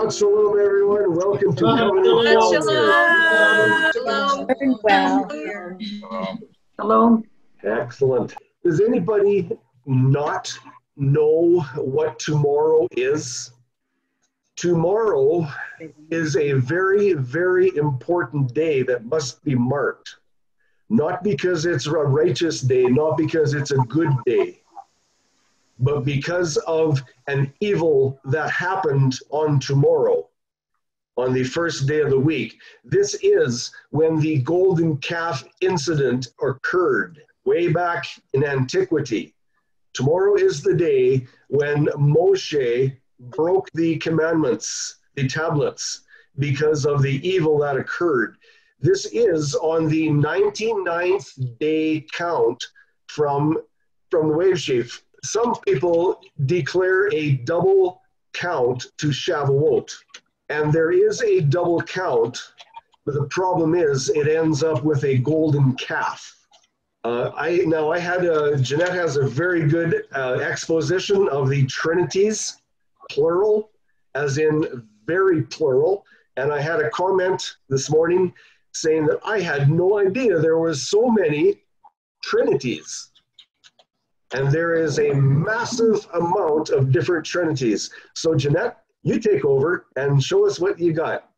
Shabbat Shalom, everyone. Welcome to Covenant Shabbat Shalom. Hello. Excellent. Does anybody not know what tomorrow is? Tomorrow is a very, very important day that must be marked. Not because it's a righteous day, not because it's a good day, but because of an evil that happened on tomorrow, on the first day of the week. This is when the golden calf incident occurred way back in antiquity. Tomorrow is the day when Moshe broke the commandments, the tablets, because of the evil that occurred. This is on the 99th day count from the wave sheaf. Some people declare a double count to Shavuot, and there is a double count, but the problem is it ends up with a golden calf. Jeanette has a very good exposition of the Trinities, plural, as in very plural, and I had a comment this morning saying that I had no idea there was so many Trinities. And there is a massive amount of different Trinities. So Jeanette, you take over and show us what you got.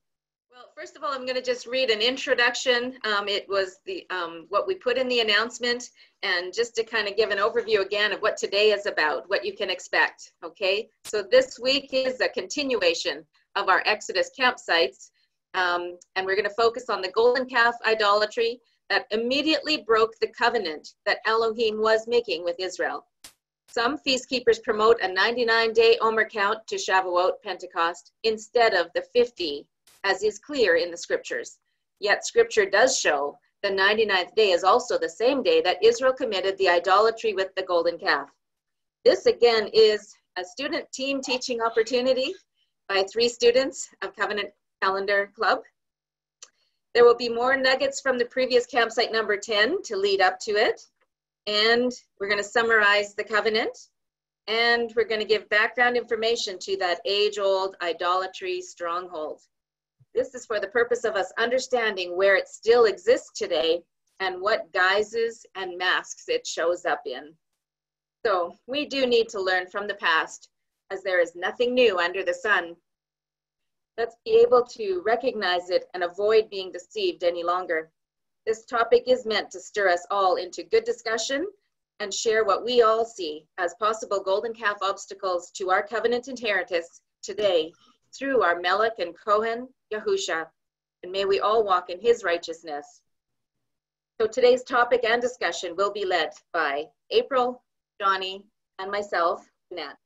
Well, first of all, I'm going to just read an introduction. It was the what we put in the announcement, and just to kind of give an overview again of what today is about, what you can expect, okay? So this week is a continuation of our Exodus campsites, and we're going to focus on the golden calf idolatry that immediately broke the covenant that Elohim was making with Israel. Some feast keepers promote a 99-day Omer count to Shavuot, Pentecost, instead of the 50, as is clear in the scriptures. Yet scripture does show the 99th day is also the same day that Israel committed the idolatry with the golden calf. This again is a student team teaching opportunity by 3 students of Covenant Calendar Club. There will be more nuggets from the previous campsite number 10 to lead up to it. And we're going to summarize the covenant. And we're going to give background information to that age-old idolatry stronghold. This is for the purpose of us understanding where it still exists today and what guises and masks it shows up in. So we do need to learn from the past, as there is nothing new under the sun. Let's be able to recognize it and avoid being deceived any longer. This topic is meant to stir us all into good discussion and share what we all see as possible golden calf obstacles to our covenant inheritance today through our Emelec and Kohen Yahusha, and may we all walk in his righteousness. So today's topic and discussion will be led by April, Johnny, and myself, Nat.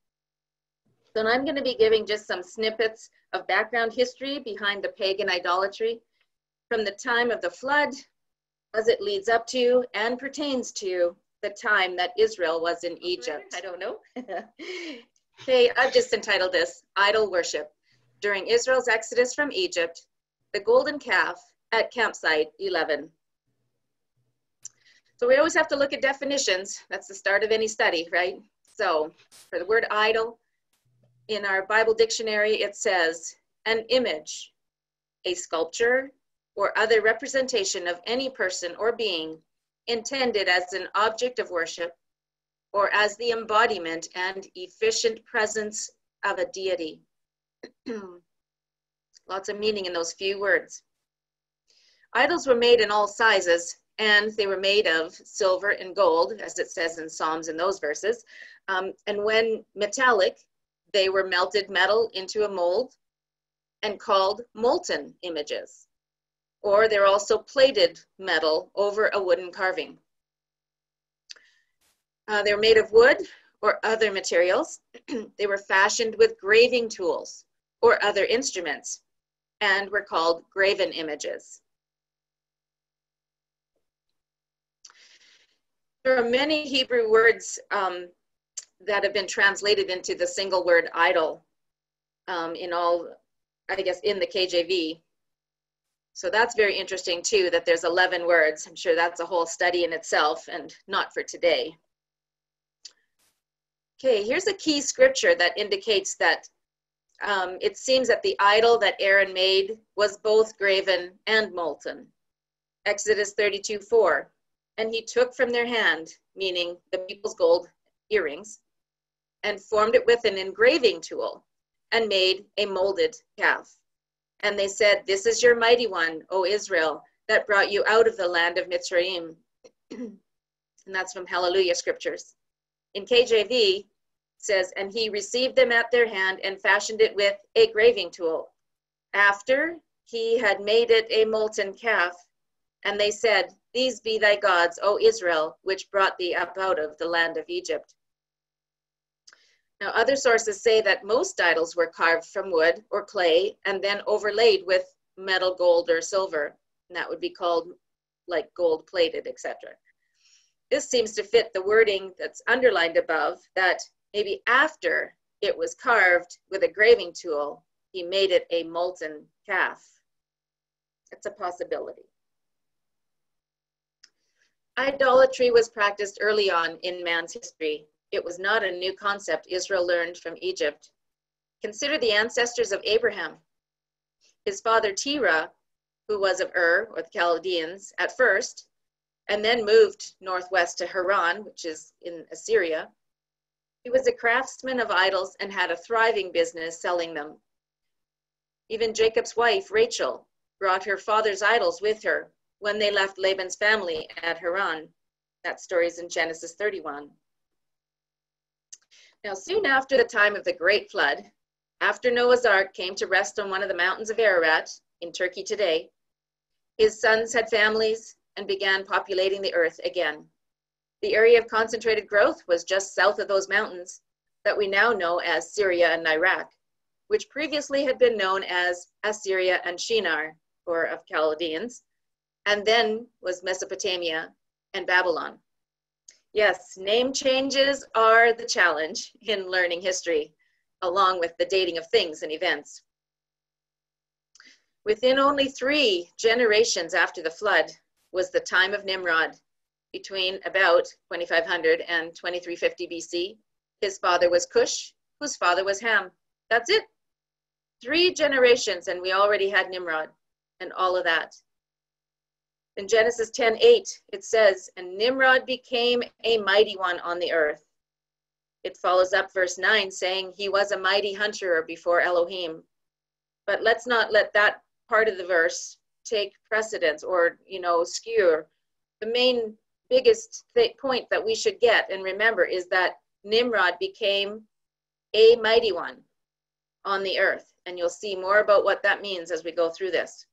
So I'm going to be giving just some snippets of background history behind the pagan idolatry from the time of the flood as it leads up to and pertains to the time that Israel was in Egypt. I don't know. Okay, I've just entitled this Idol Worship During Israel's Exodus from Egypt, the Golden Calf at Campsite 11. So we always have to look at definitions. That's the start of any study, right? So for the word idol, in our Bible dictionary, it says an image, a sculpture, or other representation of any person or being intended as an object of worship or as the embodiment and efficient presence of a deity. Lots of meaning in those few words. Idols were made in all sizes, and they were made of silver and gold, as it says in Psalms in those verses. And when metallic, they were melted metal into a mold and called molten images. Or they're also plated metal over a wooden carving. They were made of wood or other materials. They were fashioned with graving tools or other instruments and were called graven images. There are many Hebrew words that have been translated into the single word idol in all, I guess, in the KJV. So that's very interesting too, that there's 11 words. I'm sure that's a whole study in itself and not for today. Okay, here's a key scripture that indicates that it seems that the idol that Aaron made was both graven and molten. Exodus 32:4, and he took from their hand, meaning the people's gold earrings, and formed it with an engraving tool and made a molded calf. And they said, "This is your mighty one, O Israel, that brought you out of the land of Mitzrayim." And that's from Hallelujah Scriptures. In KJV, it says, "And he received them at their hand and fashioned it with a graving tool, after he had made it a molten calf. And they said, These be thy gods, O Israel, which brought thee up out of the land of Egypt." Now, other sources say that most idols were carved from wood or clay and then overlaid with metal, gold, or silver. And that would be called like gold plated, etc. This seems to fit the wording that's underlined above, that maybe after it was carved with a graving tool, he made it a molten calf. It's a possibility. Idolatry was practiced early on in man's history. It was not a new concept Israel learned from Egypt. Consider the ancestors of Abraham. His father Terah, who was of Ur, or the Chaldeans, at first, and then moved northwest to Haran, which is in Assyria. He was a craftsman of idols and had a thriving business selling them. Even Jacob's wife, Rachel, brought her father's idols with her when they left Laban's family at Haran. That story is in Genesis 31. Now, soon after the time of the Great Flood, after Noah's Ark came to rest on one of the mountains of Ararat in Turkey today, his sons had families and began populating the earth again. The area of concentrated growth was just south of those mountains that we now know as Syria and Iraq, which previously had been known as Assyria and Shinar, or of Chaldeans, and then was Mesopotamia and Babylon. Yes, name changes are the challenge in learning history, along with the dating of things and events. Within only 3 generations after the flood was the time of Nimrod, between about 2500 and 2350 BC. His father was Cush, whose father was Ham. That's it. 3 generations, and we already had Nimrod and all of that. In Genesis 10:8, it says, "And Nimrod became a mighty one on the earth." It follows up verse 9 saying he was a mighty hunter before Elohim. But let's not let that part of the verse take precedence or, skew. The main biggest point that we should get and remember is that Nimrod became a mighty one on the earth. And you'll see more about what that means as we go through this.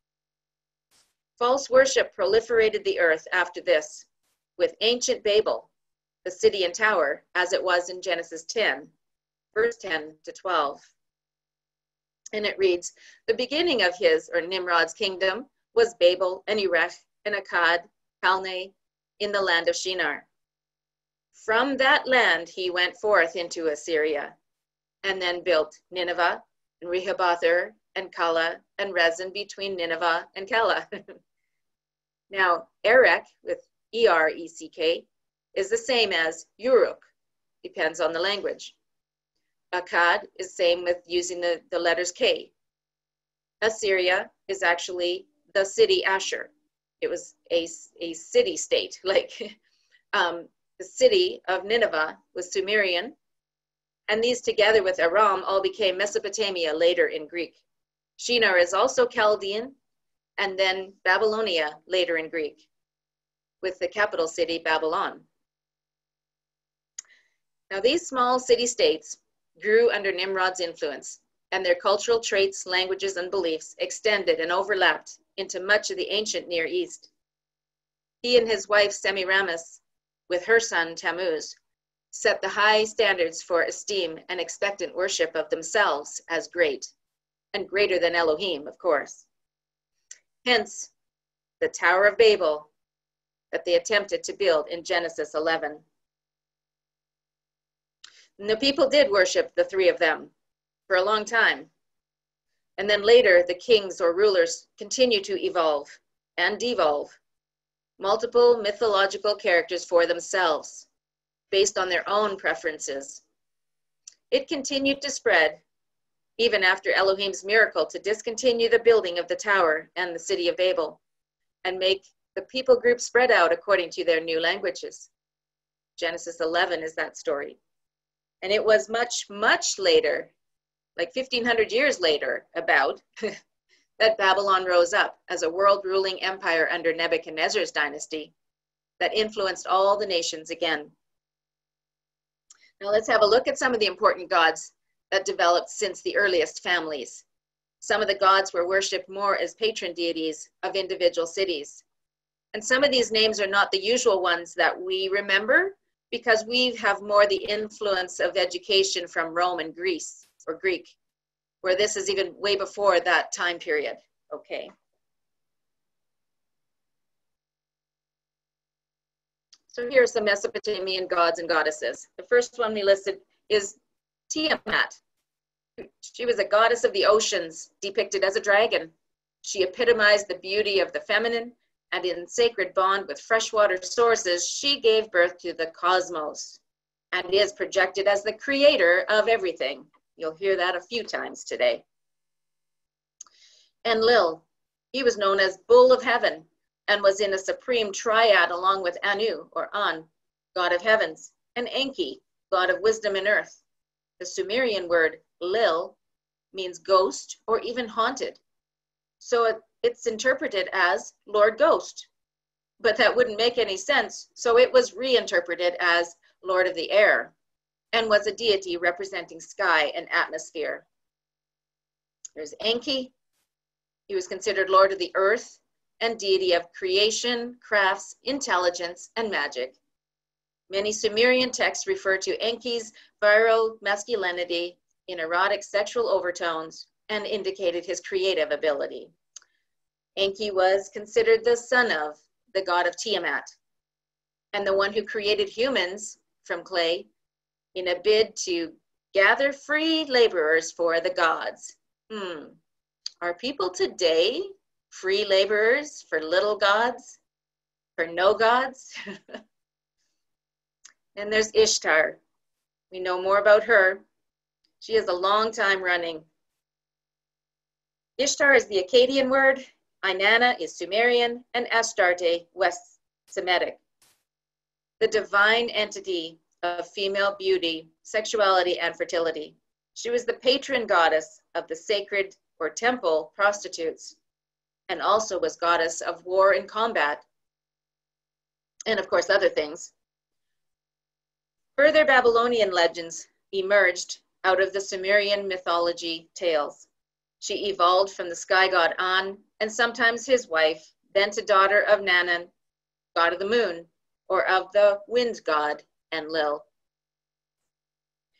False worship proliferated the earth after this, with ancient Babel, the city and tower, as it was in Genesis 10, verse 10 to 12. And it reads, "The beginning of his, or Nimrod's kingdom, was Babel and Erech and Akkad, Calneh, in the land of Shinar. From that land he went forth into Assyria, and then built Nineveh, and Rehoboth and Calah, and Rezin between Nineveh and Calah." Now, Erech, with E-R-E-C-K, is the same as Uruk, depends on the language. Akkad is same with using the letters K. Assyria is actually the city Ashur. It was a city-state, like the city of Nineveh was Sumerian, and these together with Aram all became Mesopotamia later in Greek. Shinar is also Chaldean, and then Babylonia later in Greek, with the capital city Babylon. Now these small city-states grew under Nimrod's influence, and their cultural traits, languages, and beliefs extended and overlapped into much of the ancient Near East. He and his wife Semiramis, with her son Tammuz, set the high standards for esteem and expectant worship of themselves as great, and greater than Elohim, of course. Hence, the Tower of Babel that they attempted to build in Genesis 11. And the people did worship the 3 of them for a long time. And then later, the kings or rulers continue to evolve and devolve multiple mythological characters for themselves, based on their own preferences. It continued to spread even after Elohim's miracle to discontinue the building of the tower and the city of Babel, and make the people group spread out according to their new languages. Genesis 11 is that story. And it was much, much later, like 1500 years later, about, that Babylon rose up as a world-ruling empire under Nebuchadnezzar's dynasty that influenced all the nations again. Now let's have a look at some of the important gods that developed since the earliest families. Some of the gods were worshipped more as patron deities of individual cities. And some of these names are not the usual ones that we remember because we have more the influence of education from Rome and Greece, or Greek, where this is even way before that time period, okay? So here are some Mesopotamian gods and goddesses. The first one we listed is Tiamat. She was a goddess of the oceans, depicted as a dragon. She epitomized the beauty of the feminine, and in sacred bond with freshwater sources, she gave birth to the cosmos and is projected as the creator of everything. You'll hear that a few times today. Enlil, he was known as Bull of Heaven and was in a supreme triad along with Anu, or An, god of heavens, and Enki, god of wisdom and earth. The Sumerian word Lil means ghost or even haunted. So it's interpreted as Lord Ghost, but that wouldn't make any sense. So it was reinterpreted as Lord of the Air and was a deity representing sky and atmosphere. There's Enki. He was considered Lord of the Earth and deity of creation, crafts, intelligence, and magic. Many Sumerian texts refer to Enki's virile masculinity in erotic sexual overtones and indicated his creative ability. Enki was considered the son of the god of Tiamat and the one who created humans from clay in a bid to gather free laborers for the gods. Are people today free laborers for little gods, for no gods? And there's Ishtar. We know more about her. She is a long time running. Ishtar is the Akkadian word, Inanna is Sumerian, and Astarte, West Semitic. The divine entity of female beauty, sexuality, and fertility. She was the patron goddess of the sacred or temple prostitutes, and also was goddess of war and combat, and of course other things. Further Babylonian legends emerged out of the Sumerian mythology tales. She evolved from the sky god An, and sometimes his wife, thence a daughter of Nannan, god of the moon, or of the wind god Enlil.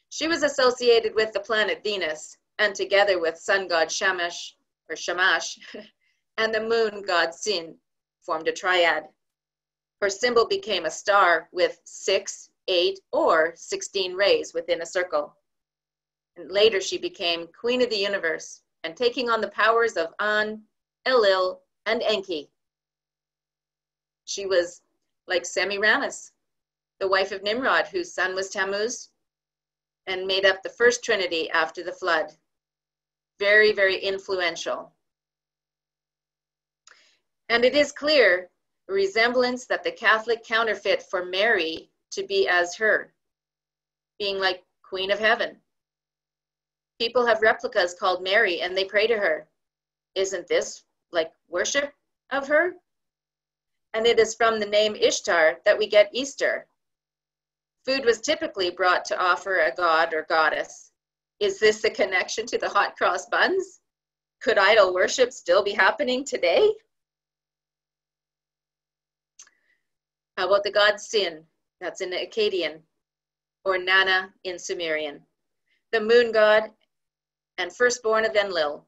She was associated with the planet Venus, and together with sun god Shamash, and the moon god Sin, formed a triad. Her symbol became a star with 6, 8, or 16 rays within a circle. And later she became queen of the universe and taking on the powers of An, Enlil, and Enki. She was like Semiramis, the wife of Nimrod, whose son was Tammuz, and made up the first trinity after the flood. Very, very influential. And it is clear a resemblance that the Catholic counterfeit for Mary to be as her, being like Queen of Heaven. People have replicas called Mary and they pray to her. Isn't this like worship of her? And it is from the name Ishtar that we get Easter. Food was typically brought to offer a god or goddess. Is this a connection to the hot cross buns? Could idol worship still be happening today? How about the god Sin? That's in Akkadian, or Nana in Sumerian. The moon god and firstborn of Enlil.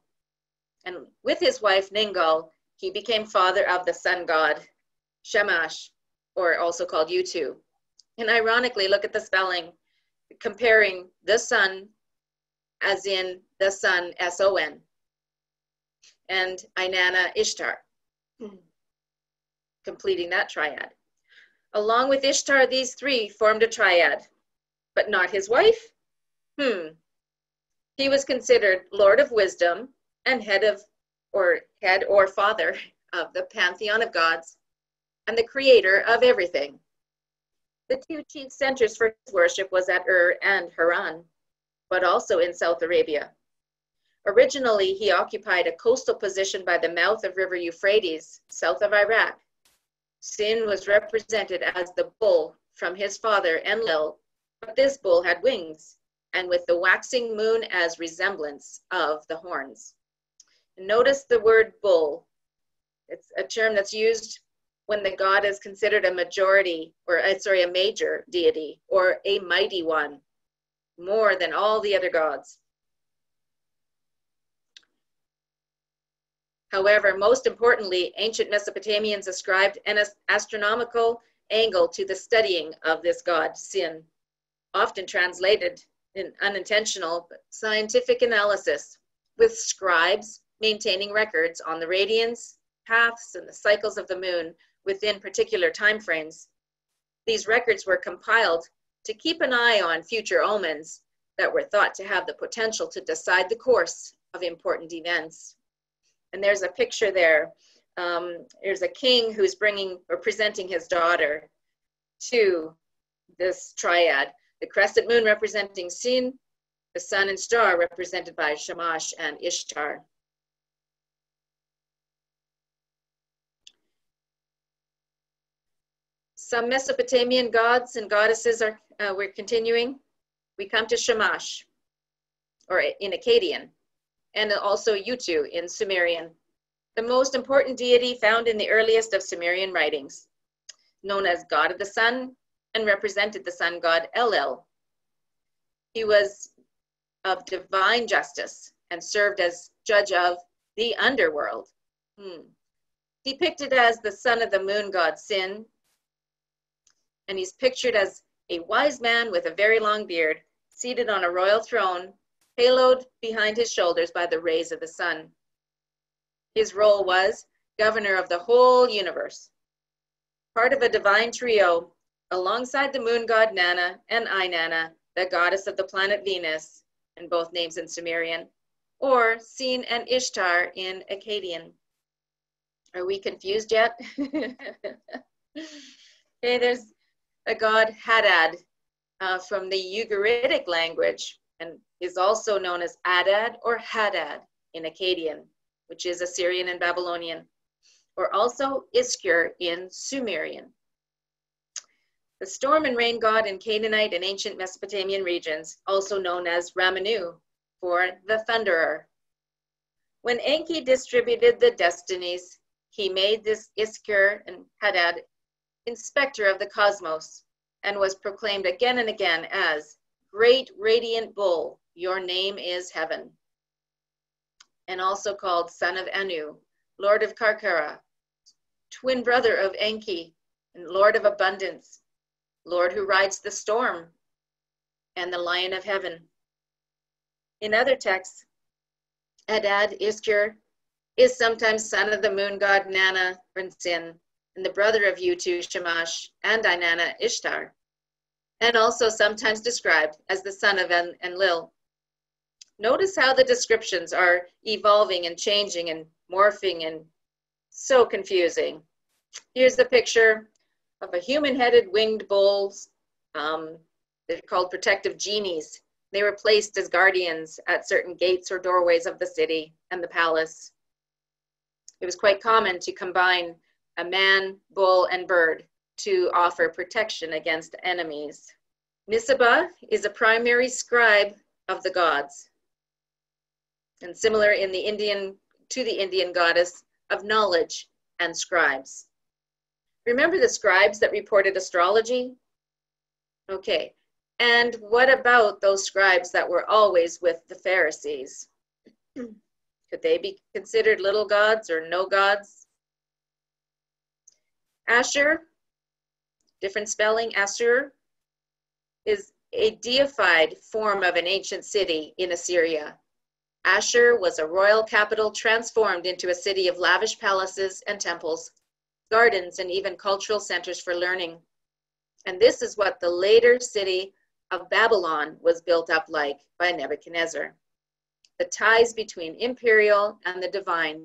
And with his wife Ningal, he became father of the sun god Shamash, or also called Utu. And ironically, look at the spelling, comparing the sun as in the sun, S-O-N, and Inanna Ishtar, completing that triad. Along with Ishtar, these three formed a triad, but not his wife? He was considered Lord of Wisdom and head or father of the pantheon of gods and the creator of everything. The two chief centers for his worship was at Ur and Haran, but also in South Arabia. Originally, he occupied a coastal position by the mouth of River Euphrates, south of Iraq. Sin was represented as the bull from his father Enlil, but this bull had wings, and with the waxing moon as resemblance of the horns. Notice the word bull. It's a term that's used when the god is considered a major deity or a mighty one, more than all the other gods. However, most importantly, ancient Mesopotamians ascribed an astronomical angle to the studying of this god, Sin, often translated in unintentional but scientific analysis, with scribes maintaining records on the radians, paths, and the cycles of the moon within particular time frames. These records were compiled to keep an eye on future omens that were thought to have the potential to decide the course of important events. And there's a picture there. There's a king who's presenting his daughter to this triad. The crescent moon representing Sin, the sun and star represented by Shamash and Ishtar. Some Mesopotamian gods and goddesses are, we're continuing. We come to Shamash, or in Akkadian, and also Utu in Sumerian, the most important deity found in the earliest of Sumerian writings, known as God of the Sun and represented the sun god Elul. He was of divine justice and served as judge of the underworld. Depicted as the son of the moon god Sin, and he's pictured as a wise man with a very long beard, seated on a royal throne, haloed behind his shoulders by the rays of the sun. His role was governor of the whole universe, part of a divine trio, alongside the moon god Nana and Inanna, the goddess of the planet Venus, and both names in Sumerian, or Sin and Ishtar in Akkadian. Are we confused yet? Okay, there's a god Hadad from the Ugaritic language, and is also known as Adad or Hadad in Akkadian, which is Assyrian and Babylonian, or also Iskur in Sumerian. The storm and rain god in Canaanite and ancient Mesopotamian regions, also known as Ramanu, for the thunderer. When Enki distributed the destinies, he made this Iskur and Hadad inspector of the cosmos, and was proclaimed again and again as Great Radiant Bull, your name is heaven, and also called son of Anu, lord of Karkara, twin brother of Enki, and lord of abundance, lord who rides the storm, and the lion of heaven. In other texts, Hadad, Iskur, is sometimes son of the moon god Nana or Sin, and the brother of Utu, Shamash, and Inanna, Ishtar, and also sometimes described as the son of Enlil. Notice how the descriptions are evolving and changing and morphing and so confusing. Here's the picture of a human-headed winged bulls. They're called protective genies. They were placed as guardians at certain gates or doorways of the city and the palace. It was quite common to combine a man, bull, and bird to offer protection against enemies. Nisaba is a primary scribe of the gods, and similar in the to the Indian goddess of knowledge and scribes. Remember the scribes that reported astrology? Okay, and what about those scribes that were always with the Pharisees? Could they be considered little gods or no gods? Ashur, different spelling, Assur, is a deified form of an ancient city in Assyria. Ashur was a royal capital transformed into a city of lavish palaces and temples, gardens, and even cultural centers for learning. And this is what the later city of Babylon was built up like by Nebuchadnezzar. the ties between imperial and the divine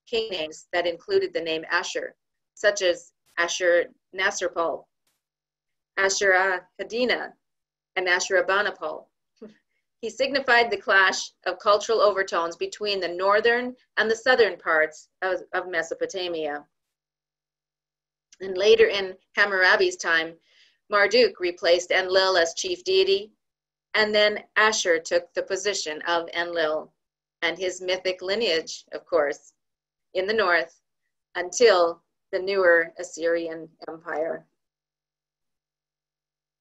king names that included the name Asher, such as Asher Nasrpal, Asherah Kadina, and Ashurbanipal. He signified the clash of cultural overtones between the northern and the southern parts of Mesopotamia. And later in Hammurabi's time, Marduk replaced Enlil as chief deity, and then Asher took the position of Enlil and his mythic lineage, of course, in the north until the newer Assyrian Empire.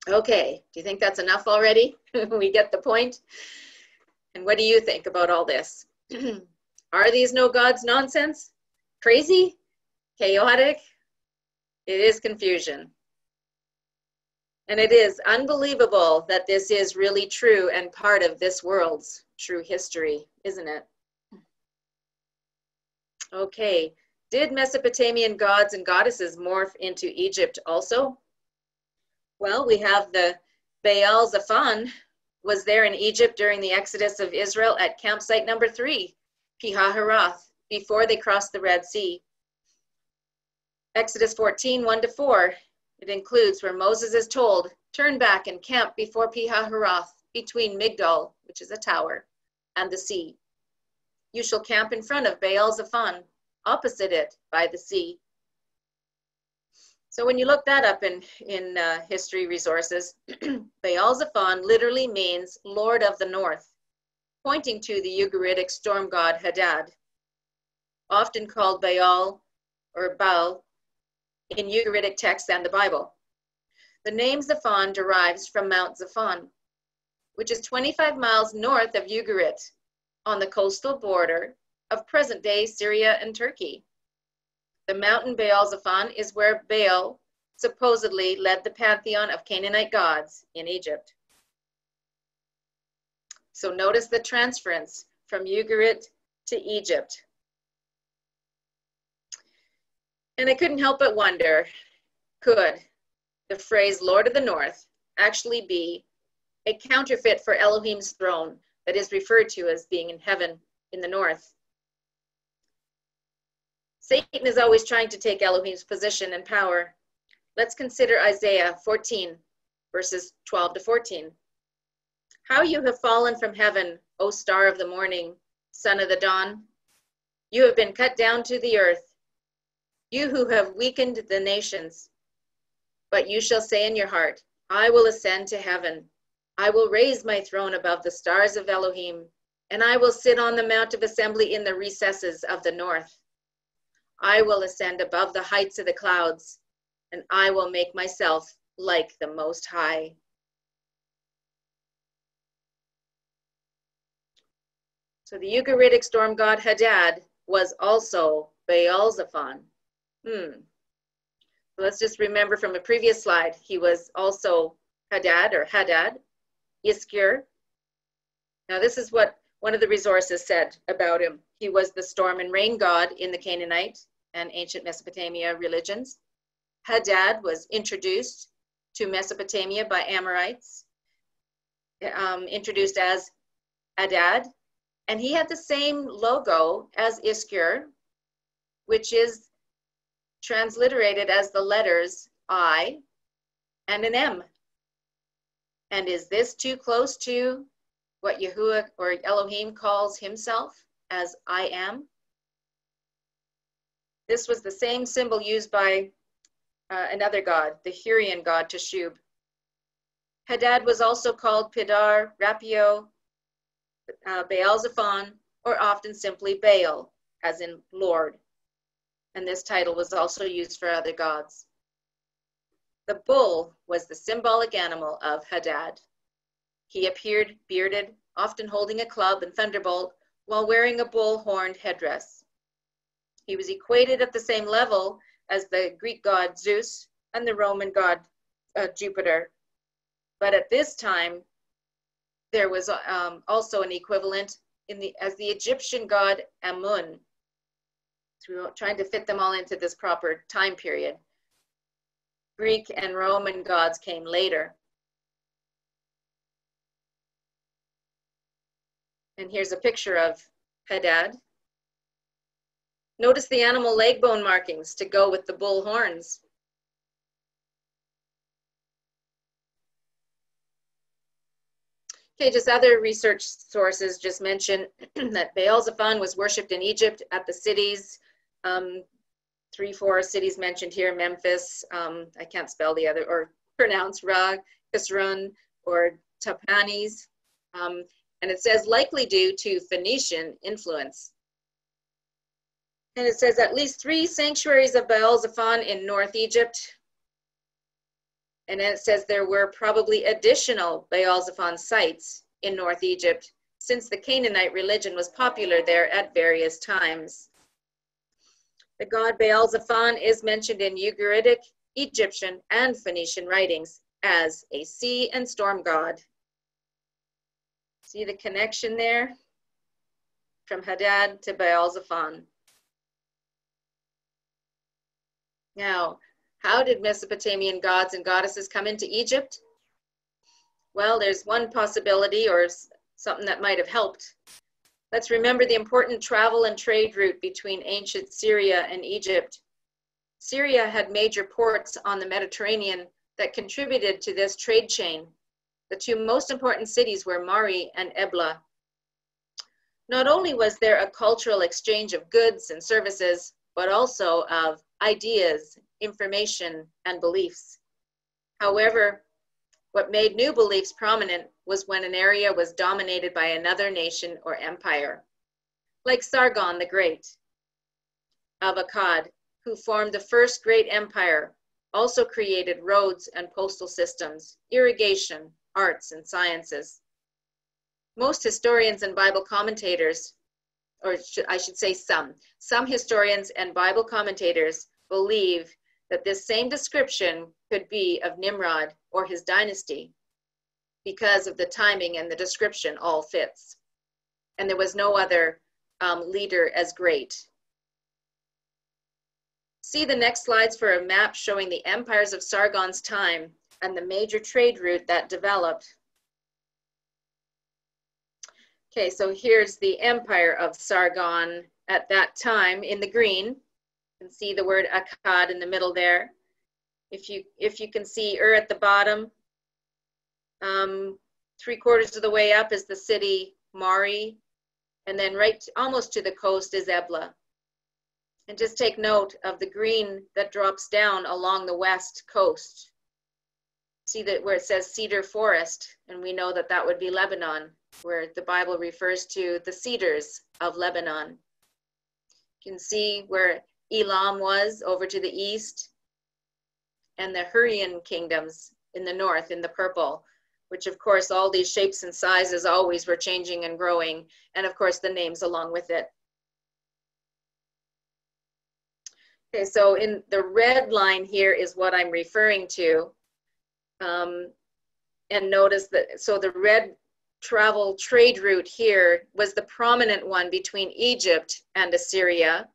Okay, do you think that's enough already? We get the point? And what do you think about all this? Are these no gods nonsense? Crazy? Chaotic? It is confusion. And it is unbelievable that this is really true and part of this world's true history, isn't it? Okay, did Mesopotamian gods and goddesses morph into Egypt also? Well, we have the Baal Zephon was there in Egypt during the Exodus of Israel at campsite number 3, Pi-hahiroth, before they crossed the Red Sea. Exodus 14, 1-4, it includes where Moses is told, turn back and camp before Pi-hahiroth, between Migdol, which is a tower, and the sea. You shall camp in front of Baal Zephon, opposite it by the sea. So when you look that up in history resources, Baal Zephon literally means Lord of the North, pointing to the Ugaritic storm god Hadad, often called Baal or Baal in Ugaritic texts and the Bible. The name Zephon derives from Mount Zephon, which is 25 miles north of Ugarit on the coastal border of present-day Syria and Turkey. The mountain Baal Zephon is where Baal supposedly led the pantheon of Canaanite gods in Egypt. So notice the transference from Ugarit to Egypt. And I couldn't help but wonder, could the phrase Lord of the North actually be a counterfeit for Elohim's throne that is referred to as being in heaven in the north? Satan is always trying to take Elohim's position and power. Let's consider Isaiah 14, verses 12-14. How you have fallen from heaven, O star of the morning, son of the dawn. You have been cut down to the earth, you who have weakened the nations. But you shall say in your heart, I will ascend to heaven. I will raise my throne above the stars of Elohim, and I will sit on the mount of assembly in the recesses of the north. I will ascend above the heights of the clouds, and I will make myself like the Most High. So the Ugaritic storm god Hadad was also Baal Zephon. So let's just remember from a previous slide, he was also Hadad, Iskir. Now this is what one of the resources said about him. He was the storm and rain god in the Canaanite and ancient Mesopotamia religions. Hadad was introduced to Mesopotamia by Amorites, introduced as Adad, and he had the same logo as Iskir, which is transliterated as the letters I and an M. And is this too close to what Yahuwah or Elohim calls himself as I am? This was the same symbol used by another god, the Hurrian god Teshub. Hadad was also called Pidar, Rapio, Baal Zephon, or often simply Baal, as in Lord. And this title was also used for other gods. The bull was the symbolic animal of Hadad. He appeared bearded, often holding a club and thunderbolt, while wearing a bull-horned headdress. He was equated at the same level as the Greek god Zeus and the Roman god Jupiter. But at this time, there was also an equivalent as the Egyptian god Amun. So we were trying to fit them all into this proper time period. Greek and Roman gods came later. And here's a picture of Hadad. Notice the animal leg bone markings to go with the bull horns. Okay, just other research sources just mention that Baal-zephon was worshipped in Egypt at the cities. 3-4 cities mentioned here, Memphis, I can't spell the other, or pronounce Ra, Kisrun, or Tapanis. And it says likely due to Phoenician influence. And it says at least 3 sanctuaries of Baal-zephon in North Egypt. And then it says there were probably additional Baal-zephon sites in North Egypt since the Canaanite religion was popular there at various times. The god Baal-zephon is mentioned in Ugaritic, Egyptian, and Phoenician writings as a sea and storm god. See the connection there? From Hadad to Baal-zephon. Now, how did Mesopotamian gods and goddesses come into Egypt? Well, there's one possibility, or something that might have helped. Let's remember the important travel and trade route between ancient Syria and Egypt. Syria had major ports on the Mediterranean that contributed to this trade chain. The 2 most important cities were Mari and Ebla. Not only was there a cultural exchange of goods and services, but also of ideas, information, and beliefs. However, what made new beliefs prominent was when an area was dominated by another nation or empire, like Sargon the Great of Akkad, who formed the first great empire, also created roads and postal systems, irrigation, arts, and sciences. Most historians and Bible commentators, or I should say some historians and Bible commentators believe that this same description could be of Nimrod or his dynasty because of the timing and the description all fits. And there was no other leader as great. See the next slides for a map showing the empires of Sargon's time and the major trade route that developed. Okay, so here's the empire of Sargon at that time in the green. You can see the word Akkad in the middle there. If you can see at the bottom, 3/4 of the way up is the city Mari, and then right almost to the coast is Ebla. And just take note of the green that drops down along the west coast. See that where it says cedar forest, and we know that that would be Lebanon, where the Bible refers to the cedars of Lebanon. You can see where Elam was over to the east, and the Hurrian kingdoms in the north in the purple, which of course all these shapes and sizes always were changing and growing, and of course the names along with it. Okay, so in the red line here is what I'm referring to. And notice that, so the red travel trade route here was the prominent one between Egypt and Assyria.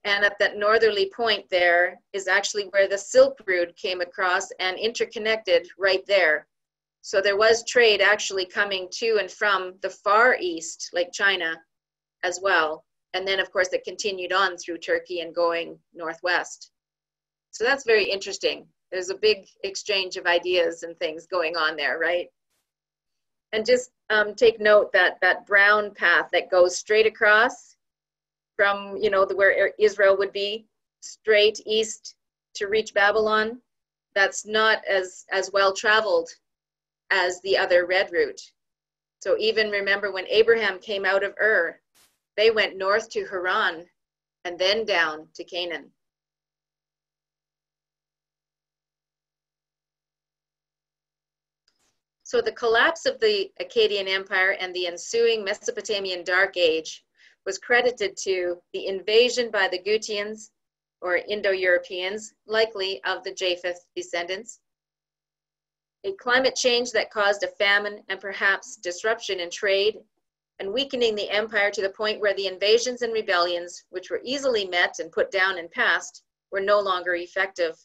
And at that northerly point there is actually where the Silk Route came across and interconnected right there. So there was trade actually coming to and from the Far East, like China, as well. And then of course it continued on through Turkey and going northwest. So that's very interesting. There's a big exchange of ideas and things going on there, right? And just take note that that brown path that goes straight across from, you know, where Israel would be, straight east to reach Babylon, that's not as well traveled as the other red route. So even remember when Abraham came out of Ur, they went north to Haran and then down to Canaan. So the collapse of the Akkadian Empire and the ensuing Mesopotamian Dark Age was credited to the invasion by the Gutians, or Indo-Europeans, likely of the Japheth descendants, a climate change that caused a famine and perhaps disruption in trade, and weakening the empire to the point where the invasions and rebellions, which were easily met and put down and passed, were no longer effective.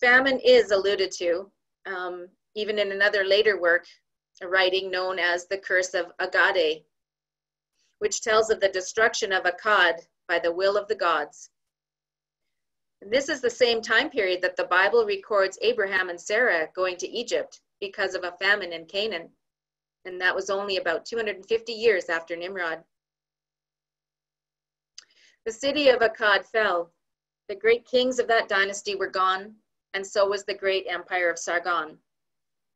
Famine is alluded to, even in another later work a writing known as the Curse of Agade, which tells of the destruction of Akkad by the will of the gods. And this is the same time period that the Bible records Abraham and Sarah going to Egypt because of a famine in Canaan. And that was only about 250 years after Nimrod. The city of Akkad fell. The great kings of that dynasty were gone, and so was the great empire of Sargon.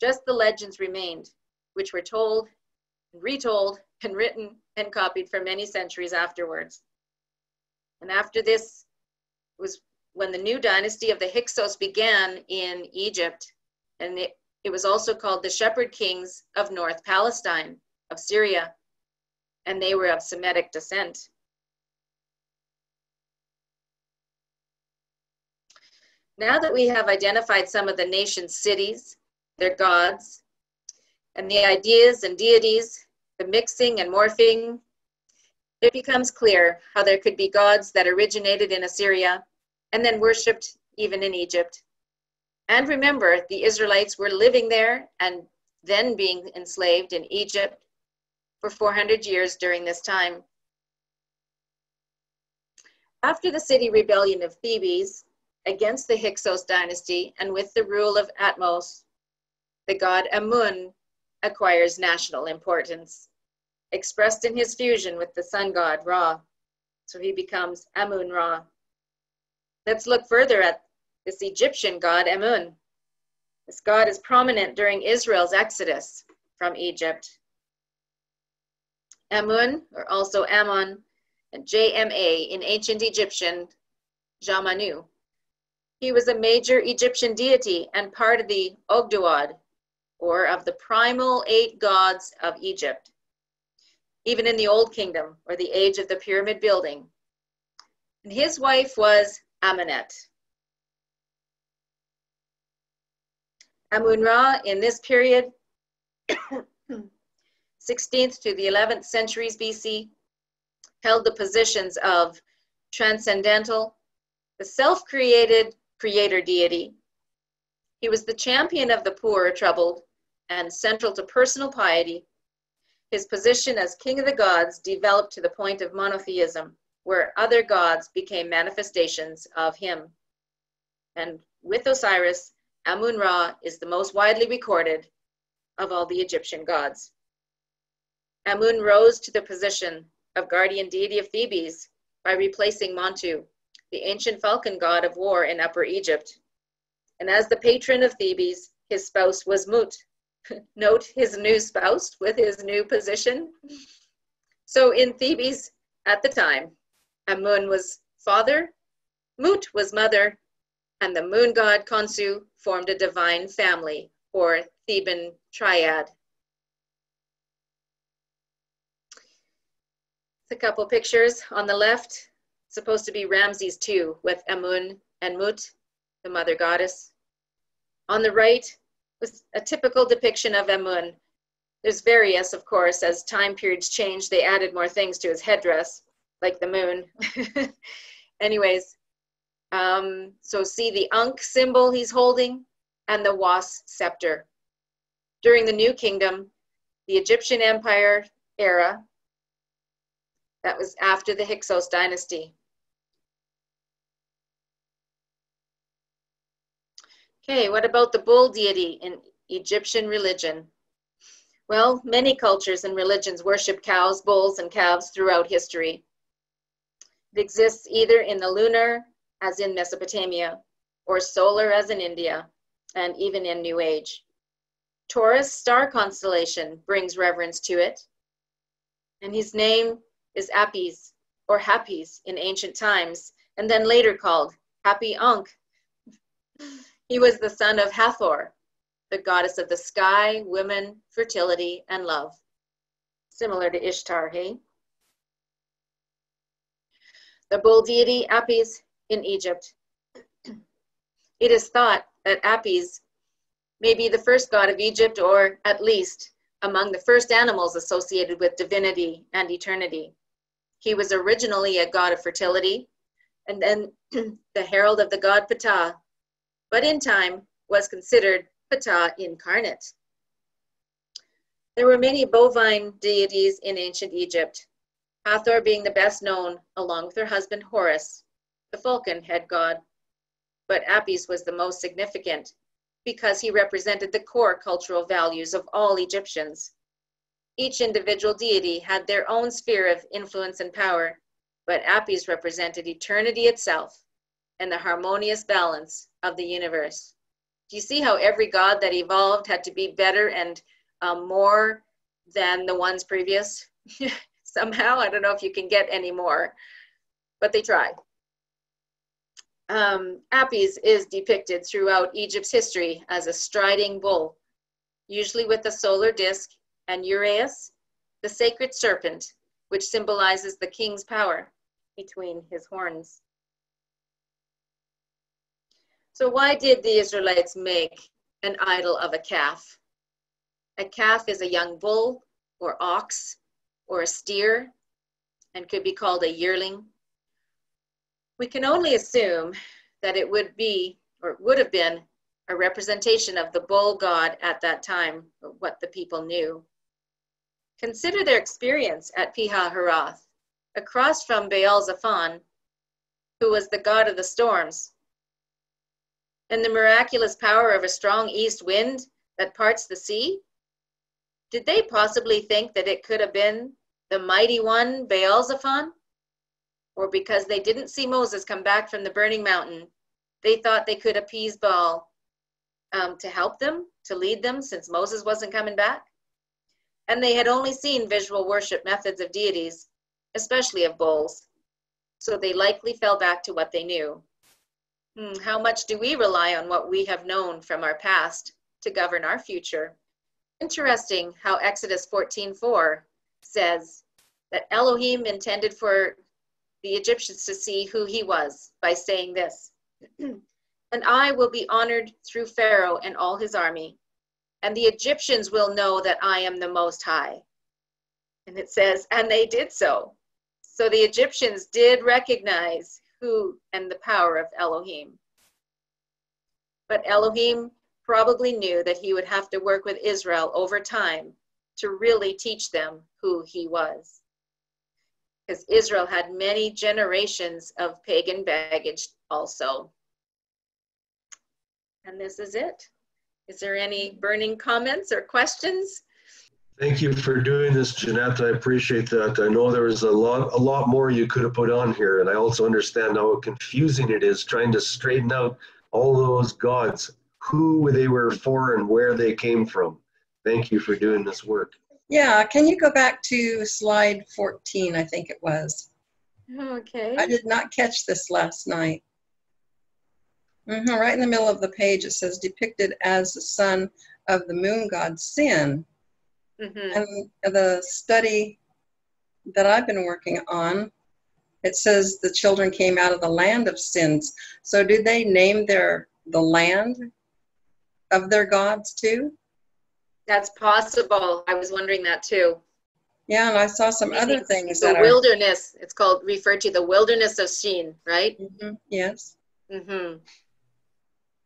Just the legends remained, which were told, and retold, and written, and copied for many centuries afterwards. And after this was when the new dynasty of the Hyksos began in Egypt, and it was also called the Shepherd Kings of North Palestine, of Syria, and they were of Semitic descent. Now that we have identified some of the nation's cities, their gods, and the ideas and deities, the mixing and morphing, it becomes clear how there could be gods that originated in Assyria and then worshipped even in Egypt. And remember, the Israelites were living there and then being enslaved in Egypt for 400 years during this time. After the city rebellion of Thebes against the Hyksos dynasty and with the rule of Atmos, the god Amun acquires national importance, expressed in his fusion with the sun god Ra. So he becomes Amun-Ra. Let's look further at this Egyptian god Amun. This god is prominent during Israel's exodus from Egypt. Amun, or also Ammon, and JMA in ancient Egyptian, Jamanu. He was a major Egyptian deity and part of the Ogdoad, or of the primal 8 gods of Egypt, even in the Old Kingdom, or the age of the pyramid building. And his wife was Amenet. Amun-Ra in this period, 16th to the 11th centuries BC, held the positions of transcendental, the self-created creator deity. He was the champion of the poor or troubled and central to personal piety. His position as king of the gods developed to the point of monotheism, where other gods became manifestations of him. And with Osiris, Amun-Ra is the most widely recorded of all the Egyptian gods. Amun rose to the position of guardian deity of Thebes by replacing Montu, the ancient falcon god of war in Upper Egypt. And as the patron of Thebes, his spouse was Mut. Note his new spouse with his new position. So in Thebes at the time, Amun was father, Mut was mother, and the moon god Khonsu formed a divine family, or Theban triad. A couple pictures on the left, supposed to be Ramses II with Amun and Mut, the mother goddess. On the right was a typical depiction of Amun. There's various, of course, as time periods changed, they added more things to his headdress, like the moon. Anyways, so see the Ankh symbol he's holding and the Was scepter. During the New Kingdom, the Egyptian Empire era, that was after the Hyksos dynasty. Okay, what about the bull deity in Egyptian religion? Well, many cultures and religions worship cows, bulls, and calves throughout history. It exists either in the lunar, as in Mesopotamia, or solar, as in India, and even in New Age. Taurus star constellation brings reverence to it, and his name is Apis, or Hapis in ancient times, and then later called Happy Ankh. He was the son of Hathor, the goddess of the sky, women, fertility, and love. Similar to Ishtar, hey? The bull deity Apis in Egypt. It is thought that Apis may be the first god of Egypt, or at least among the first animals associated with divinity and eternity. He was originally a god of fertility, and then the herald of the god Ptah, but in time was considered Ptah incarnate. There were many bovine deities in ancient Egypt, Hathor being the best known, along with her husband Horus, the falcon head god. But Apis was the most significant because he represented the core cultural values of all Egyptians. Each individual deity had their own sphere of influence and power, but Apis represented eternity itself and the harmonious balance of the universe. Do you see how every god that evolved had to be better and more than the ones previous? Somehow, I don't know if you can get any more, but they try. Apis is depicted throughout Egypt's history as a striding bull, usually with a solar disk, and Uraeus, the sacred serpent, which symbolizes the king's power between his horns. So why did the Israelites make an idol of a calf? A calf is a young bull or ox or a steer and could be called a yearling. We can only assume that it would be or would have been a representation of the bull god at that time, what the people knew. Consider their experience at Pi-hahiroth, across from Baal-zephon, who was the god of the storms, and the miraculous power of a strong east wind that parts the sea. Did they possibly think that it could have been the mighty one, Baal-zephon? Or because they didn't see Moses come back from the burning mountain, they thought they could appease Baal to help them, to lead them, since Moses wasn't coming back? And they had only seen visual worship methods of deities, especially of bulls. So they likely fell back to what they knew. How much do we rely on what we have known from our past to govern our future? Interesting how Exodus 14:4 says that Elohim intended for the Egyptians to see who he was by saying this, "And I will be honored through Pharaoh and all his army, and the Egyptians will know that I am the Most High." And it says, and they did so. So the Egyptians did recognize who and the power of Elohim. But Elohim probably knew that he would have to work with Israel over time to really teach them who he was. Because Israel had many generations of pagan baggage also. And this is it. Is there any burning comments or questions? Thank you for doing this, Jeanette. I appreciate that. I know there was a lot more you could have put on here, and I also understand how confusing it is trying to straighten out all those gods, who they were for and where they came from. Thank you for doing this work. Yeah, can you go back to slide 14, I think it was. Okay. I did not catch this last night. Right in the middle of the page, it says, depicted as the son of the moon god Sin. And the study that I've been working on, it says the children came out of the land of sins. So do they name the land of their gods too? That's possible. I was wondering that too. Yeah, and I saw some other things the wilderness. It's called, referred to, the wilderness of Sin, right? Yes.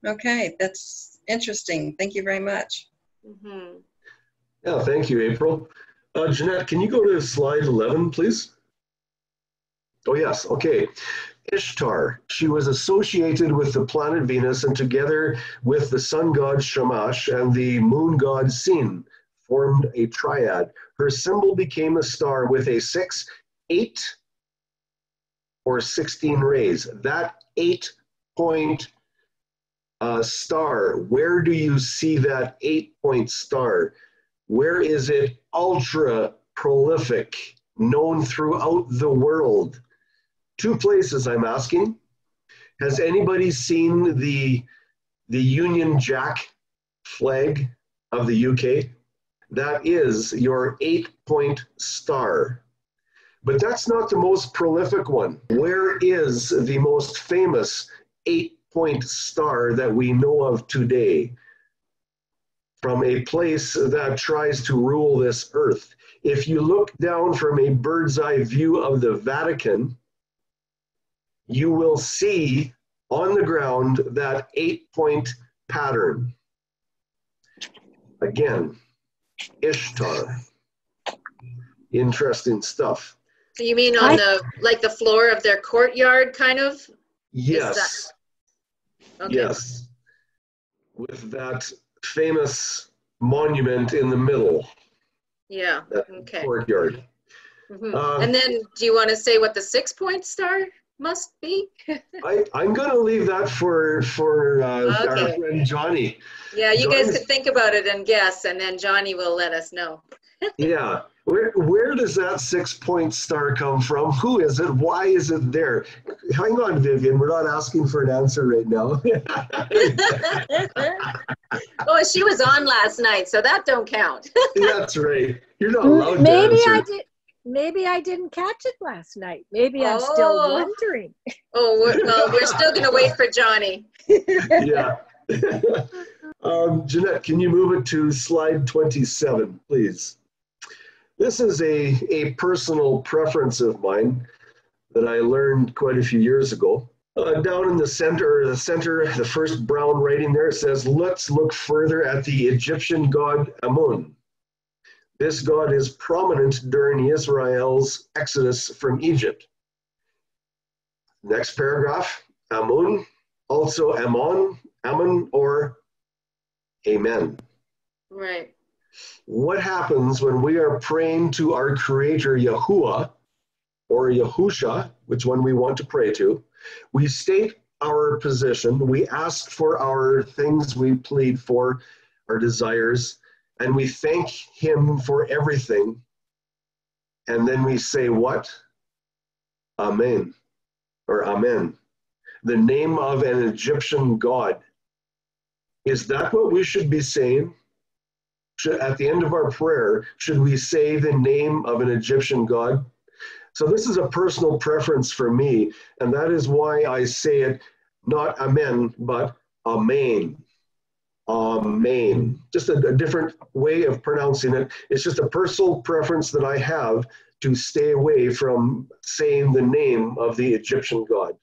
Okay, that's interesting. Thank you very much. Yeah, thank you, April. Jeanette, can you go to slide 11, please? Oh, yes, okay. Ishtar, she was associated with the planet Venus, and together with the sun god Shamash and the moon god Sin formed a triad. Her symbol became a star with a 6, 8, or 16 rays. That 8-point star, where do you see that 8-point star? Where is it ultra prolific, known throughout the world? 2 places I'm asking. Has anybody seen the Union Jack flag of the UK? That is your 8-point star. But that's not the most prolific one. Where is the most famous 8-point star that we know of today? From a place that tries to rule this earth. If you look down from a bird's eye view of the Vatican, you will see on the ground that 8-point pattern. Again, Ishtar. Interesting stuff. So you mean on the floor of their courtyard, kind of? Yes. Okay. Yes. With that famous monument in the middle. Yeah. That Okay. courtyard. And then, do you want to say what the 6-point star must be? I'm going to leave that for our friend Johnny. Yeah, you guys could think about it and guess, and then Johnny will let us know. Yeah. Where does that 6-point star come from? Who is it? Why is it there? Hang on, Vivian. We're not asking for an answer right now. Oh, she was on last night, so that don't count. That's right. You're not allowed to answer. Maybe I didn't catch it last night. Maybe I'm still wondering. Oh, well, we're still going to wait for Johnny. Yeah. Jeanette, can you move it to slide 27, please? This is a personal preference of mine that I learned quite a few years ago. Down in the center, the first brown writing there, it says, let's look further at the Egyptian god Amun. This god is prominent during Israel's exodus from Egypt. Next paragraph, Amun, also Ammon, or Amen. Right. What happens when we are praying to our creator Yahuwah, or Yahusha, which one we want to pray to? We state our position, we ask for our things we plead for, our desires, and we thank him for everything. And then we say what? Amen, or Amen. The name of an Egyptian god. Is that what we should be saying? At the end of our prayer, should we say the name of an Egyptian god? So this is a personal preference for me, and that is why I say it not Amen, but Amen. Amen. Just a different way of pronouncing it. It's just a personal preference that I have to stay away from saying the name of the Egyptian god.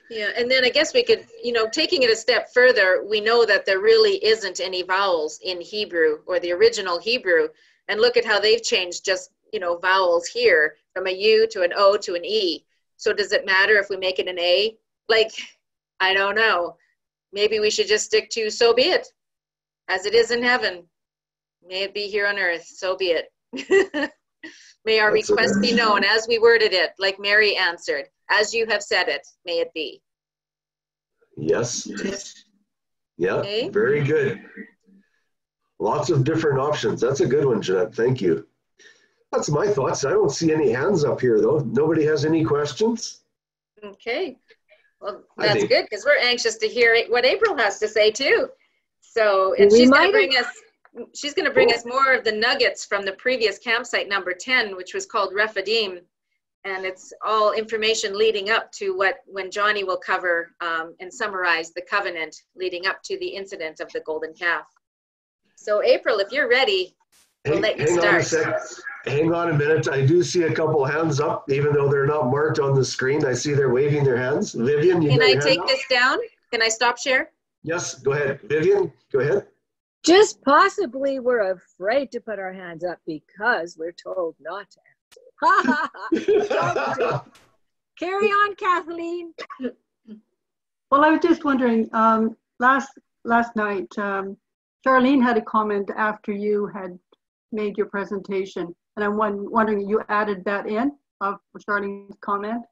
Yeah, and then I guess we could, taking it a step further, we know that there really isn't any vowels in Hebrew or the original Hebrew. And look at how they've changed just, vowels here from a U to an O to an E. So does it matter if we make it an A? I don't know. Maybe we should just stick to so be it. As it is in heaven, may it be here on earth, so be it. May our request be known as we worded it, like Mary answered. As you have said it, may it be. Yes. Yeah, Okay. Very good. Lots of different options. That's a good one, Jeanette. Thank you. That's my thoughts. I don't see any hands up here, though. Nobody has any questions? Okay. Well, that's good, because we're anxious to hear what April has to say, too. So, and she's going to bring us more of the nuggets from the previous campsite, number 10, which was called Refuge. And it's all information leading up to when Johnny will cover and summarize the covenant leading up to the incident of the golden calf. So April, if you're ready, we'll let you start. Hang on a minute. I do see a couple hands up, even though they're not marked on the screen. I see they're waving their hands. Vivian, you can I take this down? Can I stop share? Yes, go ahead. Vivian, go ahead. Just possibly we're afraid to put our hands up because we're told not to. Ha ha ha. Carry on, Kathleen. Well, I was just wondering, last night, Charlene had a comment after you had made your presentation, and I'm wondering, you added that in of Charlene's comment?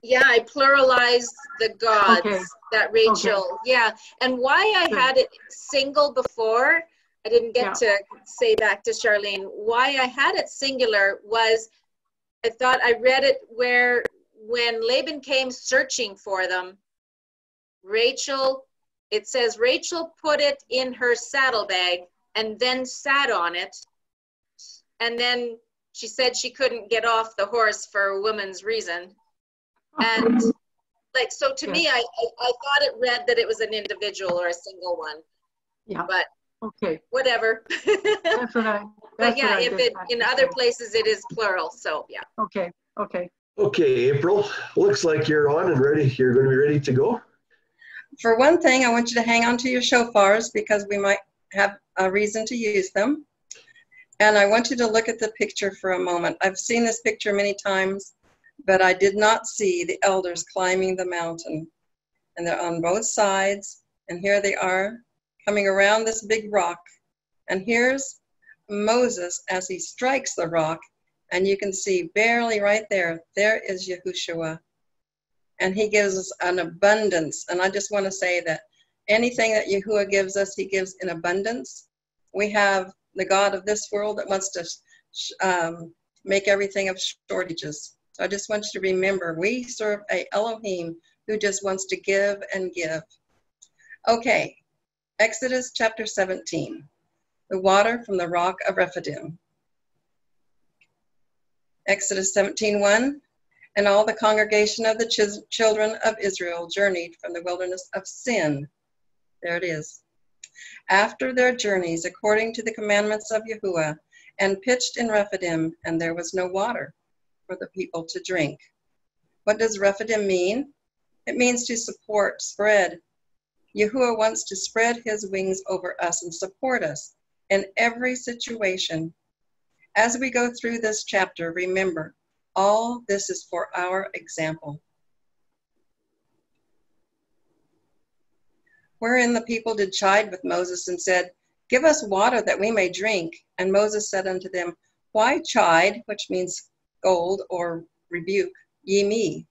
Yeah, I pluralized the gods that Rachel, yeah. And why I had it single before, I didn't get to say back to Charlene, why I had it singular was, I thought I read it where when Laban came searching for them, it says Rachel put it in her saddlebag and then sat on it. And then she said she couldn't get off the horse for a woman's reason. And so to me, I thought it read that it was an individual or a single one. Yeah. But whatever. That's what I. But yeah, in other places it is plural. So yeah. Okay. Okay, April. Looks like you're on and ready. You're going to be ready to go. For one thing, I want you to hang on to your shofars because we might have a reason to use them. And I want you to look at the picture for a moment. I've seen this picture many times, but I did not see the elders climbing the mountain. And they're on both sides, and here they are coming around this big rock. And here's Moses as he strikes the rock, and you can see barely right there, there is Yahushua. And he gives us an abundance. And I just want to say that anything that Yahuwah gives us, he gives in abundance. We have the God of this world that wants to make everything of shortages. So I just want you to remember, we serve a Elohim who just wants to give and give. Okay, Exodus chapter 17, the water from the rock of Rephidim. Exodus 17:1, and all the congregation of the children of Israel journeyed from the wilderness of Sin. There it is. After their journeys, according to the commandments of Yahuwah, and pitched in Rephidim, and there was no water for the people to drink. What does Rephidim mean? It means to support, spread. Yahuwah wants to spread his wings over us and support us in every situation. As we go through this chapter, remember, all this is for our example. Wherein the people did chide with Moses and said, give us water that we may drink. And Moses said unto them, why chide, which means scold or rebuke, ye me?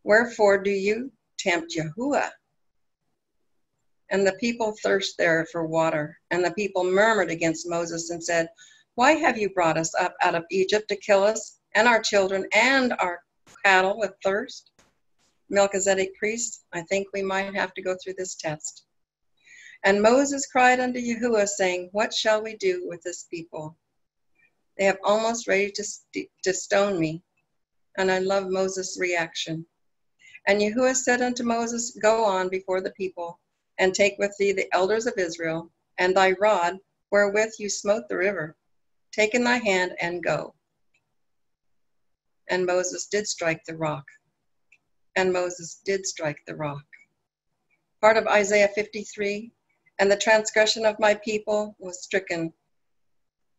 Wherefore do you tempt Yahuwah? And the people thirst there for water. And the people murmured against Moses and said, why have you brought us up out of Egypt to kill us and our children and our cattle with thirst? Melchizedek priest, I think we might have to go through this test. And Moses cried unto Yahuwah, saying, what shall we do with this people? They have almost ready to stone me. And I love Moses' reaction. And Yahuwah said unto Moses, go on before the people, and take with thee the elders of Israel, and thy rod, wherewith you smote the river. Take in thy hand and go. And Moses did strike the rock. And Moses did strike the rock. Part of Isaiah 53, and the transgression of my people was stricken,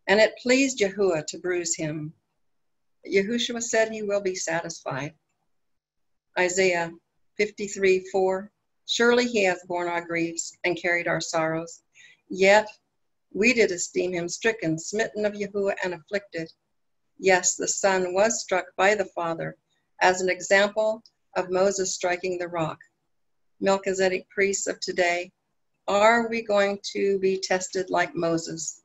and it pleased Yahuwah to bruise him. Yahushua said he will be satisfied. Isaiah 53:4, surely he has borne our griefs and carried our sorrows, yet we did esteem him stricken, smitten of Yahuwah, and afflicted. Yes, the Son was struck by the Father as an example of Moses striking the rock. Melchizedek priests of today, are we going to be tested like Moses?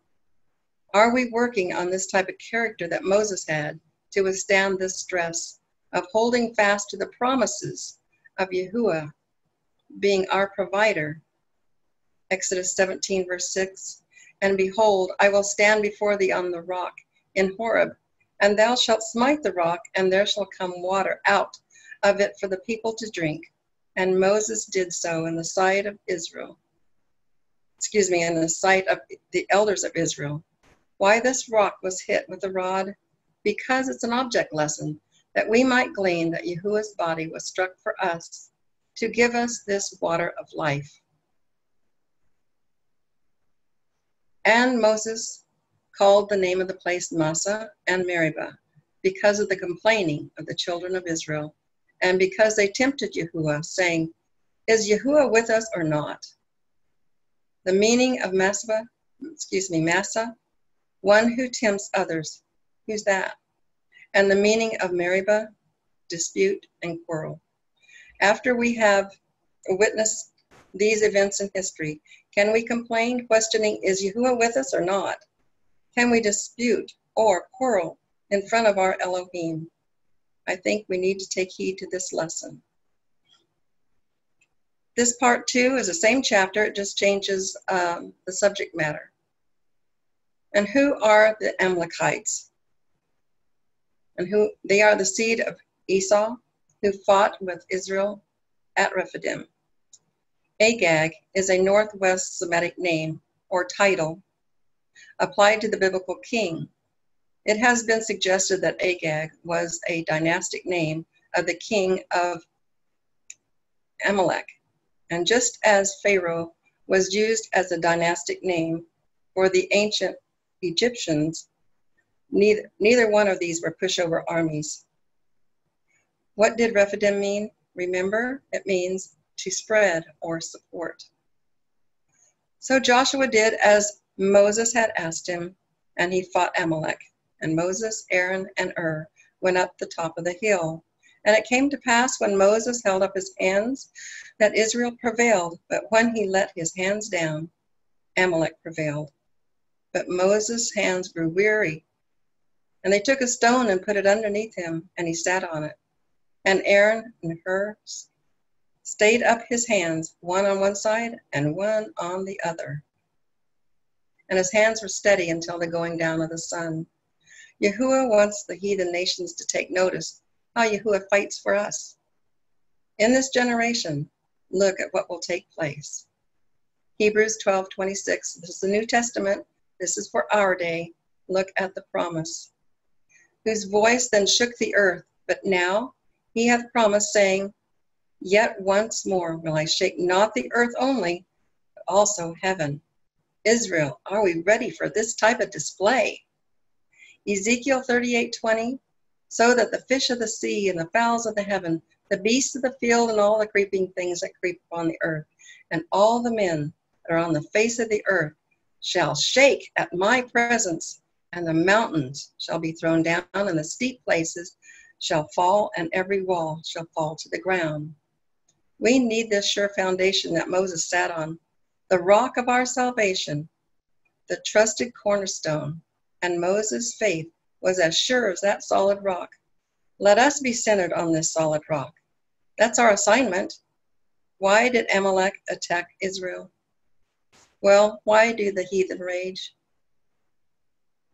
Are we working on this type of character that Moses had to withstand this stress of holding fast to the promises of Yahuwah being our provider? Exodus 17 verse 6, and behold, I will stand before thee on the rock in Horeb, and thou shalt smite the rock, and there shall come water out of it for the people to drink. And Moses did so in the sight of Israel. In the sight of the elders of Israel. Why this rock was hit with a rod? Because it's an object lesson, that we might glean that Yahuwah's body was struck for us to give us this water of life. And Moses called the name of the place Massah and Meribah, because of the complaining of the children of Israel, and because they tempted Yahuwah, saying, is Yahuwah with us or not? The meaning of Massah, one who tempts others. Who's that? And the meaning of Meribah, dispute and quarrel. After we have witnessed these events in history, can we complain, questioning, is Yahuwah with us or not? Can we dispute or quarrel in front of our Elohim? I think we need to take heed to this lesson. This part 2 is the same chapter, it just changes the subject matter. And who are the Emelekites? And they are the seed of Esau, who fought with Israel at Rephidim. Agag is a Northwest Semitic name or title applied to the biblical king. It has been suggested that Agag was a dynastic name of the king of Emelec. And just as Pharaoh was used as a dynastic name for the ancient Egyptians. Neither one of these were pushover armies. What did Rephidim mean? Remember, it means to spread or support. So Joshua did as Moses had asked him, and he fought Emelec. And Moses, Aaron, and Ur went up the top of the hill. And it came to pass when Moses held up his hands that Israel prevailed, but when he let his hands down, Emelec prevailed. But Moses' hands grew weary, and they took a stone and put it underneath him, and he sat on it. And Aaron and Hur stayed up his hands, one on one side and one on the other. And his hands were steady until the going down of the sun. Yahuwah wants the heathen nations to take notice how Yahuwah fights for us. In this generation, look at what will take place. Hebrews 12:26. This is the New Testament. This is for our day. Look at the promise. Whose voice then shook the earth, but now he hath promised, saying, Yet once more will I shake not the earth only, but also heaven. Israel, are we ready for this type of display? Ezekiel 38:20, so that the fish of the sea and the fowls of the heaven, the beasts of the field and all the creeping things that creep upon the earth, and all the men that are on the face of the earth shall shake at my presence, and the mountains shall be thrown down, and the steep places shall fall, and every wall shall fall to the ground. We need this sure foundation that Moses sat on, the rock of our salvation, the trusted cornerstone, and Moses' faith was as sure as that solid rock. Let us be centered on this solid rock. That's our assignment. Why did Emelec attack Israel? Well, why do the heathen rage?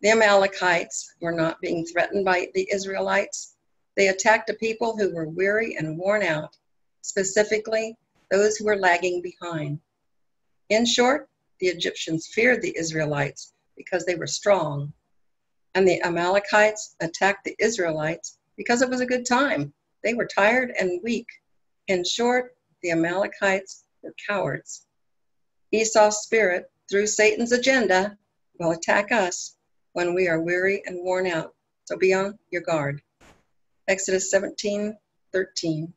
The Amalekites were not being threatened by the Israelites. They attacked a people who were weary and worn out, specifically those who were lagging behind. In short, the Egyptians feared the Israelites because they were strong, and the Amalekites attacked the Israelites because it was a good time. They were tired and weak. In short, the Amalekites were cowards. Esau's spirit, through Satan's agenda, will attack us when we are weary and worn out. So be on your guard. Exodus 17:13.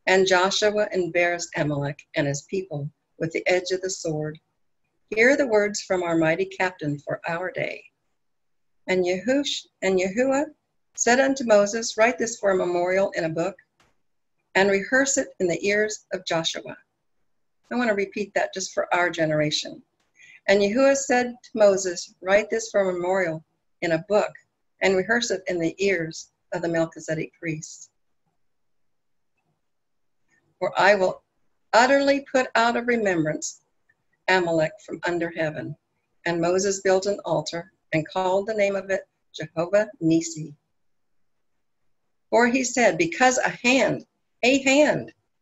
And Joshua embarrassed Emelec and his people with the edge of the sword. Hear the words from our mighty captain for our day. And Yahuwah said unto Moses, write this for a memorial in a book, and rehearse it in the ears of Joshua. I want to repeat that just for our generation. And Yahuwah said to Moses, write this for a memorial in a book, and rehearse it in the ears of the Melchizedek priests. For I will utterly put out of remembrance Emelec from under heaven. And Moses built an altar and called the name of it Jehovah Nisi. For he said, because a hand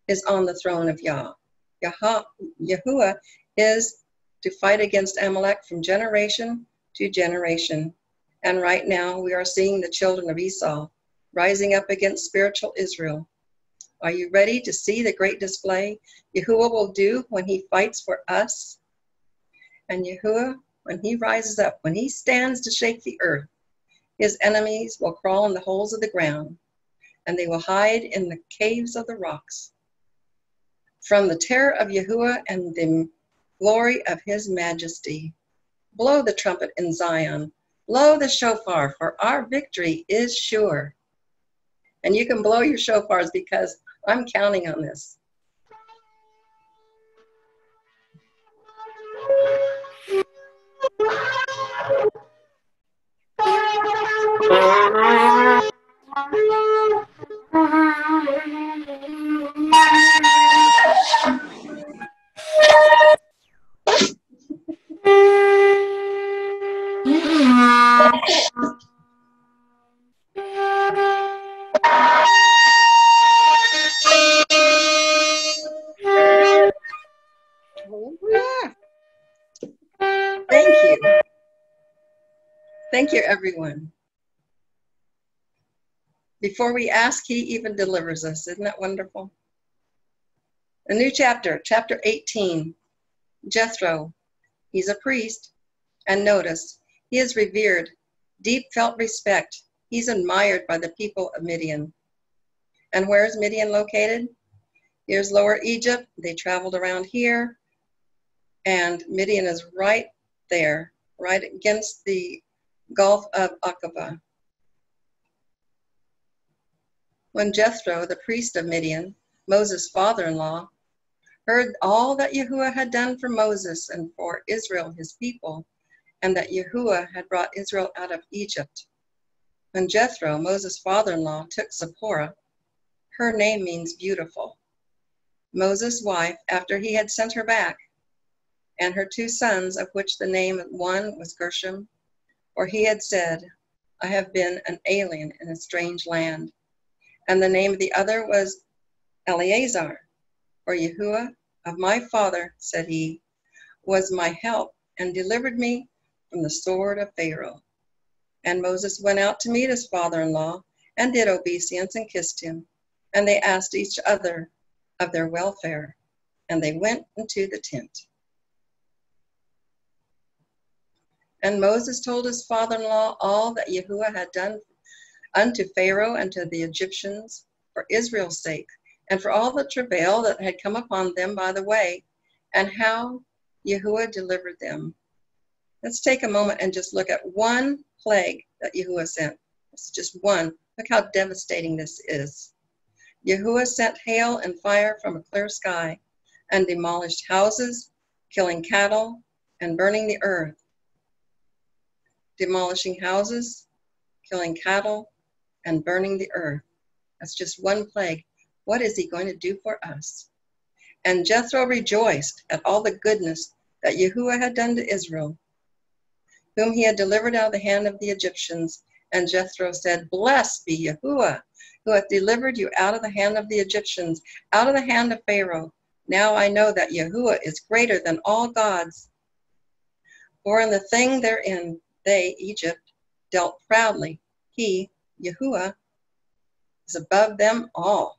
is on the throne of Yah. Yahuwah is to fight against Emelec from generation to generation. And right now we are seeing the children of Esau rising up against spiritual Israel. Are you ready to see the great display Yahuwah will do when he fights for us? And Yahuwah, when he rises up, when he stands to shake the earth, his enemies will crawl in the holes of the ground, and they will hide in the caves of the rocks. From the terror of Yahuwah and the glory of his majesty, blow the trumpet in Zion, blow the shofar, for our victory is sure. And you can blow your shofars because I'm counting on this. Thank you, everyone. Before we ask, he even delivers us. Isn't that wonderful? A new chapter, chapter 18. Jethro, he's a priest, and notice, he is revered, deep felt respect. He's admired by the people of Midian. And where is Midian located? Here's Lower Egypt. They traveled around here, and Midian is right there, right against the Gulf of Aqaba. When Jethro, the priest of Midian, Moses' father-in-law, heard all that Yahuwah had done for Moses and for Israel, his people, and that Yahuwah had brought Israel out of Egypt. When Jethro, Moses' father-in-law, took Zipporah, her name means beautiful, Moses' wife, after he had sent her back, and her 2 sons, of which the name of one was Gershom, for he had said, I have been an alien in a strange land. And the name of the other was Eleazar, for Yahuwah of my father, said he, was my help and delivered me from the sword of Pharaoh. And Moses went out to meet his father-in-law and did obeisance and kissed him. And they asked each other of their welfare, and they went into the tent. And Moses told his father-in-law all that Yahuwah had done unto Pharaoh and to the Egyptians for Israel's sake, and for all the travail that had come upon them by the way, and how Yahuwah delivered them. Let's take a moment and just look at one plague that Yahuwah sent. It's just one. Look how devastating this is. Yahuwah sent hail and fire from a clear sky and demolished houses, killing cattle, and burning the earth. Demolishing houses, killing cattle, and burning the earth. That's just one plague. What is he going to do for us? And Jethro rejoiced at all the goodness that Yahuwah had done to Israel, whom he had delivered out of the hand of the Egyptians. And Jethro said, Blessed be Yahuwah, who hath delivered you out of the hand of the Egyptians, out of the hand of Pharaoh. Now I know that Yahuwah is greater than all gods. For in the thing therein they, Egypt, dealt proudly. He, Yahuwah, is above them all.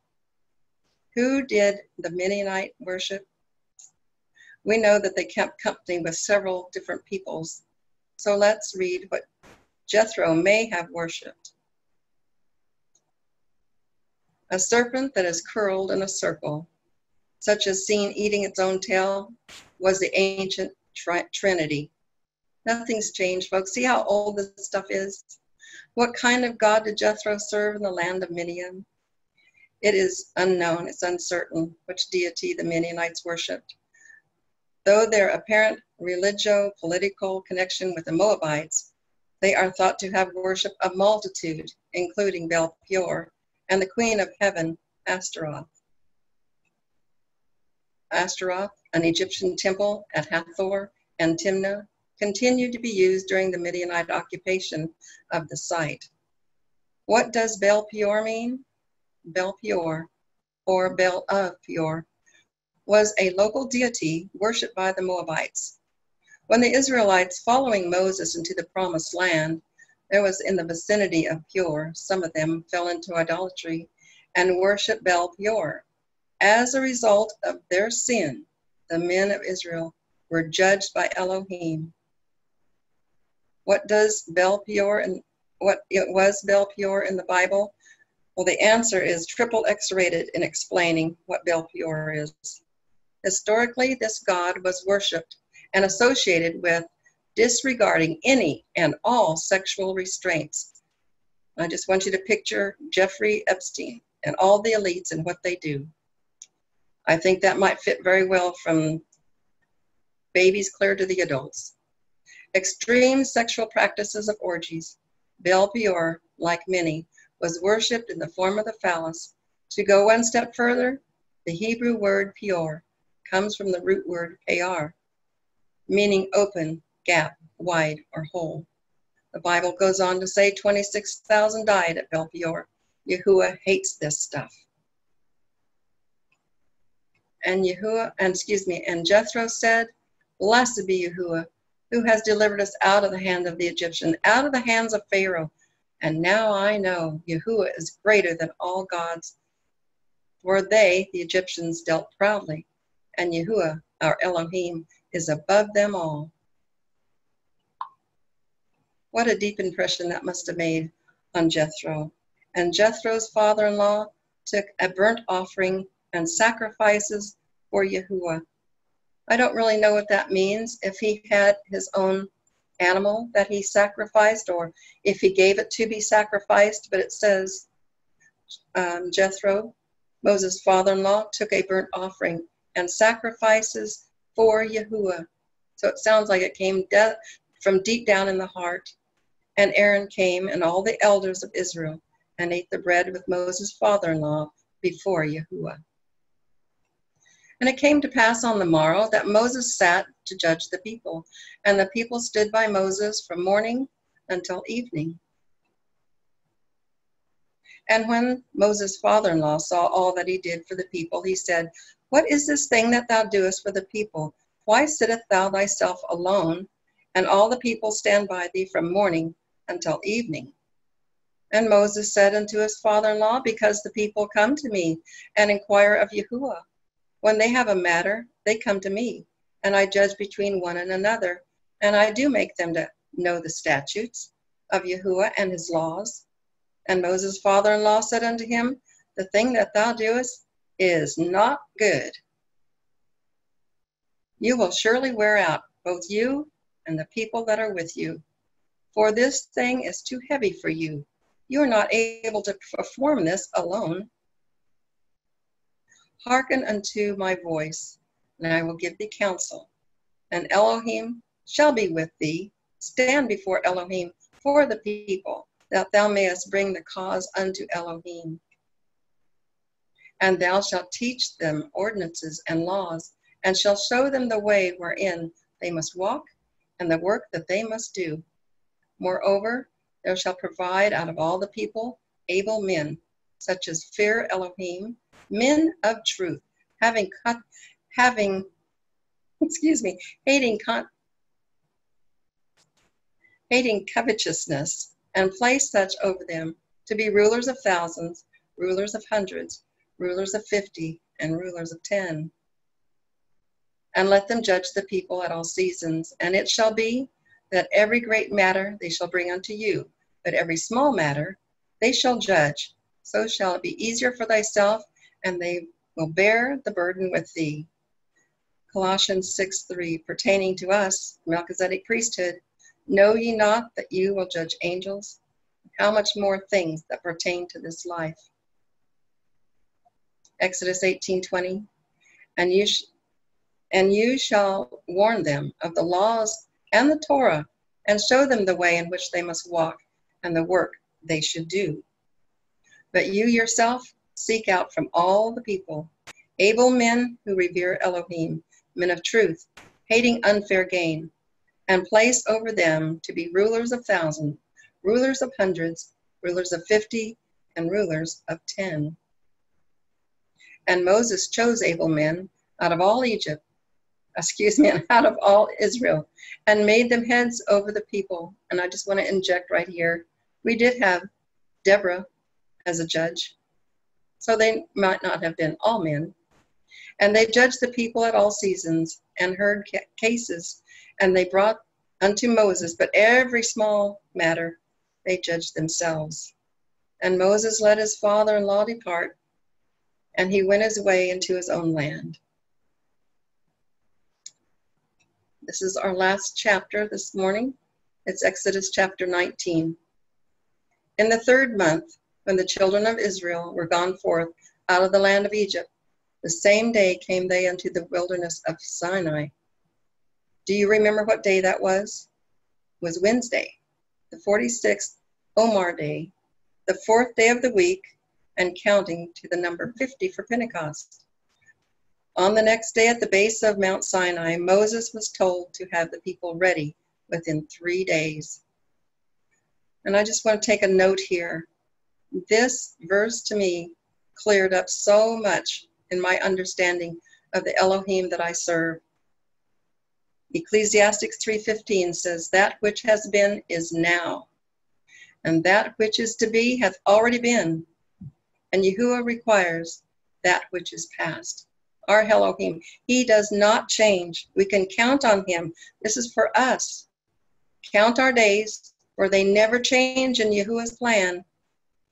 Who did the Midianite worship? We know that they kept company with several different peoples. So let's read what Jethro may have worshipped. A serpent that is curled in a circle, such as seen eating its own tail, was the ancient Trinity. Nothing's changed, folks. See how old this stuff is? What kind of God did Jethro serve in the land of Midian? It is unknown, it's uncertain which deity the Midianites worshipped. Though their apparent religio-political connection with the Moabites, they are thought to have worshipped a multitude, including Baal Peor and the queen of heaven, Ashtaroth. Ashtaroth, an Egyptian temple at Hathor and Timnah, continued to be used during the Midianite occupation of the site. What does Baal Peor mean? Baal Peor, or Baal of Peor, was a local deity worshipped by the Moabites. When the Israelites, following Moses into the promised land, there was in the vicinity of Peor, some of them fell into idolatry and worshiped Baal Peor. As a result of their sin, the men of Israel were judged by Elohim. What does Baal Peor and what it was Baal Peor in the Bible? Well, the answer is triple X-rated in explaining what Baal Peor is. Historically, this god was worshipped and associated with disregarding any and all sexual restraints. I just want you to picture Jeffrey Epstein and all the elites and what they do. I think that might fit very well from babies clear to the adults. Extreme sexual practices of orgies. Baal Peor, like many, was worshipped in the form of the phallus. To go one step further, the Hebrew word Peor comes from the root word Pear, meaning open, gap, wide, or hole. The Bible goes on to say 26,000 died at Baal Peor. Yahuwah hates this stuff. And Jethro said, Blessed be Yahuwah, who has delivered us out of the hand of the Egyptian, out of the hands of Pharaoh. And now I know Yahuwah is greater than all gods. For they, the Egyptians, dealt proudly, and Yahuwah, our Elohim, is above them all. What a deep impression that must have made on Jethro. And Jethro's father-in-law took a burnt offering and sacrifices for Yahuwah. I don't really know what that means, if he had his own animal that he sacrificed or if he gave it to be sacrificed, but it says Jethro, Moses' father-in-law, took a burnt offering and sacrifices for Yahuwah. So it sounds like it came from deep down in the heart. And Aaron came and all the elders of Israel and ate the bread with Moses' father-in-law before Yahuwah. And it came to pass on the morrow that Moses sat to judge the people, and the people stood by Moses from morning until evening. And when Moses' father-in-law saw all that he did for the people, he said, What is this thing that thou doest for the people? Why sittest thou thyself alone, and all the people stand by thee from morning until evening? And Moses said unto his father-in-law, Because the people come to me and inquire of Yahuwah. When they have a matter, they come to me, and I judge between one and another, and I do make them to know the statutes of Yahuwah and his laws. And Moses' father-in-law said unto him, The thing that thou doest is not good. You will surely wear out, both you and the people that are with you. For this thing is too heavy for you. You are not able to perform this alone. Hearken unto my voice, and I will give thee counsel. And Elohim shall be with thee. Stand before Elohim for the people, that thou mayest bring the cause unto Elohim. And thou shalt teach them ordinances and laws, and shalt show them the way wherein they must walk, and the work that they must do. Moreover, thou shalt provide out of all the people able men, such as fear Elohim, men of truth, hating covetousness, and place such over them to be rulers of thousands, rulers of hundreds, rulers of 50, and rulers of 10. And let them judge the people at all seasons. And it shall be that every great matter they shall bring unto you, but every small matter they shall judge. So shall it be easier for thyself, and they will bear the burden with thee. Colossians 6:3, pertaining to us, Melchizedek priesthood, know ye not that you will judge angels? How much more things that pertain to this life? Exodus 18:20, and you shall warn them of the laws and the Torah, and show them the way in which they must walk, and the work they should do. But you yourself seek out from all the people able men who revere Elohim, men of truth, hating unfair gain, and place over them to be rulers of thousands, rulers of hundreds, rulers of 50, and rulers of 10. And Moses chose able men out of all out of all Israel, and made them heads over the people. And I just want to inject right here, we did have Deborah as a judge, so they might not have been all men. And they judged the people at all seasons, and heard cases, and they brought unto Moses, but every small matter they judged themselves. And Moses let his father-in-law depart, and he went his way into his own land. This is our last chapter this morning. It's Exodus chapter 19. In the 3rd month, when the children of Israel were gone forth out of the land of Egypt, the same day came they unto the wilderness of Sinai. Do you remember what day that was? It was Wednesday, the 46th Omer day, the 4th day of the week, and counting to the number 50 for Pentecost. On the next day at the base of Mount Sinai, Moses was told to have the people ready within 3 days. And I just want to take a note here. This verse to me cleared up so much in my understanding of the Elohim that I serve. Ecclesiastes 3:15 says, That which has been is now, and that which is to be hath already been. And Yahuwah requires that which is past our Elohim. He does not change. We can count on him. This is for us. Count our days, for they never change in Yahuwah's plan,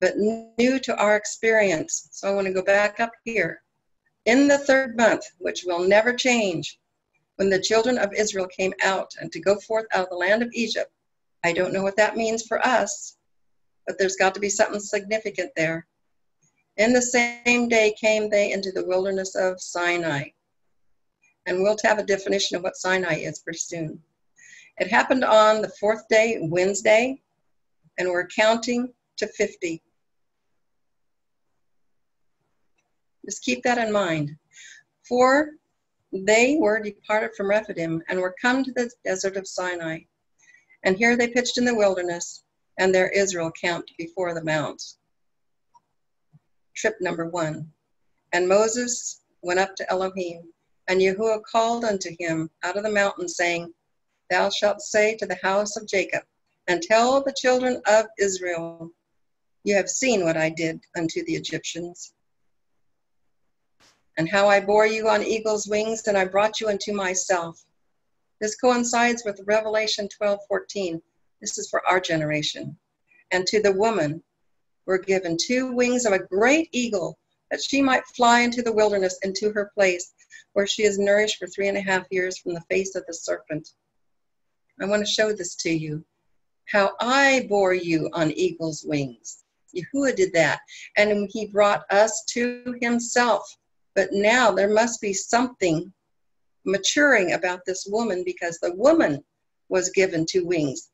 but new to our experience. So I want to go back up here. In the 3rd month, which will never change, when the children of Israel came out and to go forth out of the land of Egypt. I don't know what that means for us, but there's got to be something significant there. In the same day came they into the wilderness of Sinai. And we'll have a definition of what Sinai is pretty soon. It happened on the 4th day, Wednesday, and we're counting to 50. Just keep that in mind. For they were departed from Refuge and were come to the desert of Sinai. And here they pitched in the wilderness, and there Israel camped before the mounts. Trip number 1. And Moses went up to Elohim, and Yahuwah called unto him out of the mountain, saying, Thou shalt say to the house of Jacob, and tell the children of Israel, You have seen what I did unto the Egyptians, and how I bore you on eagle's wings, and I brought you unto myself. This coincides with Revelation 12:14. This is for our generation. And to the woman were given 2 wings of a great eagle, that she might fly into the wilderness, into her place, where she is nourished for 3.5 years from the face of the serpent. I want to show this to you, how I bore you on eagle's wings. Yahuwah did that, and he brought us to himself. But now there must be something maturing about this woman, because the woman was given 2 wings,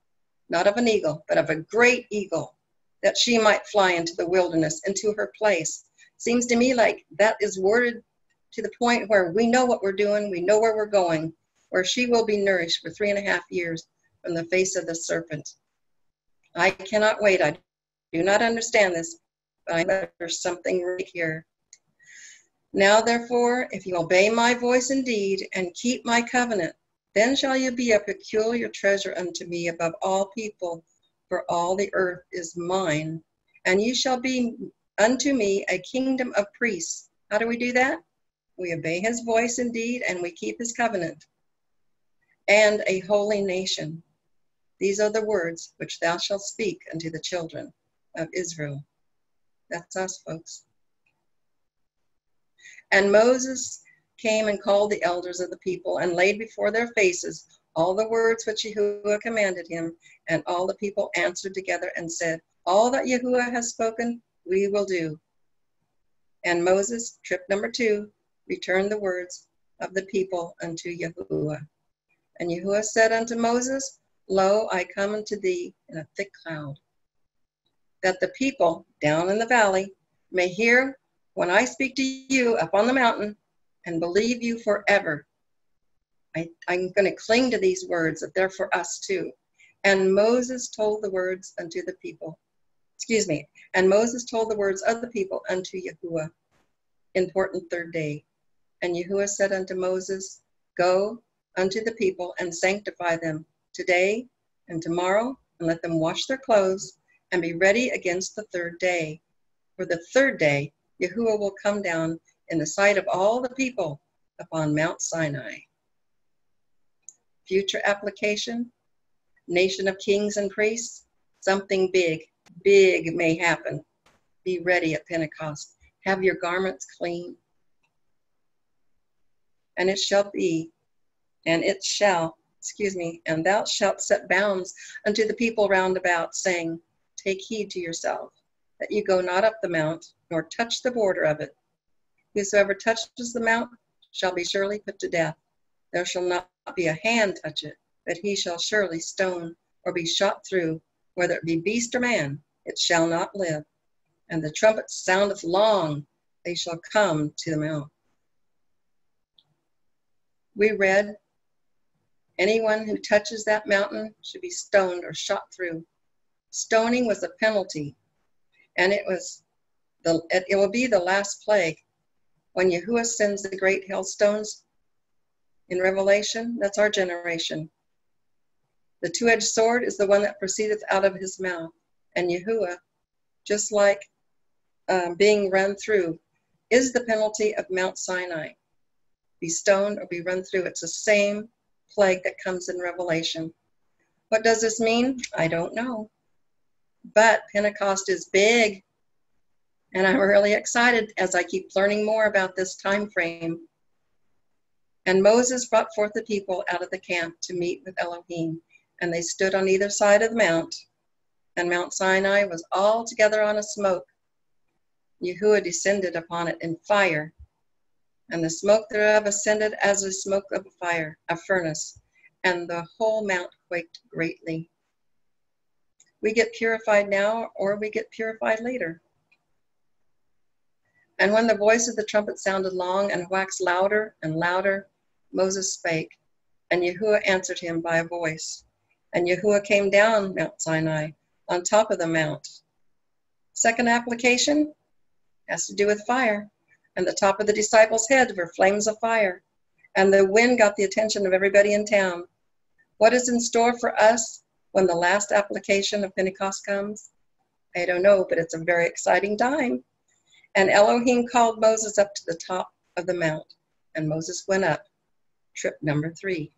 not of an eagle, but of a great eagle, that she might fly into the wilderness, into her place. Seems to me like that is worded to the point where we know what we're doing, we know where we're going, where she will be nourished for 3.5 years from the face of the serpent. I cannot wait. I do not understand this, but I know there's something right here. Now, therefore, if you obey my voice indeed and keep my covenant, then shall you be a peculiar treasure unto me above all people, for all the earth is mine. And you shall be unto me a kingdom of priests. How do we do that? We obey his voice indeed, and we keep his covenant. And a holy nation. These are the words which thou shalt speak unto the children of Israel. That's us, folks. And Moses came and called the elders of the people, and laid before their faces all the words which Yahuwah commanded him. And all the people answered together and said, All that Yahuwah has spoken, we will do. And Moses, trip number 2, returned the words of the people unto Yahuwah. And Yahuwah said unto Moses, Lo, I come unto thee in a thick cloud, that the people down in the valley may hear when I speak to you up on the mountain, and believe you forever. I'm going to cling to these words, that they're for us too. And Moses told the words unto the people. And Moses told the words of the people unto Yahuwah. Important 3rd day. And Yahuwah said unto Moses, Go unto the people and sanctify them today and tomorrow, and let them wash their clothes, and be ready against the 3rd day. For the 3rd day, Yahuwah will come down in the sight of all the people upon Mount Sinai. Future application, nation of kings and priests, something big may happen. Be ready at Pentecost. Have your garments clean. And it shall be, and thou shalt set bounds unto the people round about, saying, Take heed to yourself, that you go not up the mount, nor touch the border of it. Whosoever touches the mount shall be surely put to death. There shall not be a hand touch it, but he shall surely stone or be shot through, whether it be beast or man, it shall not live. And the trumpet soundeth long, they shall come to the mount. We read, anyone who touches that mountain should be stoned or shot through. Stoning was a penalty, and it will be the last plague. When Yahuwah sends the great hailstones in Revelation, that's our generation. The 2-edged sword is the one that proceedeth out of his mouth. And Yahuwah, just like being run through, is the penalty of Mount Sinai. be stoned, or be run through. It's the same plague that comes in Revelation. What does this mean? I don't know. But Pentecost is big, and I'm really excited as I keep learning more about this time frame. And Moses brought forth the people out of the camp to meet with Elohim, and they stood on either side of the mount, and Mount Sinai was all together on a smoke. Yahuwah descended upon it in fire, and the smoke thereof ascended as the smoke of a fire, a furnace, and the whole mount quaked greatly. We get purified now, or we get purified later. And when the voice of the trumpet sounded long and waxed louder and louder, Moses spake, and Yahuwah answered him by a voice. And Yahuwah came down Mount Sinai, on top of the mount. Second application has to do with fire. And the top of the disciples' heads were flames of fire. And the wind got the attention of everybody in town. What is in store for us when the last application of Pentecost comes? I don't know, but it's a very exciting time. And Elohim called Moses up to the top of the mount, and Moses went up. Trip number 3.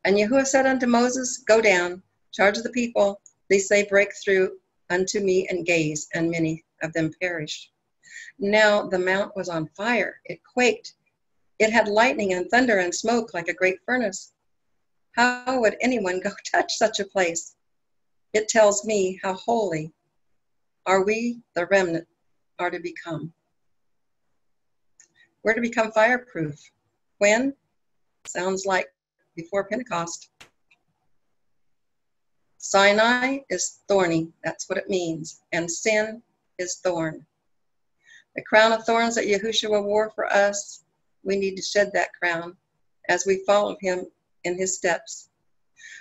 And Yahuwah said unto Moses, Go down, charge the people, lest they break through unto me and gaze, and many of them perished. Now the mount was on fire. It quaked. It had lightning and thunder and smoke like a great furnace. How would anyone go touch such a place? It tells me how holy are we, the remnant, are to become. We're to become fireproof. When? Sounds like before Pentecost. Sinai is thorny. That's what it means. And sin is thorn. The crown of thorns that Yahushua wore for us, we need to shed that crown as we follow him in his steps.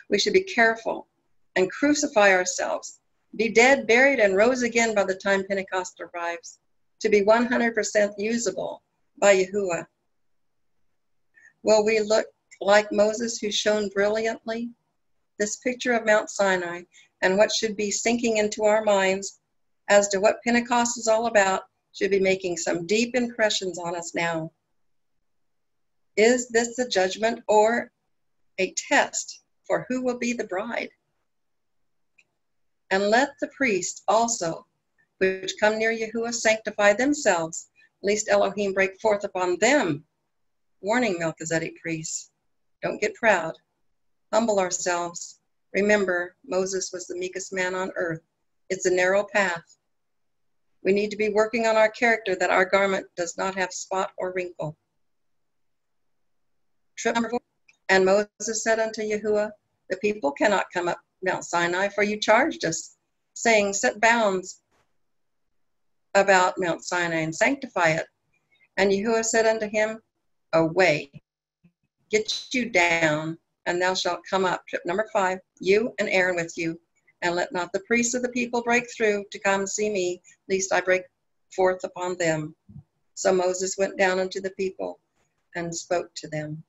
We should be careful and crucify ourselves, be dead, buried, and rose again by the time Pentecost arrives, to be 100% usable by Yahuwah. Will we look like Moses, who shone brilliantly? This picture of Mount Sinai and what should be sinking into our minds as to what Pentecost is all about should be making some deep impressions on us now. Is this a judgment or a test for who will be the bride? And let the priests also, which come near Yahuwah, sanctify themselves, lest Elohim break forth upon them. Warning, Melchizedek priests, don't get proud. Humble ourselves. Remember, Moses was the meekest man on earth. It's a narrow path. We need to be working on our character, that our garment does not have spot or wrinkle. Trip number 4. And Moses said unto Yahuwah, The people cannot come up Mount Sinai, for you charged us, saying, Set bounds about Mount Sinai and sanctify it. And Yahuwah said unto him, Away, get you down, and thou shalt come up. Trip number 5, you and Aaron with you, and let not the priests of the people break through to come see me, lest I break forth upon them. So Moses went down unto the people and spoke to them.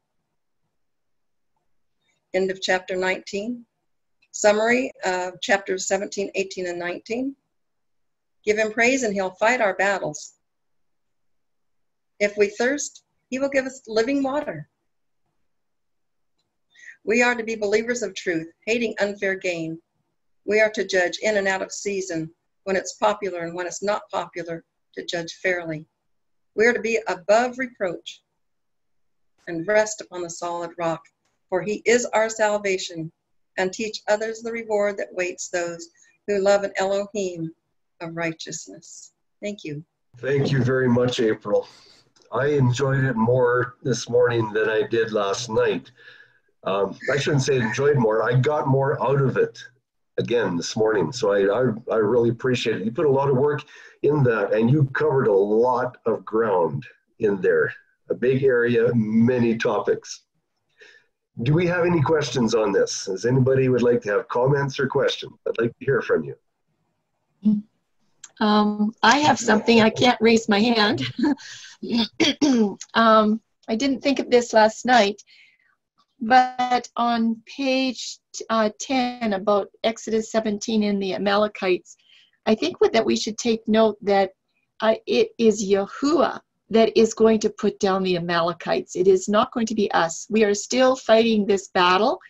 End of chapter 19. Summary of chapters 17, 18, and 19. Give him praise and he'll fight our battles. If we thirst, he will give us living water. We are to be believers of truth, hating unfair gain. We are to judge in and out of season, when it's popular and when it's not popular, to judge fairly. We are to be above reproach and rest upon the solid rock, for he is our salvation, and teach others the reward that waits those who love an Elohim of righteousness. Thank you. Thank you very much, April. I enjoyed it more this morning than I did last night. I shouldn't say enjoyed more. I got more out of it again this morning. So I really appreciate it. You put a lot of work in that, and you covered a lot of ground in there. A big area, many topics. Do we have any questions on this? Does anybody would like to have comments or questions? I'd like to hear from you. I have something. I can't raise my hand. I didn't think of this last night, but on page 10 about Exodus 17 and the Amalekites, I think that we should take note that it is Yahuwah that is going to put down the Amalekites. It is not going to be us. We are still fighting this battle.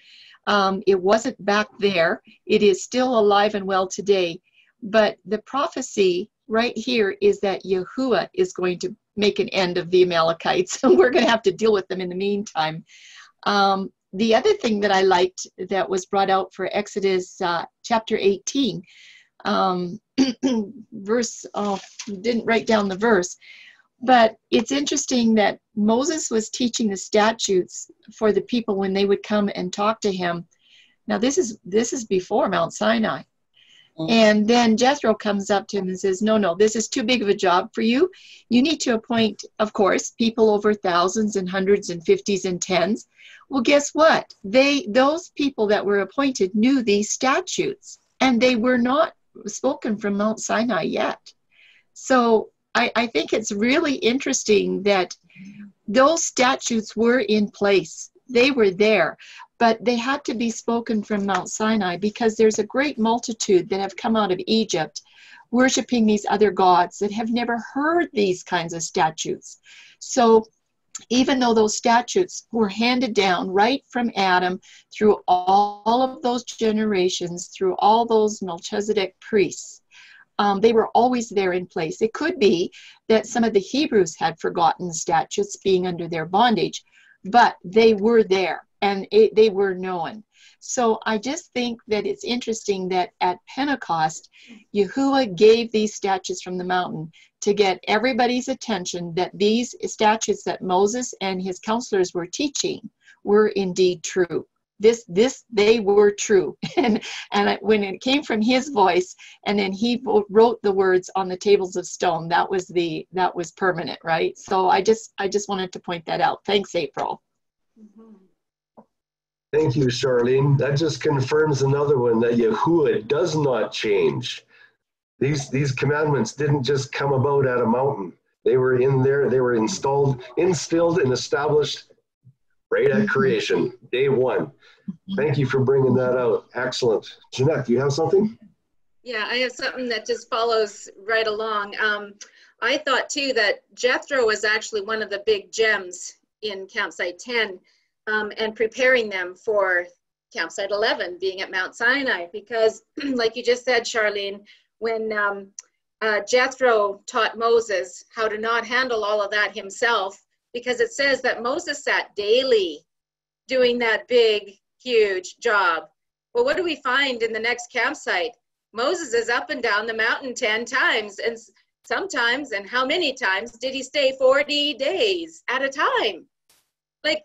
It wasn't back there. It is still alive and well today. But the prophecy right here is that Yahuwah is going to make an end of the Amalekites. And we're going to have to deal with them in the meantime. The other thing that I liked that was brought out for Exodus chapter 18, verse, didn't write down the verse, but it's interesting that Moses was teaching the statutes for the people when they would come and talk to him. Now this is before Mount Sinai. And then Jethro comes up to him and says, no, this is too big of a job for you. You need to appoint, of course, people over thousands and hundreds and fifties and tens. Well, guess what? Those people that were appointed knew these statutes, and they were not spoken from Mount Sinai yet. So I think it's really interesting that those statutes were in place. They were there, but they had to be spoken from Mount Sinai because there's a great multitude that have come out of Egypt worshiping these other gods that have never heard these kinds of statutes. So even though those statutes were handed down right from Adam through all of those generations, through all those Melchizedek priests, they were always there in place. It could be that some of the Hebrews had forgotten the statutes being under their bondage, but they were there and they were known. So I just think that it's interesting that at Pentecost, Yahuwah gave these statutes from the mountain to get everybody's attention that these statutes that Moses and his counselors were teaching were indeed true. They were true. And when it came from his voice, and then he wrote the words on the tables of stone, that was permanent, right? So I just wanted to point that out. Thanks, April. Thank you, Charlene. That just confirms another one, that Yahuwah does not change. These commandments didn't just come about at a mountain. They were in there, they were instilled and established right at creation, day one. Thank you for bringing that out. Excellent. Jeanette, do you have something? Yeah, I have something that just follows right along. I thought too that Jethro was actually one of the big gems in Campsite 10 and preparing them for Campsite 11 being at Mount Sinai, because like you just said, Charlene, when Jethro taught Moses how to not handle all of that himself, because it says that Moses sat daily doing that big, huge job. Well, what do we find in the next campsite? Moses is up and down the mountain 10 times, and sometimes, and how many times did he stay 40 days at a time? Like,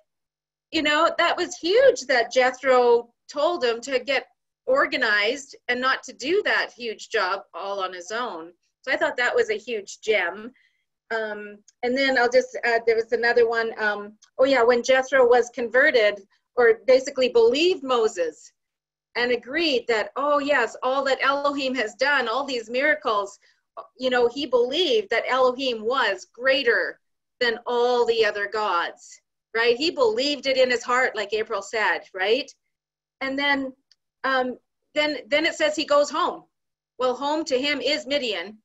you know, that was huge that Jethro told him to get organized and not to do that huge job all on his own. So I thought that was a huge gem. And then I'll just add, there was another one. When Jethro was converted, or basically believed Moses and agreed that, oh yes, all that Elohim has done, all these miracles, you know, he believed that Elohim was greater than all the other gods, right? He believed it in his heart, like April said, right? And then it says he goes home. Well, home to him is Midian,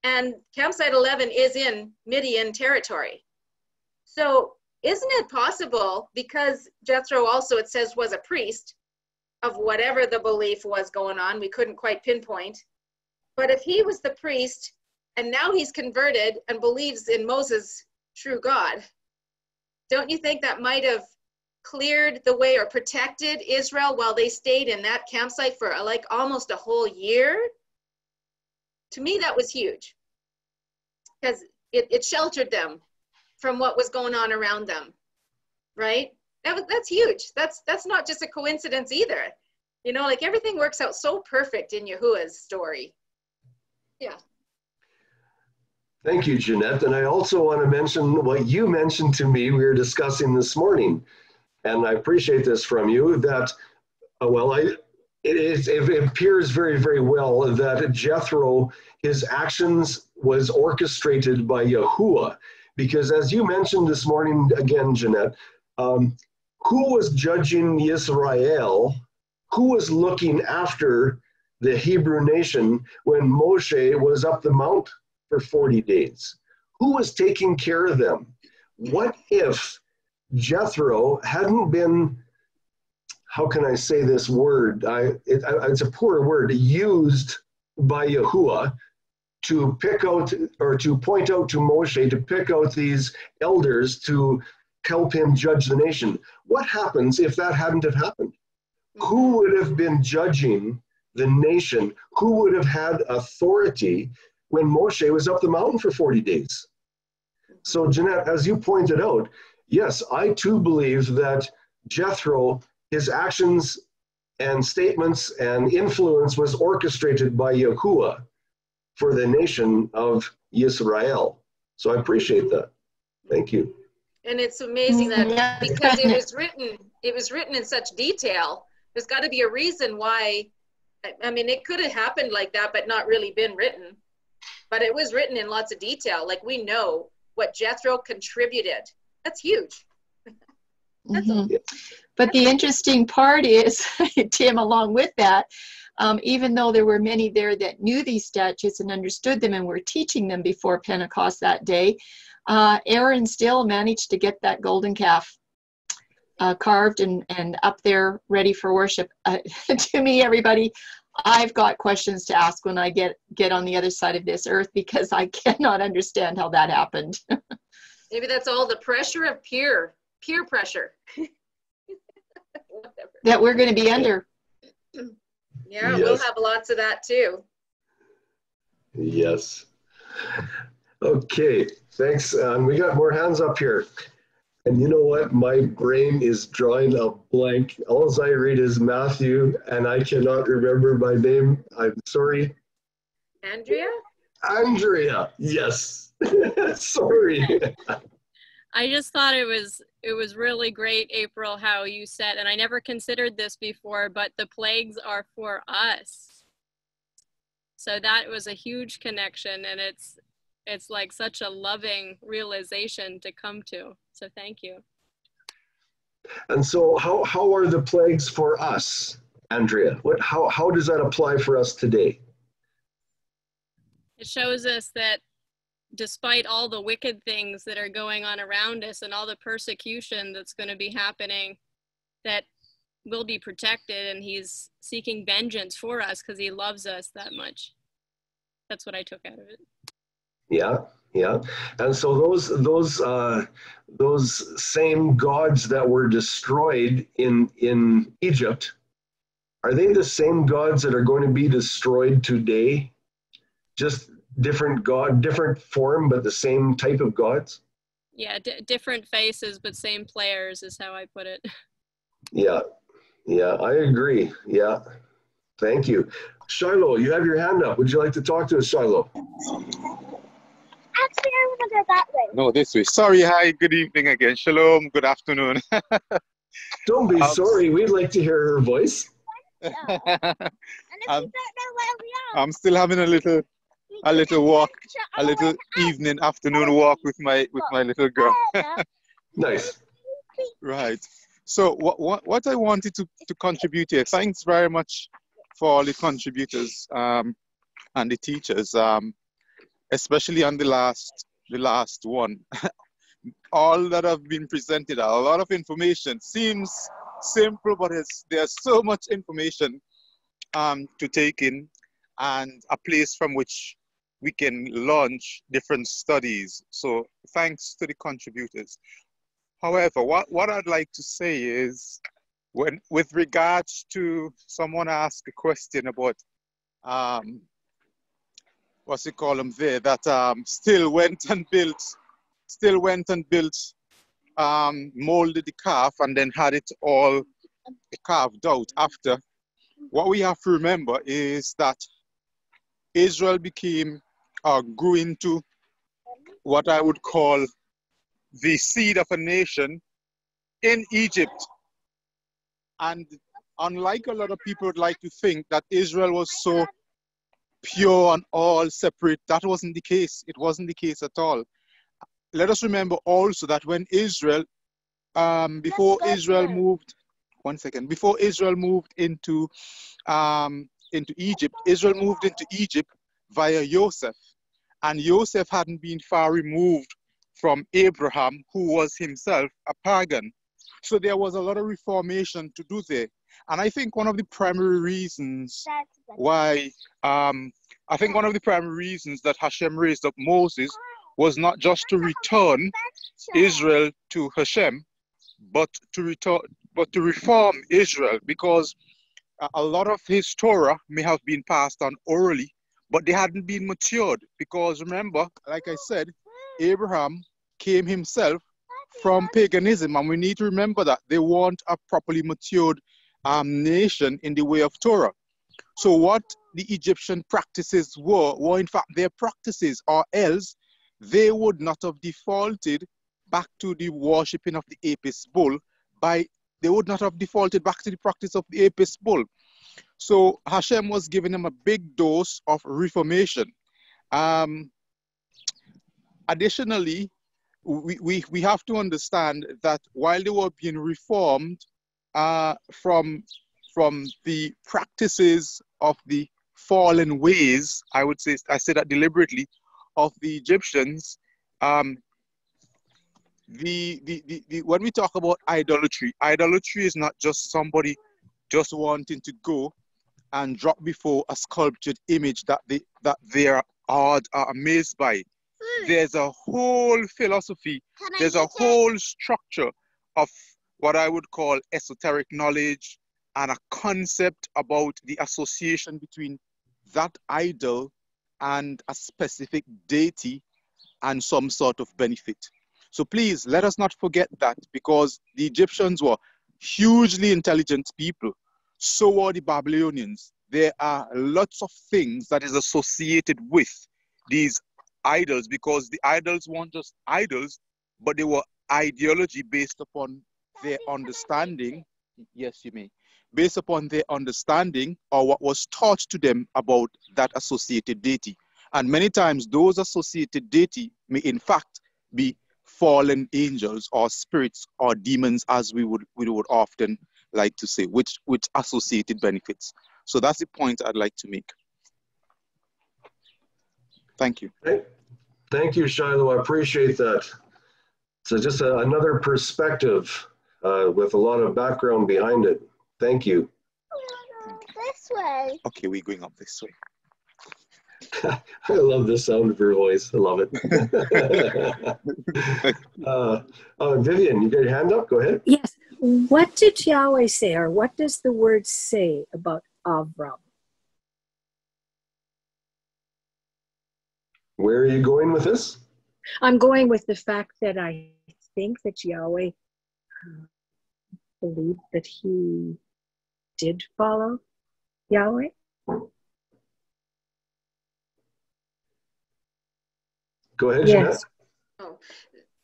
and Campsite 11 is in Midian territory. So isn't it possible, because Jethro also, it says, was a priest of whatever the belief was going on, we couldn't quite pinpoint, but if he was the priest and now he's converted and believes in Moses' true God, don't you think that might have cleared the way or protected Israel while they stayed in that campsite for like almost a whole year? To me, that was huge, because it sheltered them from what was going on around them, right? That's huge. That's not just a coincidence either. You know, like everything works out so perfect in Yahuwah's story. Yeah. Thank you, Jeanette. And I also want to mention what you mentioned to me, we were discussing this morning, and I appreciate this from you, that, it appears very, very well that Jethro, his actions was orchestrated by Yahuwah. Because as you mentioned this morning, again, Jeanette, who was judging Israel? Who was looking after the Hebrew nation when Moshe was up the mount for 40 days? Who was taking care of them? What if Jethro hadn't been, how can I say this word? It's a poor word, used by Yahuwah to pick out, or to point out to Moshe to pick out these elders to help him judge the nation. What happens if that hadn't have happened? Who would have been judging the nation? Who would have had authority when Moshe was up the mountain for 40 days? So Jeanette, as you pointed out, yes, I too believe that Jethro, his actions and statements and influence was orchestrated by Yahuwah for the nation of Israel. So I appreciate that. Thank you. And it's amazing that because it was written in such detail, there's got to be a reason why. I mean, it could have happened like that, but not really been written. But it was written in lots of detail. Like, we know what Jethro contributed. That's huge. That's all. But the interesting part is, Tim, along with that, even though there were many there that knew these statutes and understood them and were teaching them before Pentecost that day, Aaron still managed to get that golden calf carved and up there ready for worship. To me, everybody, I've got questions to ask when I get on the other side of this earth, because I cannot understand how that happened. Maybe that's all the pressure of peer pressure. That we're going to be under. Yeah, yes. We'll have lots of that too. Yes. Okay, thanks. We got more hands up here. And you know what? My brain is drawing a blank. All I read is Matthew, and I cannot remember my name. I'm sorry. Andrea? Andrea, yes. Sorry. I just thought it was really great, April, how you said, and I never considered this before, but the plagues are for us. So that was a huge connection, and it's like such a loving realization to come to. So thank you. And so how are the plagues for us, Andrea? How does that apply for us today? It shows us that despite all the wicked things that are going on around us and all the persecution that's going to be happening, that we'll be protected, and he's seeking vengeance for us because he loves us that much. That's what I took out of it. Yeah. And so those same gods that were destroyed in Egypt, are they the same gods that are going to be destroyed today? Just different form, but the same type of gods? Yeah, different faces, but same players is how I put it. Yeah, I agree. Yeah, thank you. Shiloh, you have your hand up. Would you like to talk to us, Shiloh? Actually, I want to go that way. No, this way. Sorry, hi, good evening again. Shalom, good afternoon. Don't be sorry. We'd like to hear her voice. And if you don't know where we are, I'm still having a little walk, a little afternoon walk with my little girl. Nice. Right. So what I wanted to contribute here, thanks very much for all the contributors and the teachers, especially on the last one. All that have been presented, a lot of information. Seems simple, but there's so much information to take in, and a place from which we can launch different studies. So thanks to the contributors. However, what I'd like to say is, with regards to someone asked a question about what's it called there, that still went and built, molded the calf and then had it all carved out after. What we have to remember is that Israel grew into what I would call the seed of a nation in Egypt. And unlike a lot of people would like to think that Israel was so pure and all separate, that wasn't the case. It wasn't the case at all. Let us remember also that when Israel, before Israel moved into Egypt, Israel moved into Egypt via Joseph. and Joseph hadn't been far removed from Abraham, who was himself a pagan. So there was a lot of reformation to do there. And I think one of the primary reasons why, one of the primary reasons that Hashem raised up Moses was not just to return Israel to Hashem, but to reform Israel, because a lot of his Torah may have been passed on orally, but they hadn't been matured. Because remember, like I said, Abraham came himself from paganism, and we need to remember that they weren't a properly matured nation in the way of Torah. So what the Egyptian practices were in fact their practices, or else they would not have defaulted back to the worshipping of the Apis bull. They would not have defaulted back to the practice of the Apis bull. So Hashem was giving them a big dose of reformation. Additionally, we have to understand that while they were being reformed from the practices of the fallen ways, I say that deliberately, of the Egyptians, when we talk about idolatry is not just somebody just wanting to go and drop before a sculptured image that they are amazed by. There's a whole philosophy, there's a whole structure of what I would call esoteric knowledge, and a concept about the association between that idol and a specific deity and some sort of benefit. So please, let us not forget that, because the Egyptians were hugely intelligent people. So were the Babylonians. There are lots of things that is associated with these idols, because the idols weren't just idols, but they were ideology based upon their understanding. Yes, you may. Based upon their understanding or what was taught to them about that associated deity. And many times those associated deity may in fact be fallen angels or spirits or demons, as we would often like to say, which associated benefits. So that's the point I'd like to make. Thank you. Thank you, Shiloh. I appreciate that. So just another perspective with a lot of background behind it. Thank you. This way. Okay, we're going up this way. I love the sound of your voice. I love it. Vivian, you got your hand up? Go ahead. Yes. What did Yahweh say, or what does the word say about Avram? Where are you going with this? I'm going with the fact that I think that Yahweh believed that he did follow Yahweh. Go ahead, Jeanette. Yes. Oh,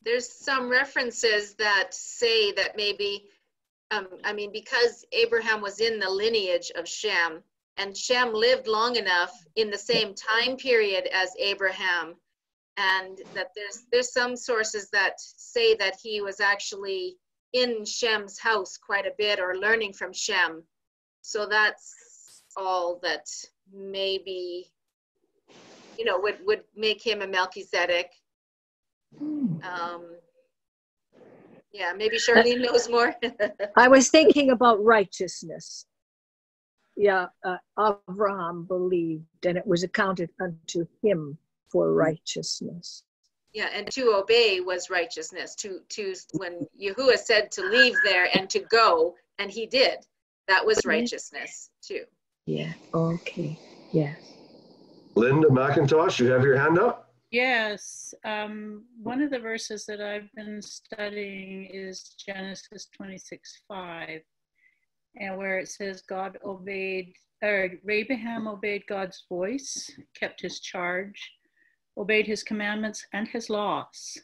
there's some references that say that maybe, because Abraham was in the lineage of Shem, and Shem lived long enough in the same time period as Abraham, and that there's some sources that say that he was actually in Shem's house quite a bit, or learning from Shem. So that's all that maybe, would make him a Melchizedek. Yeah, maybe Charlene knows more. I was thinking about righteousness. Yeah, Abraham believed, and it was accounted unto him for righteousness. Yeah, and to obey was righteousness. To when Yahuwah said to leave there and to go, and he did, that was righteousness too. Yeah. Okay. Yes. Linda McIntosh, you have your hand up? Yes. One of the verses that I've been studying is Genesis 26:5, and where it says Abraham obeyed God's voice, kept his charge, obeyed his commandments and his laws.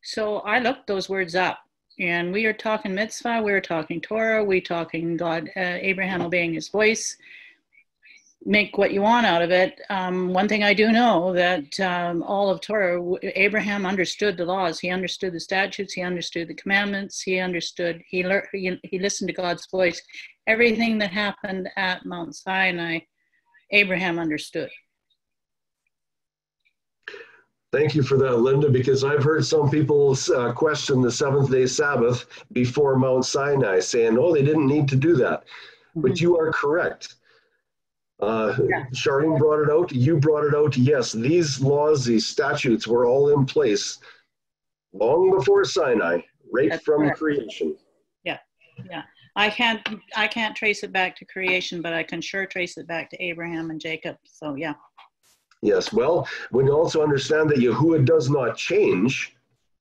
So I looked those words up, and we are talking mitzvah, we're talking Torah, we're talking God, Abraham obeying his voice. Make what you want out of it. One thing I do know, that all of Torah, Abraham understood the laws. He understood the statutes. He understood the commandments. He understood, he listened to God's voice. Everything that happened at Mount Sinai, Abraham understood. Thank you for that, Linda, because I've heard some people question the seventh-day Sabbath before Mount Sinai, saying, oh, they didn't need to do that. But you are correct. Charlene brought it out. You brought it out. Yes, these laws, these statutes were all in place long before Sinai, right That's from correct. Creation. Yeah, yeah. I can't trace it back to creation, but I can sure trace it back to Abraham and Jacob. So yeah. Yes. Well, when you also understand that Yahuwah does not change,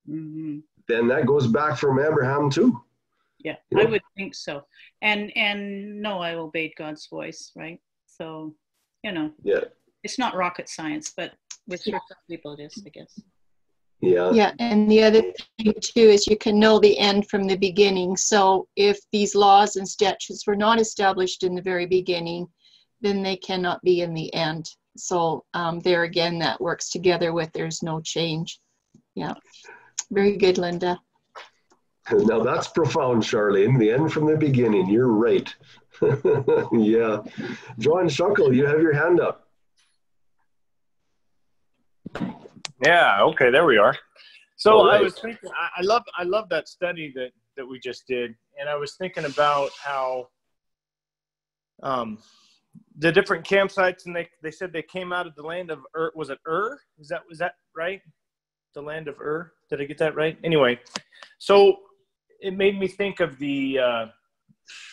then that goes back from Abraham too. Yeah, you know? I would think so. And no, I obeyed God's voice, right? So, you know, it's not rocket science, but with certain people it is, I guess. Yeah. Yeah, and the other thing too is you can know the end from the beginning. So if these laws and statutes were not established in the very beginning, then they cannot be in the end. So there again, that works together with there's no change. Yeah, very good, Linda. Now that's profound, Charlene. The end from the beginning. You're right. Yeah. John Shuckle, you have your hand up. Yeah, okay, there we are. So right. I was thinking, I love that study that we just did, and I was thinking about how the different campsites, and they said they came out of the land of Ur. Was it Ur? Was that right? The land of Ur. Did I get that right? Anyway, so it made me think of the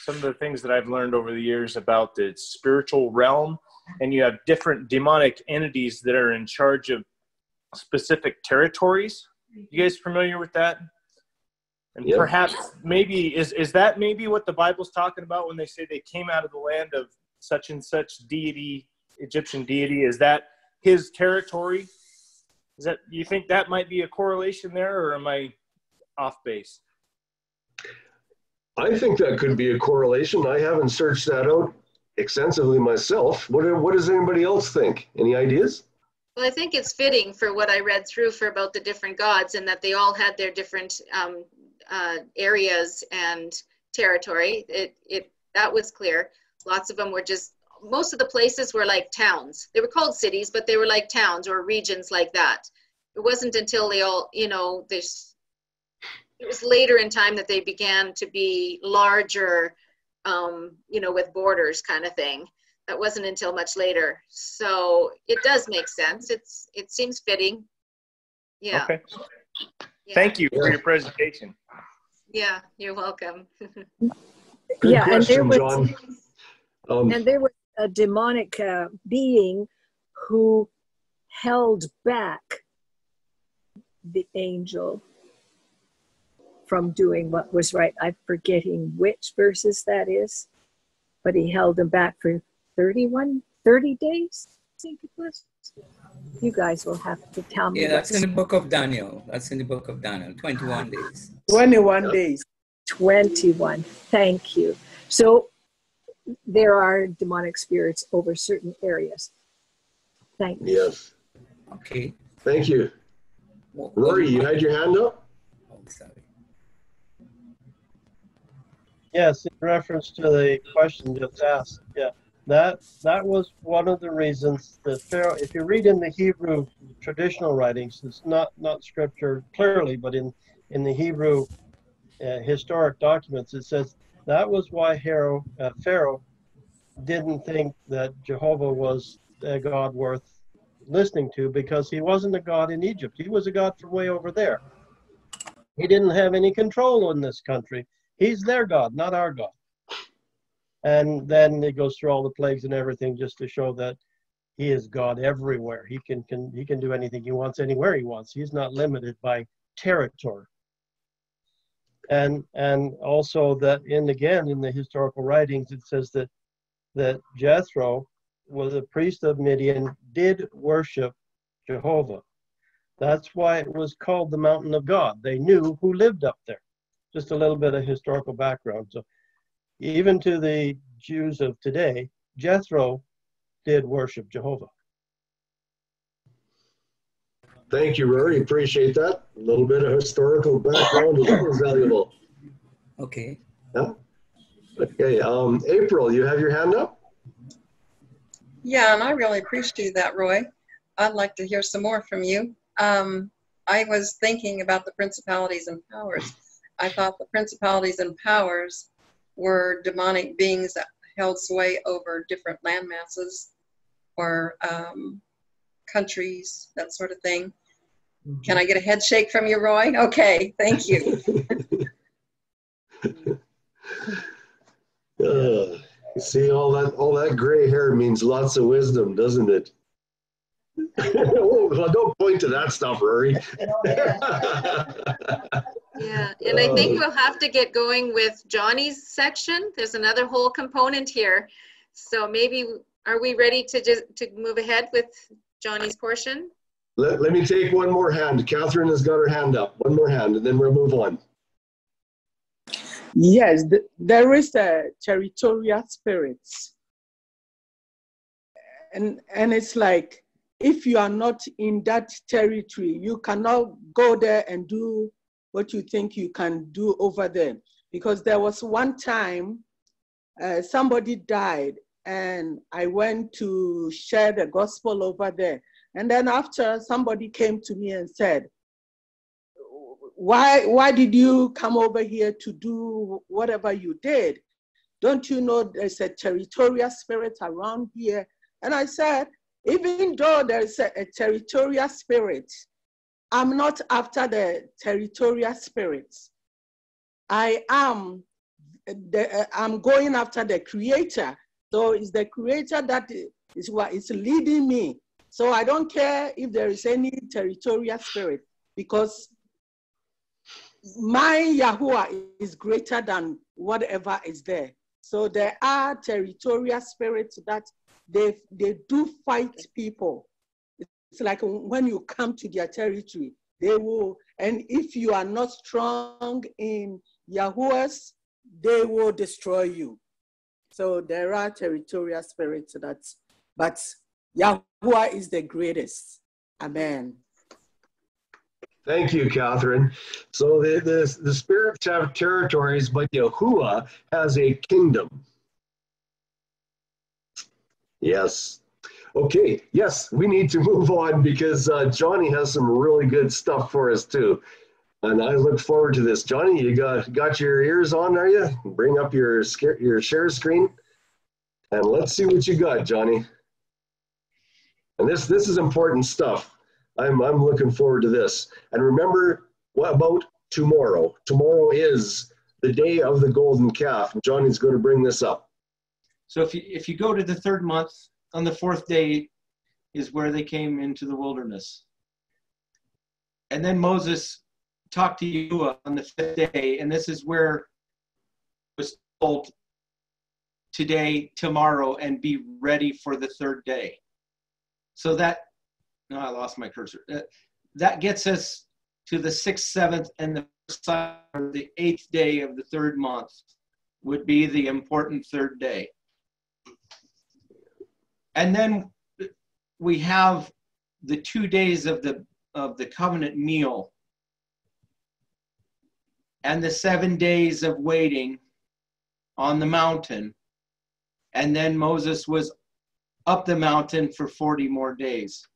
some of the things that I've learned over the years about the spiritual realm, and you have different demonic entities that are in charge of specific territories. You guys familiar with that? And perhaps maybe is that maybe what the Bible's talking about when they say they came out of the land of such and such deity, Egyptian deity? Is that his territory? Is that, you think that might be a correlation there, or am I off base? I think that could be a correlation. I haven't searched that out extensively myself. What does anybody else think? Any ideas? Well, I think it's fitting for what I read through for about the different gods, and that they all had their different areas and territory. That was clear. Lots of them were just, most of the places were like towns. They were called cities, but they were like towns or regions like that. It wasn't until they all, you know, it was later in time that they began to be larger, you know, with borders kind of thing. That wasn't until much later. So it does make sense. It seems fitting. Yeah. Okay. Yeah. Thank you for your presentation. Yeah, you're welcome. Good question, John. And there was a demonic being who held back the angel from doing what was right. I'm forgetting which verses that is, but he held him back for 30 days, I think it was. You guys will have to tell me. Yeah, that's in the book of Daniel. That's in the book of Daniel, 21 days. 21 days. 21, thank you. So there are demonic spirits over certain areas. Thank you. Yes. Okay. Thank you. Rory, you had your hand up? Oh, sorry. Yes, in reference to the question just asked. Yeah, that was one of the reasons that Pharaoh, if you read in the Hebrew traditional writings, it's not scripture clearly, but in the Hebrew historic documents, it says that was why Pharaoh didn't think that Jehovah was a God worth listening to, because he wasn't a God in Egypt. He was a God from way over there. He didn't have any control in this country. He's their God, not our God. And then it goes through all the plagues and everything just to show that he is God everywhere. He can do anything he wants anywhere he wants. He's not limited by territory. And also that in the historical writings it says that Jethro was a priest of Midian, did worship Jehovah. That's why it was called the Mountain of God. They knew who lived up there. Just a little bit of historical background. So even to the Jews of today, Jethro did worship Jehovah. Thank you, Rory. Appreciate that. A little bit of historical background is always valuable. Okay. Yeah. Okay. April, you have your hand up? Yeah, and I really appreciate that, Roy. I'd like to hear some more from you. I was thinking about the principalities and powers. I thought the principalities and powers were demonic beings that held sway over different land masses or countries, that sort of thing. Can I get a head shake from you, Roy? Okay, thank you. See, all that gray hair means lots of wisdom, doesn't it? Oh, don't point to that stuff, Rory. Yeah, and I think we'll have to get going with Johnny's section. There's another whole component here. So maybe, are we ready to move ahead with Johnny's portion? Let me take one more hand. Catherine has got her hand up. One more hand, and then we'll move on. Yes, there is a territorial spirits. And it's like, if you are not in that territory, you cannot go there and do what you think you can do over there. Because there was one time somebody died and I went to share the gospel over there. And then after, somebody came to me and said, why did you come over here to do whatever you did? Don't you know there's a territorial spirit around here? And I said, even though there's a territorial spirit, I'm not after the territorial spirits. I'm going after the Creator. So it's the Creator that is what is leading me. So I don't care if there is any territorial spirit, because my Yahuwah is greater than whatever is there. So there are territorial spirits that they do fight people. It's like when you come to their territory, they will, and if you are not strong in Yahuwah's, they will destroy you. So there are territorial spirits but Yahuwah is the greatest. Amen. Thank you, Catherine. So the spirits have territories, but Yahuwah has a kingdom. Yes. Okay, yes, we need to move on because Johnny has some really good stuff for us too. And I look forward to this. Johnny, you got your ears on, are you? Bring up your share screen and let's see what you got, Johnny. And this is important stuff. I'm looking forward to this. And remember, what about tomorrow? Tomorrow is the day of the golden calf. Johnny's going to bring this up. So if you go to the third month, on the fourth day is where they came into the wilderness. And then Moses talked to Yahuwah on the fifth day, and this is where it was told today, tomorrow, and be ready for the third day. So no, I lost my cursor. That gets us to the 6th, 7th, and the 8th day of the third month would be the important third day. And then we have the 2 days of the covenant meal and the 7 days of waiting on the mountain. And then Moses was up the mountain for 40 more days.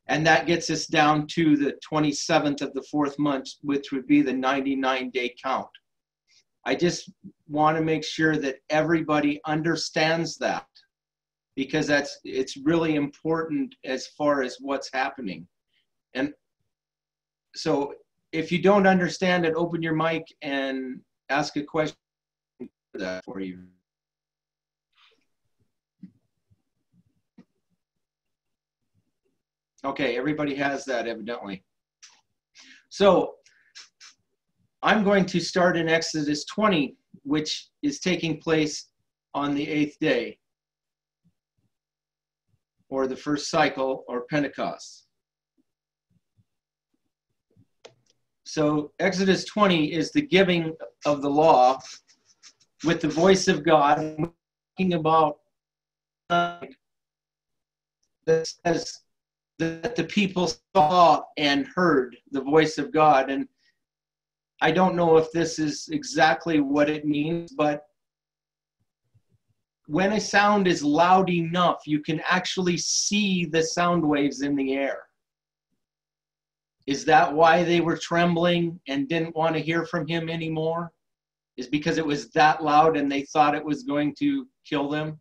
And that gets us down to the 27th of the fourth month, which would be the 99-day count. I just want to make sure that everybody understands that, because it's really important as far as what's happening. And so if you don't understand it, open your mic and ask a question for you. Okay, everybody has that evidently. So I'm going to start in Exodus 20, which is taking place on the 8th day, or the first cycle, or Pentecost. So Exodus 20 is the giving of the law with the voice of God. We're talking about that says that the people saw and heard the voice of God. And I don't know if this is exactly what it means, but when a sound is loud enough, you can actually see the sound waves in the air. Is that why they were trembling and didn't want to hear from him anymore? Is because it was that loud and they thought it was going to kill them?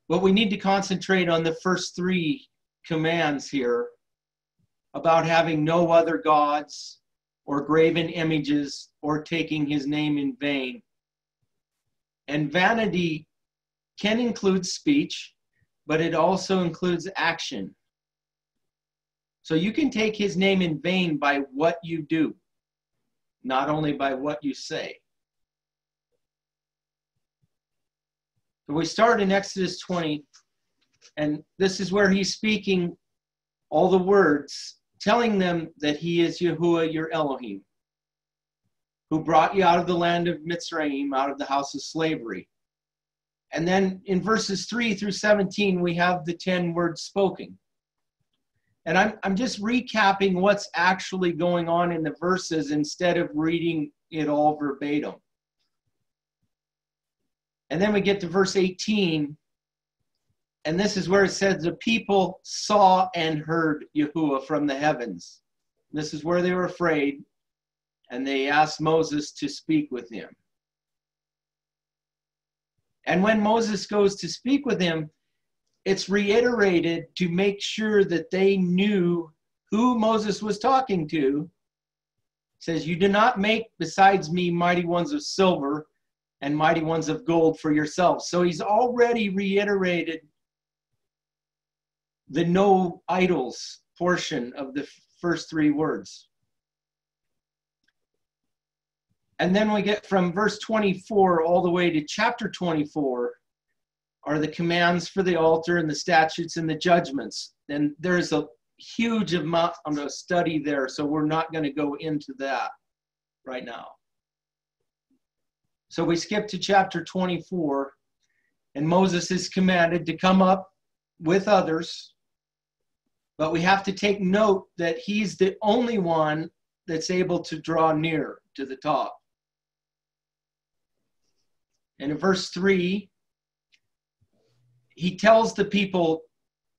But we need to concentrate on the first three commands here about having no other gods or graven images or taking his name in vain. And vanity can include speech, but it also includes action. So you can take his name in vain by what you do, not only by what you say. So we start in Exodus 20, and this is where he's speaking all the words, telling them that he is Yahuwah, your Elohim, who brought you out of the land of Mitzrayim, out of the house of slavery. And then in verses 3 through 17, we have the 10 words spoken. And I'm just recapping what's actually going on in the verses instead of reading it all verbatim. And then we get to verse 18, and this is where it says, the people saw and heard Yahuwah from the heavens. This is where they were afraid, and they asked Moses to speak with him. And when Moses goes to speak with him, it's reiterated to make sure that they knew who Moses was talking to. It says, you do not make besides me mighty ones of silver and mighty ones of gold for yourselves. So he's already reiterated the no idols portion of the first three words. And then we get from verse 24 all the way to chapter 24 are the commands for the altar and the statutes and the judgments. And there's a huge amount of study there, so we're not going to go into that right now. So we skip to chapter 24, and Moses is commanded to come up with others, but we have to take note that he's the only one that's able to draw near to the top. And in verse 3, he tells the people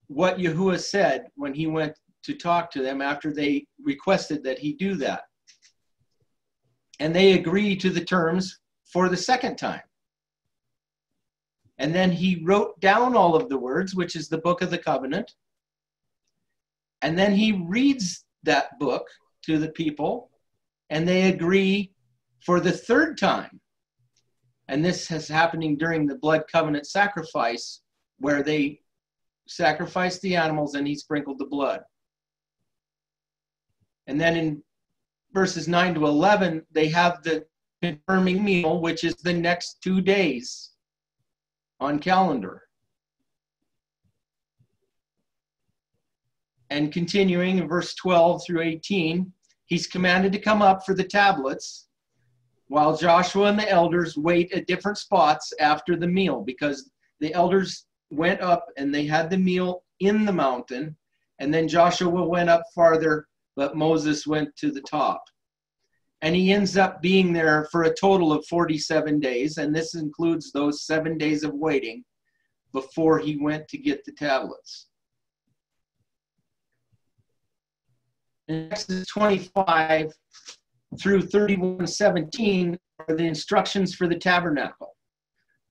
what Yahuwah said when he went to talk to them after they requested that he do that. And they agree to the terms for the second time. And then he wrote down all of the words, which is the book of the covenant. And then he reads that book to the people, and they agree for the third time. And this is happening during the blood covenant sacrifice, where they sacrificed the animals and he sprinkled the blood. And then in verses 9 to 11, they have the confirming meal, which is the next 2 days on calendar. And continuing in verse 12 through 18, he's commanded to come up for the tablets, while Joshua and the elders wait at different spots after the meal, because the elders went up and they had the meal in the mountain, and then Joshua went up farther, but Moses went to the top. And he ends up being there for a total of 47 days, and this includes those 7 days of waiting before he went to get the tablets. In Exodus 25 through 31:17 are the instructions for the tabernacle.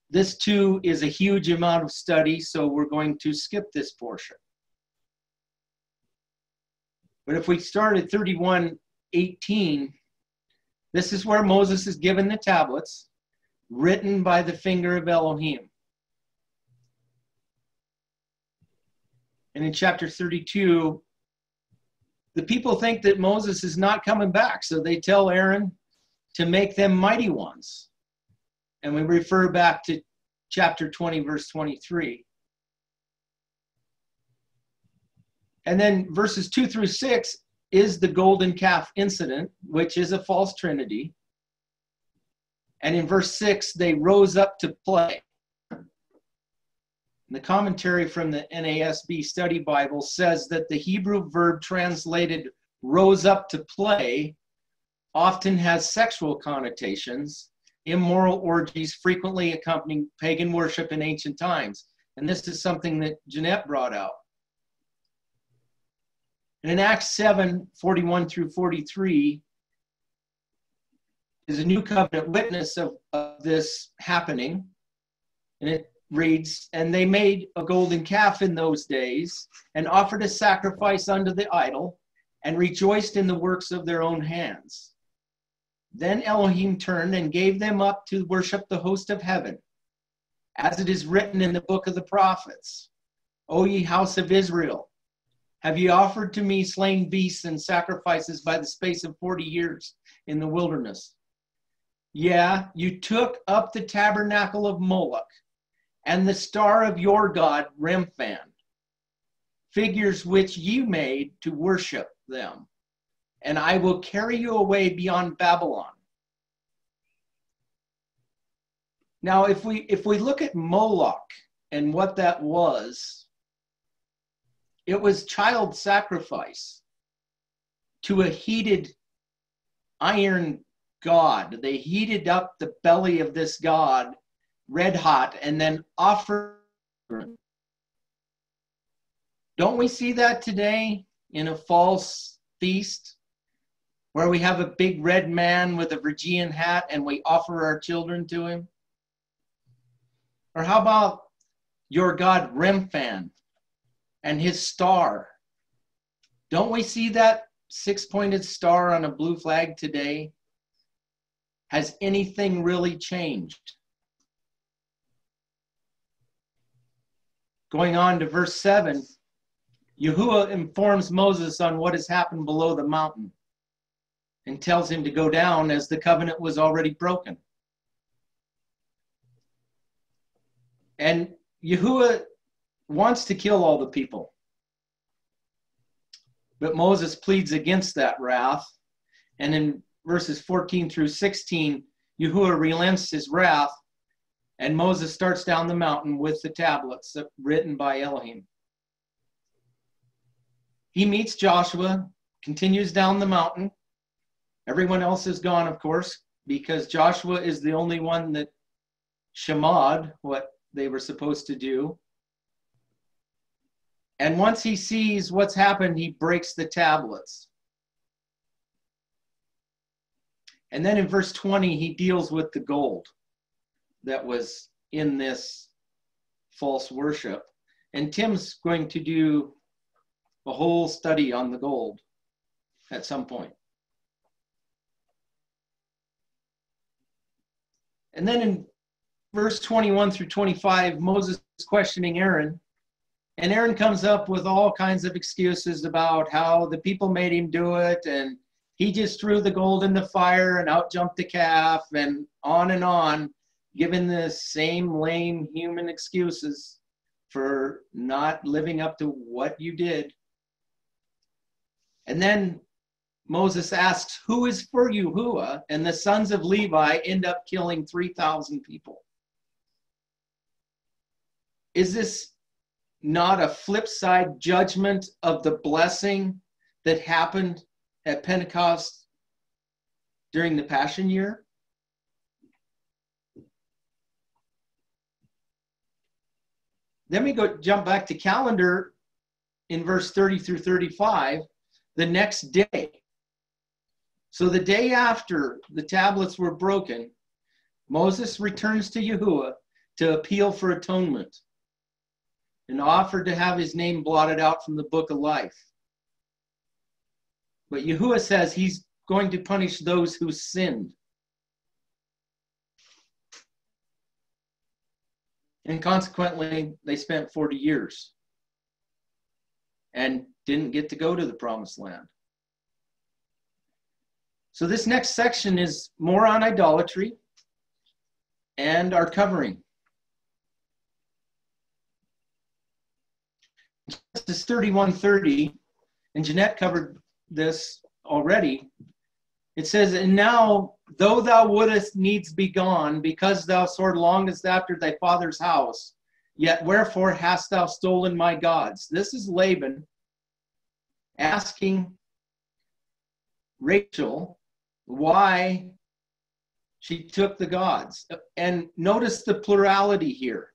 This too is a huge amount of study, so we're going to skip this portion. But if we start at 31:18, this is where Moses is given the tablets, written by the finger of Elohim. And in chapter 32, the people think that Moses is not coming back, so they tell Aaron to make them mighty ones. And we refer back to chapter 20, verse 23. And then verses 2 through 6 is the golden calf incident, which is a false trinity. And in verse 6, they rose up to play. The commentary from the NASB Study Bible says that the Hebrew verb translated rose up to play often has sexual connotations. Immoral orgies frequently accompanying pagan worship in ancient times. And this is something that Jeanette brought out. And in Acts 7:41 through 43 is a new covenant witness of this happening. And it reads, "And they made a golden calf in those days and offered a sacrifice unto the idol and rejoiced in the works of their own hands. Then Elohim turned and gave them up to worship the host of heaven, as it is written in the book of the prophets, O ye house of Israel, have ye offered to me slain beasts and sacrifices by the space of 40 years in the wilderness? Yeah, you took up the tabernacle of Moloch and the star of your god Remphan, figures which ye made to worship them, and I will carry you away beyond Babylon." Now, if we look at Moloch and what that was, it was child sacrifice to a heated iron god. They heated up the belly of this god red hot and then offered. Don't we see that today in a false feast where we have a big red man with a Phrygian hat and we offer our children to him? Or how about your god Remphan and his star? Don't we see that six-pointed star on a blue flag today? Has anything really changed? Going on to verse 7, Yahuwah informs Moses on what has happened below the mountain and tells him to go down as the covenant was already broken. And Yahuwah wants to kill all the people. But Moses pleads against that wrath. And in verses 14 through 16, Yahuwah relents his wrath, and Moses starts down the mountain with the tablets written by Elohim. He meets Joshua, continues down the mountain. Everyone else is gone, of course, because Joshua is the only one that shamad what they were supposed to do. And once he sees what's happened, he breaks the tablets. And then in verse 20, he deals with the gold that was in this false worship. And Tim's going to do a whole study on the gold at some point. And then in verse 21 through 25, Moses is questioning Aaron. And Aaron comes up with all kinds of excuses about how the people made him do it, and he just threw the gold in the fire and out jumped the calf, and on, giving the same lame human excuses for not living up to what you did. And then Moses asks, who is for Yahuwah? And the sons of Levi end up killing 3,000 people. Is this not a flip side judgment of the blessing that happened at Pentecost during the Passion Year? Then we jump back to calendar in verse 30 through 35, the next day. So the day after the tablets were broken, Moses returns to Yahuwah to appeal for atonement and offered to have his name blotted out from the book of life. But Yahuwah says he's going to punish those who sinned. And consequently, they spent 40 years and didn't get to go to the promised land. So this next section is more on idolatry and our covering. Genesis 31:30, and Jeanette covered this already. It says, and now, though thou wouldest needs be gone, because thou sore longest after thy father's house, yet wherefore hast thou stolen my gods? This is Laban asking Rachel why she took the gods. And notice the plurality here.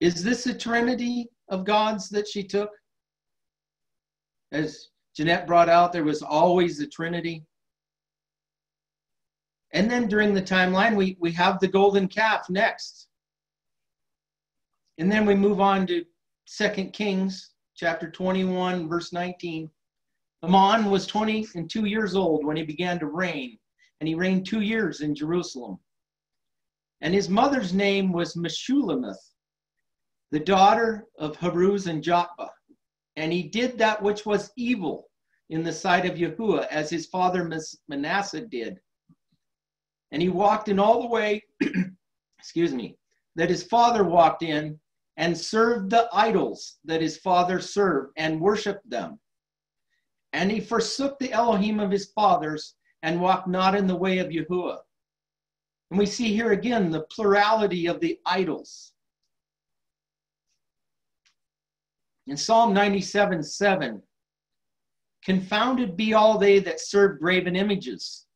Is this a trinity of gods that she took? As Jeanette brought out, there was always the Trinity. And then during the timeline, we have the golden calf next. And then we move on to 2 Kings chapter 21, verse 19. Amon was 22 years old when he began to reign, and he reigned 2 years in Jerusalem. And his mother's name was Meshullemeth, the daughter of Haruz and Jotbah. And he did that which was evil in the sight of Yahuwah, as his father Manasseh did. And he walked in all the way, excuse me, that his father walked in, and served the idols that his father served, and worshiped them. And he forsook the Elohim of his fathers, and walked not in the way of Yahuwah. And we see here again the plurality of the idols. In Psalm 97:7, confounded be all they that serve graven images,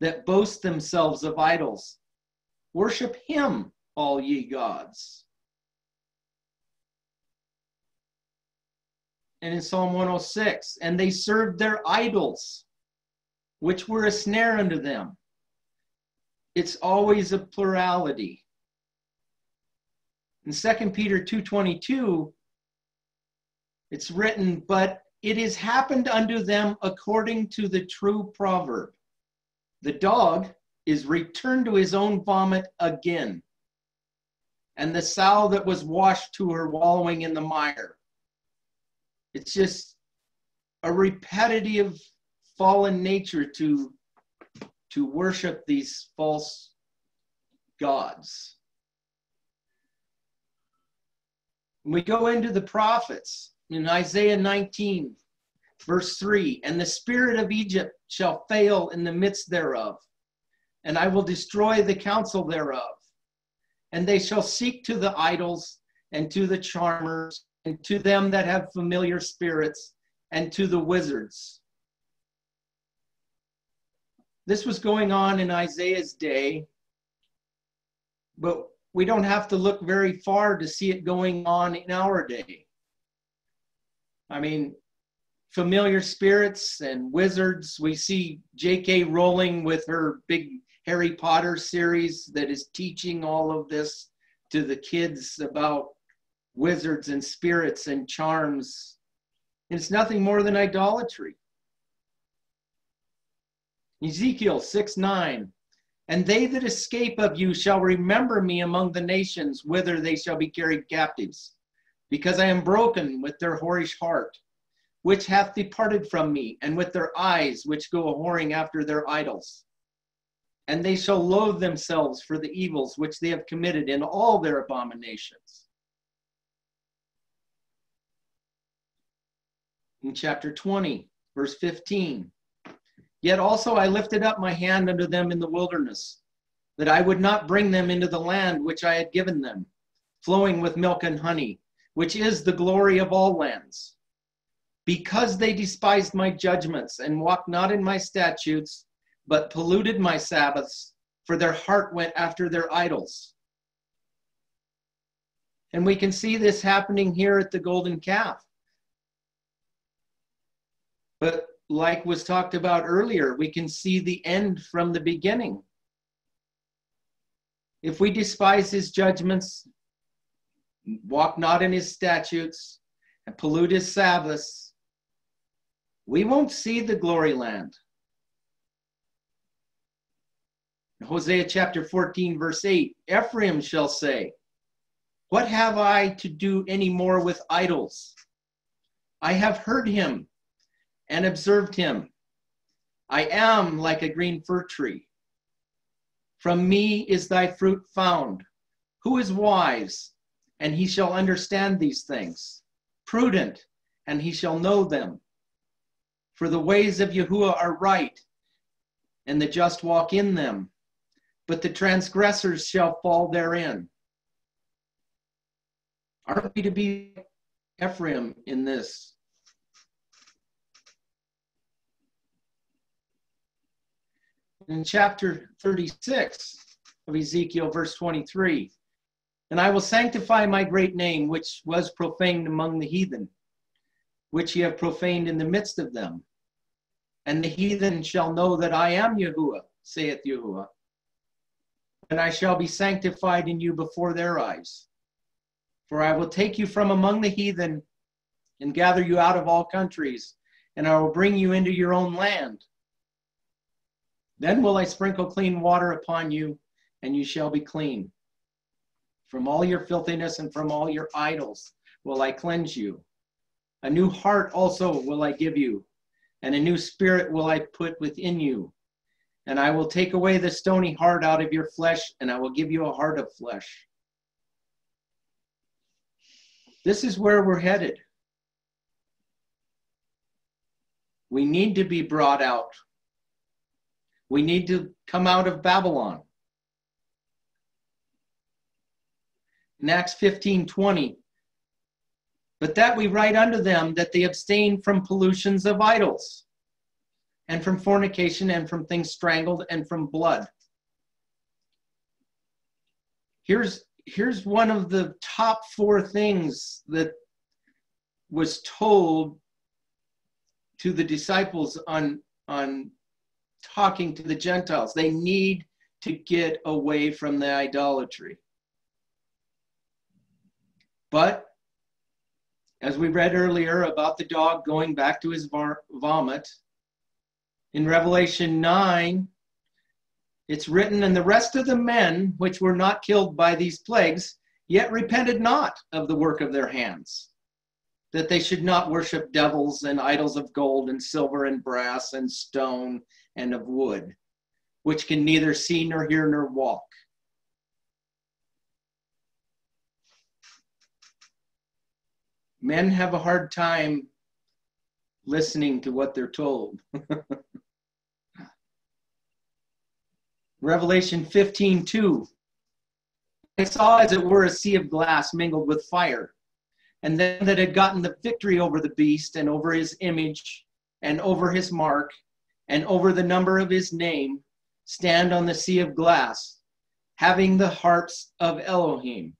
that boast themselves of idols. Worship him, all ye gods. And in Psalm 106, and they served their idols, which were a snare unto them. It's always a plurality. In 2 Peter 2:22, it's written, but it is happened unto them according to the true proverb. The dog is returned to his own vomit again, and the sow that was washed to her wallowing in the mire. It's just a repetitive fallen nature to worship these false gods. We go into the prophets in Isaiah 19, verse 3, and the spirit of Egypt shall fail in the midst thereof, and I will destroy the counsel thereof. And they shall seek to the idols and to the charmers and to them that have familiar spirits and to the wizards. This was going on in Isaiah's day, but we don't have to look very far to see it going on in our day. I mean, familiar spirits and wizards. We see J.K. Rowling with her big Harry Potter series that is teaching all of this to the kids about wizards and spirits and charms. It's nothing more than idolatry. Ezekiel 6:9, and they that escape of you shall remember me among the nations, whither they shall be carried captives, because I am broken with their whorish heart, which hath departed from me, and with their eyes which go a-whoring after their idols. And they shall loathe themselves for the evils which they have committed in all their abominations. In chapter 20, verse 15, yet also I lifted up my hand unto them in the wilderness, that I would not bring them into the land which I had given them, flowing with milk and honey, which is the glory of all lands. Because they despised my judgments and walked not in my statutes, but polluted my Sabbaths, for their heart went after their idols. And we can see this happening here at the golden calf. But like was talked about earlier, we can see the end from the beginning. If we despise his judgments, walk not in his statutes, and pollute his Sabbaths, we won't see the glory land. In Hosea chapter 14, verse 8, Ephraim shall say, what have I to do any more with idols? I have heard him and observed him. I am like a green fir tree. From me is thy fruit found. Who is wise? And he shall understand these things. Prudent, and he shall know them. For the ways of Yahuwah are right, and the just walk in them, but the transgressors shall fall therein. Are we to be Ephraim in this? In chapter 36 of Ezekiel, verse 23, and I will sanctify my great name, which was profaned among the heathen. which ye have profaned in the midst of them. And the heathen shall know that I am Yahuwah, saith Yahuwah, and I shall be sanctified in you before their eyes. For I will take you from among the heathen and gather you out of all countries, and I will bring you into your own land. Then will I sprinkle clean water upon you, and you shall be clean. From all your filthiness and from all your idols will I cleanse you. A new heart also will I give you, and a new spirit will I put within you. And I will take away the stony heart out of your flesh, and I will give you a heart of flesh. This is where we're headed. We need to be brought out. We need to come out of Babylon. In Acts 15:20, but that we write unto them that they abstain from pollutions of idols, and from fornication, and from things strangled, and from blood. Here's one of the top 4 things that was told to the disciples on talking to the Gentiles. They need to get away from the idolatry. But as we read earlier about the dog going back to his vomit, in Revelation 9, it's written, and the rest of the men which were not killed by these plagues, yet repented not of the work of their hands, that they should not worship devils and idols of gold and silver and brass and stone and of wood, which can neither see nor hear nor walk. Men have a hard time listening to what they're told. Revelation 15:2. I saw as it were a sea of glass mingled with fire, and them that had gotten the victory over the beast and over his image and over his mark and over the number of his name stand on the sea of glass, having the harps of Elohim.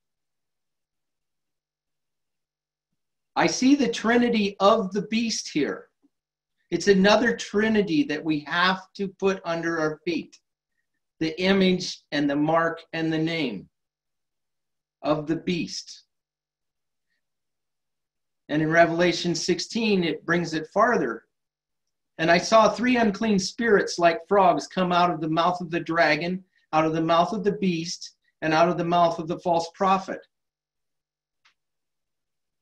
I see the trinity of the beast here. It's another trinity that we have to put under our feet. The image and the mark and the name of the beast. And in Revelation 16, it brings it farther. And I saw 3 unclean spirits like frogs come out of the mouth of the dragon, out of the mouth of the beast, and out of the mouth of the false prophet.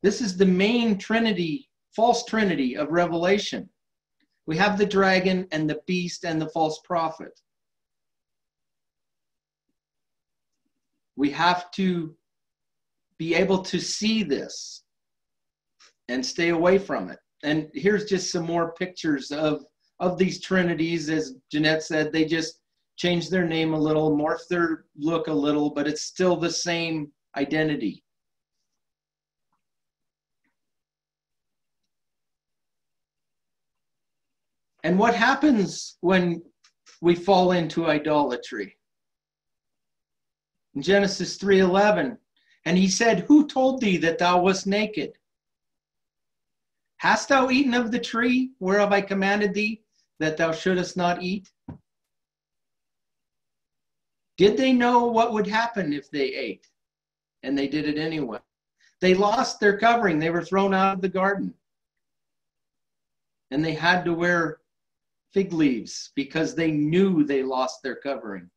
This is the main trinity, false trinity of Revelation. We have the dragon and the beast and the false prophet. We have to be able to see this and stay away from it. And here's just some more pictures of these trinities. As Jeanette said, they just changed their name a little, morphed their look a little, but it's still the same identity. And what happens when we fall into idolatry? In Genesis 3:11, and he said, who told thee that thou wast naked? Hast thou eaten of the tree whereof I commanded thee that thou shouldest not eat? Did they know what would happen if they ate? And they did it anyway. They lost their covering. They were thrown out of the garden. And they had to wear fig leaves because they knew they lost their covering.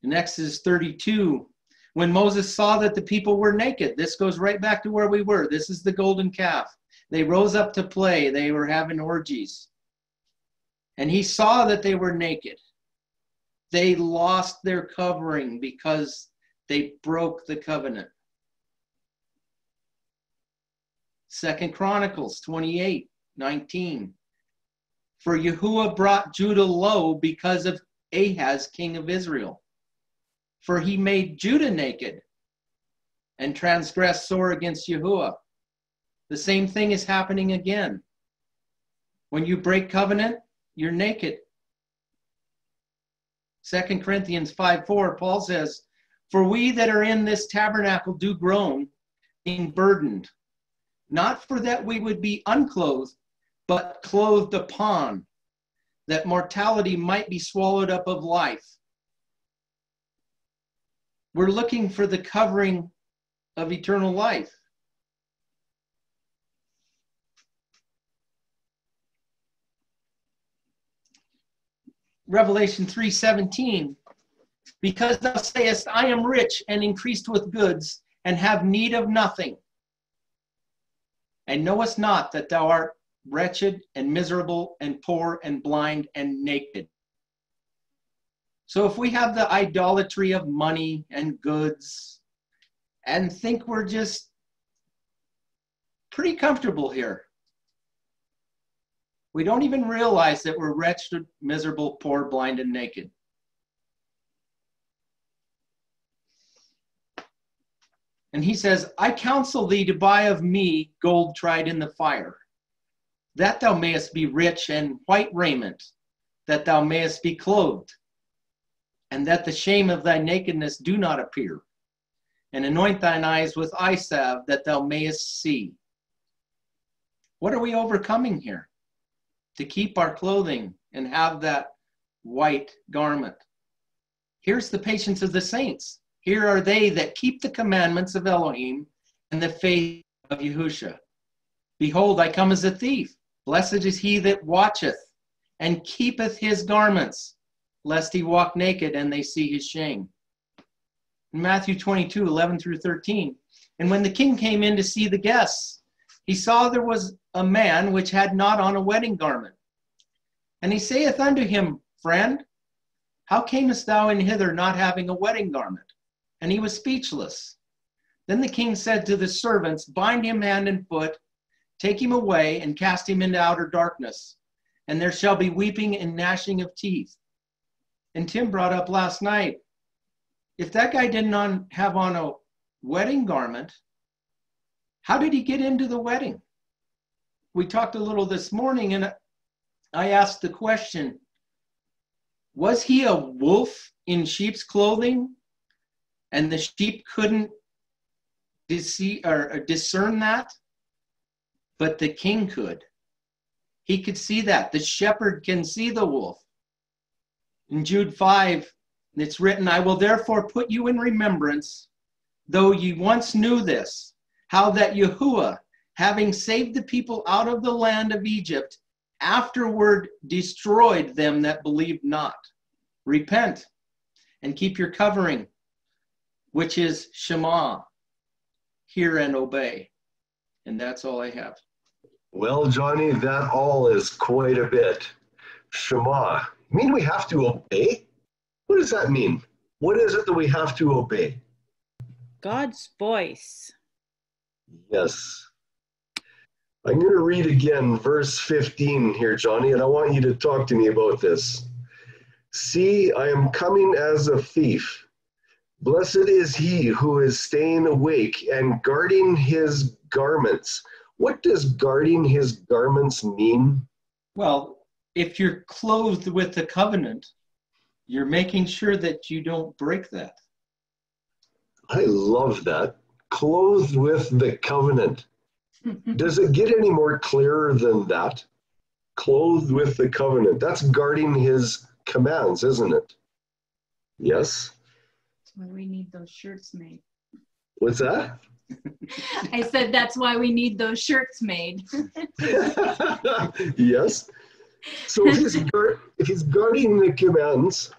In Exodus 32, when Moses saw that the people were naked, this goes right back to where we were. This is the golden calf. They rose up to play. They were having orgies. And he saw that they were naked. They lost their covering because they broke the covenant. 2 Chronicles 28:19. For Yahuwah brought Judah low because of Ahaz, king of Israel. For he made Judah naked and transgressed sore against Yahuwah. The same thing is happening again. When you break covenant, you're naked. 2 Corinthians 5:4, Paul says, for we that are in this tabernacle do groan, being burdened, not for that we would be unclothed, but clothed upon, that mortality might be swallowed up of life. We're looking for the covering of eternal life. Revelation 3:17, because thou sayest, I am rich and increased with goods, and have need of nothing, and knowest not that thou art wretched and miserable and poor and blind and naked. So if we have the idolatry of money and goods and think we're just pretty comfortable here, we don't even realize that we're wretched, miserable, poor, blind, and naked. And he says, I counsel thee to buy of me gold tried in the fire, that thou mayest be rich, and white raiment, that thou mayest be clothed, and that the shame of thy nakedness do not appear. And anoint thine eyes with eye salve, that thou mayest see. What are we overcoming here? To keep our clothing and have that white garment. Here's the patience of the saints. Here are they that keep the commandments of Elohim and the faith of Yahusha. Behold, I come as a thief. Blessed is he that watcheth and keepeth his garments, lest he walk naked and they see his shame. In Matthew 22:11 through 13, and when the king came in to see the guests, he saw there was a man which had not on a wedding garment. And he saith unto him, Friend, how camest thou in hither not having a wedding garment? And he was speechless. Then the king said to the servants, Bind him hand and foot, take him away, and cast him into outer darkness. And there shall be weeping and gnashing of teeth. And Tim brought up last night, if that guy didn't have on a wedding garment, how did he get into the wedding? We talked a little this morning, and I asked the question, was he a wolf in sheep's clothing, and the sheep couldn't discern that? But the king could. He could see that. The shepherd can see the wolf. In Jude 5, it's written, I will therefore put you in remembrance, though ye once knew this, how that Yahuwah, having saved the people out of the land of Egypt, afterward destroyed them that believed not. Repent and keep your covering, which is Shema. Hear and obey. And that's all I have. Well, Johnny, that all is quite a bit. Shema. Mean we have to obey? What does that mean? What is it that we have to obey? God's voice. Yes. I'm going to read again verse 15 here, Johnny, and I want you to talk to me about this. See, I am coming as a thief. Blessed is he who is staying awake and guarding his garments. What does guarding his garments mean? Well, if you're clothed with the covenant, you're making sure that you don't break that. I love that. Clothed with the covenant. Does it get any more clearer than that? Clothed with the covenant. That's guarding his commands, isn't it? Yes? That's why we need those shirts made. What's that? I said that's why we need those shirts made. Yes. So if he's guarding the commands,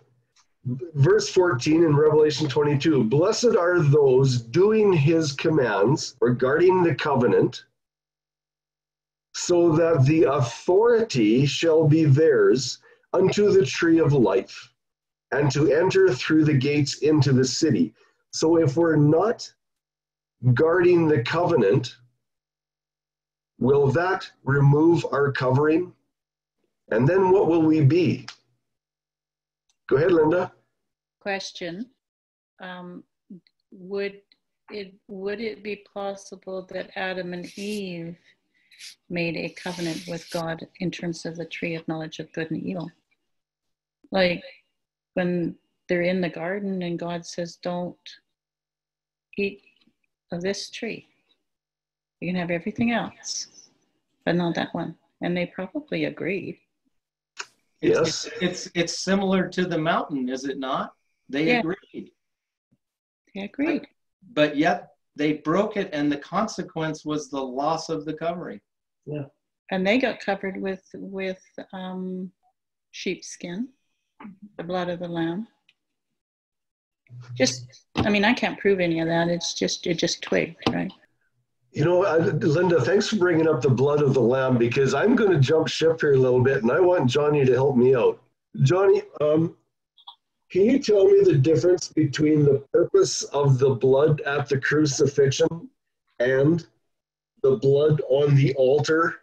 verse 14 in Revelation 22, blessed are those doing his commands or guarding the covenant, so that the authority shall be theirs unto the tree of life, and to enter through the gates into the city. So if we're not guarding the covenant, will that remove our covering? And then what will we be? Go ahead, Linda. Question. Would it be possible that Adam and Eve made a covenant with God in terms of the tree of knowledge of good and evil? Like when they're in the garden and God says, don't eat of this tree. You can have everything else, but not that one. And they probably agreed. Yes. It's similar to the mountain, is it not? They agreed. They agreed. But yet they broke it, and the consequence was the loss of the covering. Yeah. And they got covered with sheepskin, the blood of the lamb. I mean, I can't prove any of that. It just twigged, right? You know, Linda, thanks for bringing up the blood of the lamb, because I'm going to jump ship here a little bit, and I want Johnny to help me out. Johnny, can you tell me the difference between the purpose of the blood at the crucifixion and the blood on the altar,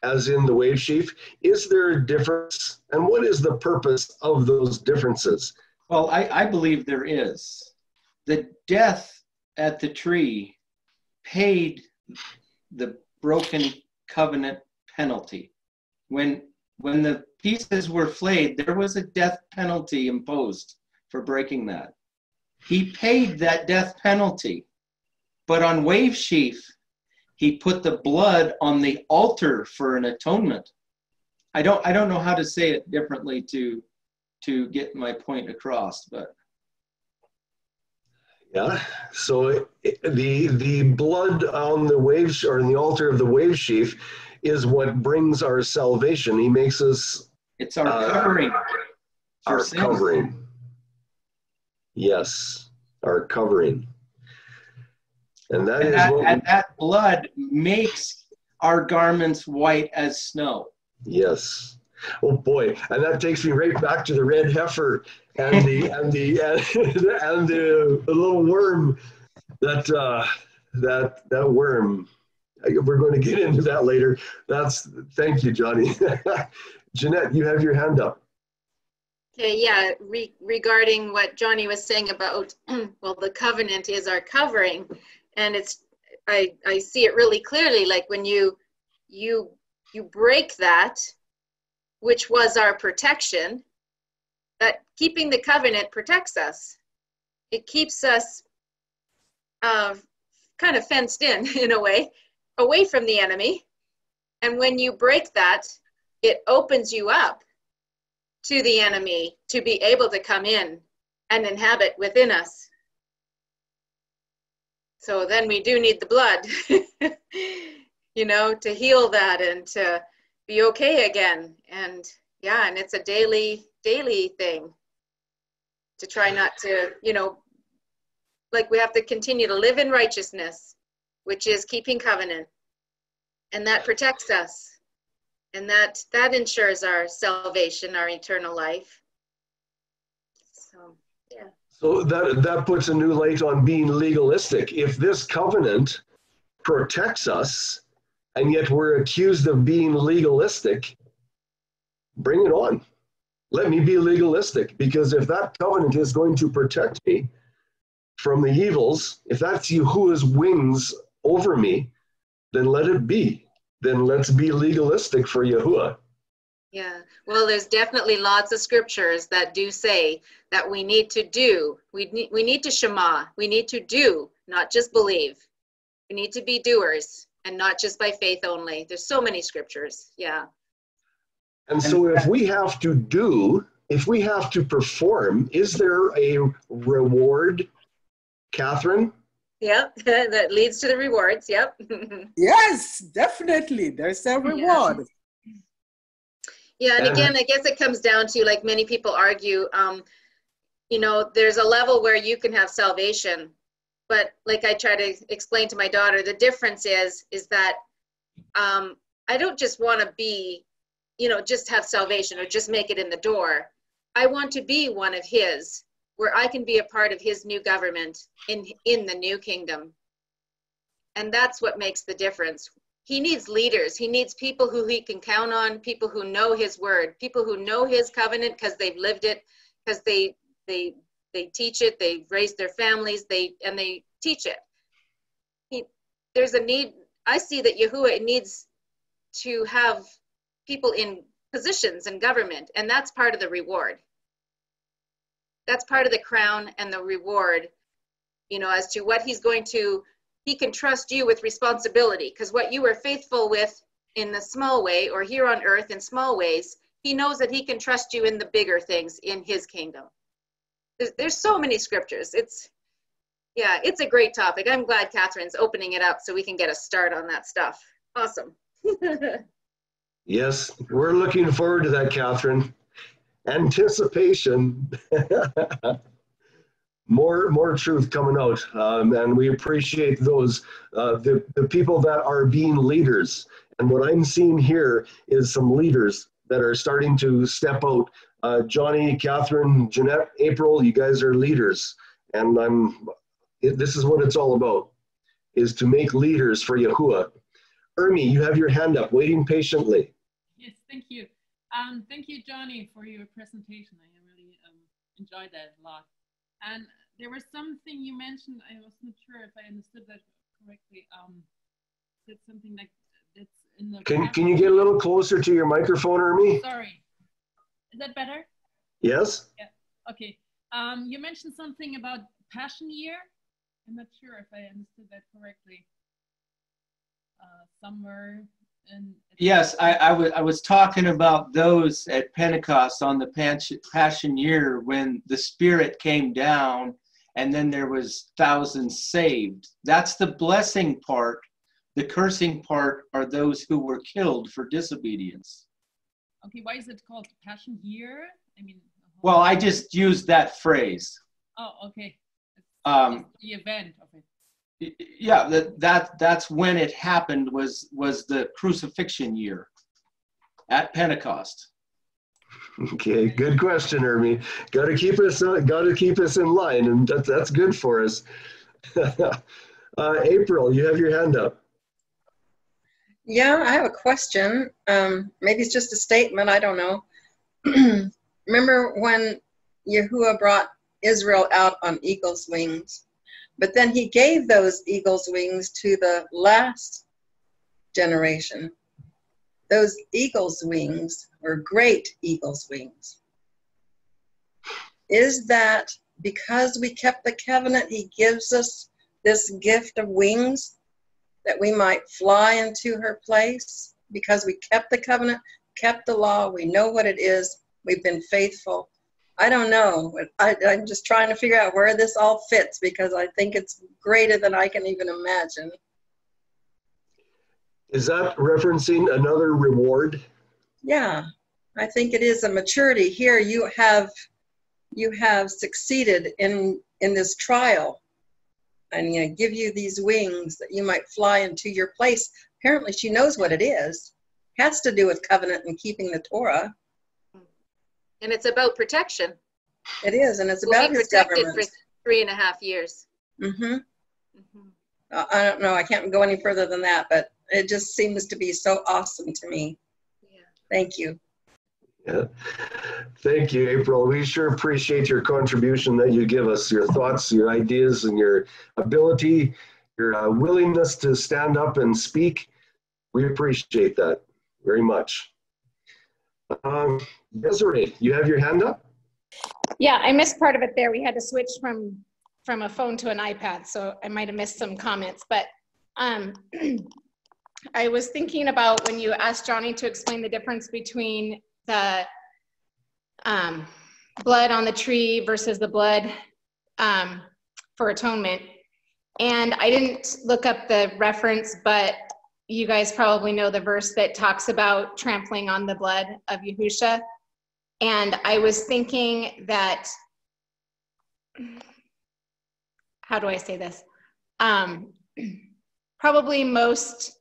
as in the wave sheaf? Is there a difference? And what is the purpose of those differences? Well, I believe there is. The death at the tree paid the broken covenant penalty. When the pieces were flayed, there was a death penalty imposed for breaking that. He paid that death penalty, but on wave sheaf, he put the blood on the altar for an atonement. I don't know how to say it differently to get my point across, but. Yeah, so the blood on the wave, or in the altar of the wave sheaf, is what brings our salvation. He makes us. It's our covering. Our covering. Yes, our covering. And that blood makes our garments white as snow. Yes. Oh boy, and that takes me right back to the red heifer and the and the little worm that worm. We're going to get into that later. Thank you, Johnny. Jeanette, you have your hand up. Okay, yeah, regarding what Johnny was saying about, well, the covenant is our covering, and I see it really clearly, like when you break that, which was our protection, that keeping the covenant protects us. It keeps us kind of fenced in a way, away from the enemy. And when you break that, it opens you up to the enemy to be able to come in and inhabit within us. So then we do need the blood, to heal that and to be okay again. And yeah, and it's a daily thing to try not to, like we have to continue to live in righteousness, which is keeping covenant. And that protects us. And that ensures our salvation, our eternal life. So, yeah. So that puts a new light on being legalistic. If this covenant protects us, and yet we're accused of being legalistic, bring it on. Let me be legalistic, because if that covenant is going to protect me from the evils, if that's Yahuwah's wings over me, then let it be. Then let's be legalistic for Yahuwah. Yeah, well, there's definitely lots of scriptures that do say that we need to do. We need to shema. We need to do, not just believe. We need to be doers and not just by faith only. There's so many scriptures, yeah. And so if we have to do, if we have to perform, is there a reward, Catherine? Yep, that leads to the rewards, yep. Yes, definitely. There's a reward. Yeah, and again, I guess it comes down to, like many people argue, there's a level where you can have salvation. But like I try to explain to my daughter, the difference is that I don't just want to be, just have salvation or just make it in the door. I want to be one of his, where I can be a part of his new government in the new kingdom. And that's what makes the difference. He needs leaders. He needs people who he can count on, people who know his word, people who know his covenant because they've lived it, because they teach it, they've raised their families, they teach it. There's a need. I see that Yahuwah needs to have people in positions in government, and that's part of the reward. That's part of the crown and the reward, as to what he's going to he can trust you with responsibility, because what you were faithful with in the small way, or here on earth in small ways, he knows that he can trust you in the bigger things in his kingdom. There's so many scriptures. It's a great topic. I'm glad Catherine's opening it up so we can get a start on that stuff. Awesome. Yes, we're looking forward to that, Catherine. Anticipation. More truth coming out, and we appreciate those, the people that are being leaders. And what I'm seeing here is some leaders that are starting to step out. Johnny, Catherine, Jeanette, April, you guys are leaders. And this is what it's all about, is to make leaders for Yahuwah. Ermi, you have your hand up, waiting patiently. Yes, thank you. Thank you, Johnny, for your presentation. I really enjoyed that a lot. And there was something you mentioned, I wasn't sure if I understood that correctly. Said something like that's in the... Can you get a little closer to your microphone, Ermi? Sorry. Is that better? Yes. Yeah. Okay. You mentioned something about Passion Year. I'm not sure if I understood that correctly. Somewhere in... Yes, I was talking about those at Pentecost on the Passion Year when the Spirit came down and then there was thousands saved. That's the blessing part. The cursing part are those who were killed for disobedience. Okay, why is it called Passion Year? I mean... Well, I just used that phrase. Oh, okay. It's the event of it. Yeah, that's when it happened, was the crucifixion year at Pentecost. Okay, good question, Ermi. Got to keep us in line, and that's good for us. April, you have your hand up. Yeah, I have a question. Maybe it's just a statement. I don't know. Remember when Yahuwah brought Israel out on eagle's wings? But then he gave those eagle's wings to the last generation. Those eagle's wings were great eagle's wings. Is that because we kept the covenant, he gives us this gift of wings that we might fly into her place? Because we kept the covenant, kept the law, we know what it is, we've been faithful. I don't know. I'm just trying to figure out where this all fits, because I think it's greater than I can even imagine. Is that referencing another reward? Yeah, I think it is a maturity. Here you have succeeded in this trial. I'm going to give you these wings that you might fly into your place. Apparently she knows what it is. It has to do with covenant and keeping the Torah. And it's about protection. It is, and it's about his government. For 3.5 years. Mm-hmm. I don't know. I can't go any further than that, but it just seems to be so awesome to me. Yeah. Thank you. Yeah. Thank you, April. We sure appreciate your contribution that you give us, your thoughts, your ideas, and your ability, your willingness to stand up and speak. We appreciate that very much. Desiree, you have your hand up? Yeah, I missed part of it there. We had to switch from a phone to an iPad, so I might have missed some comments. But I was thinking about when you asked Johnny to explain the difference between the blood on the tree versus the blood for atonement. And I didn't look up the reference, but you guys probably know the verse that talks about trampling on the blood of Yahusha. And I was thinking that, how do I say this? Probably most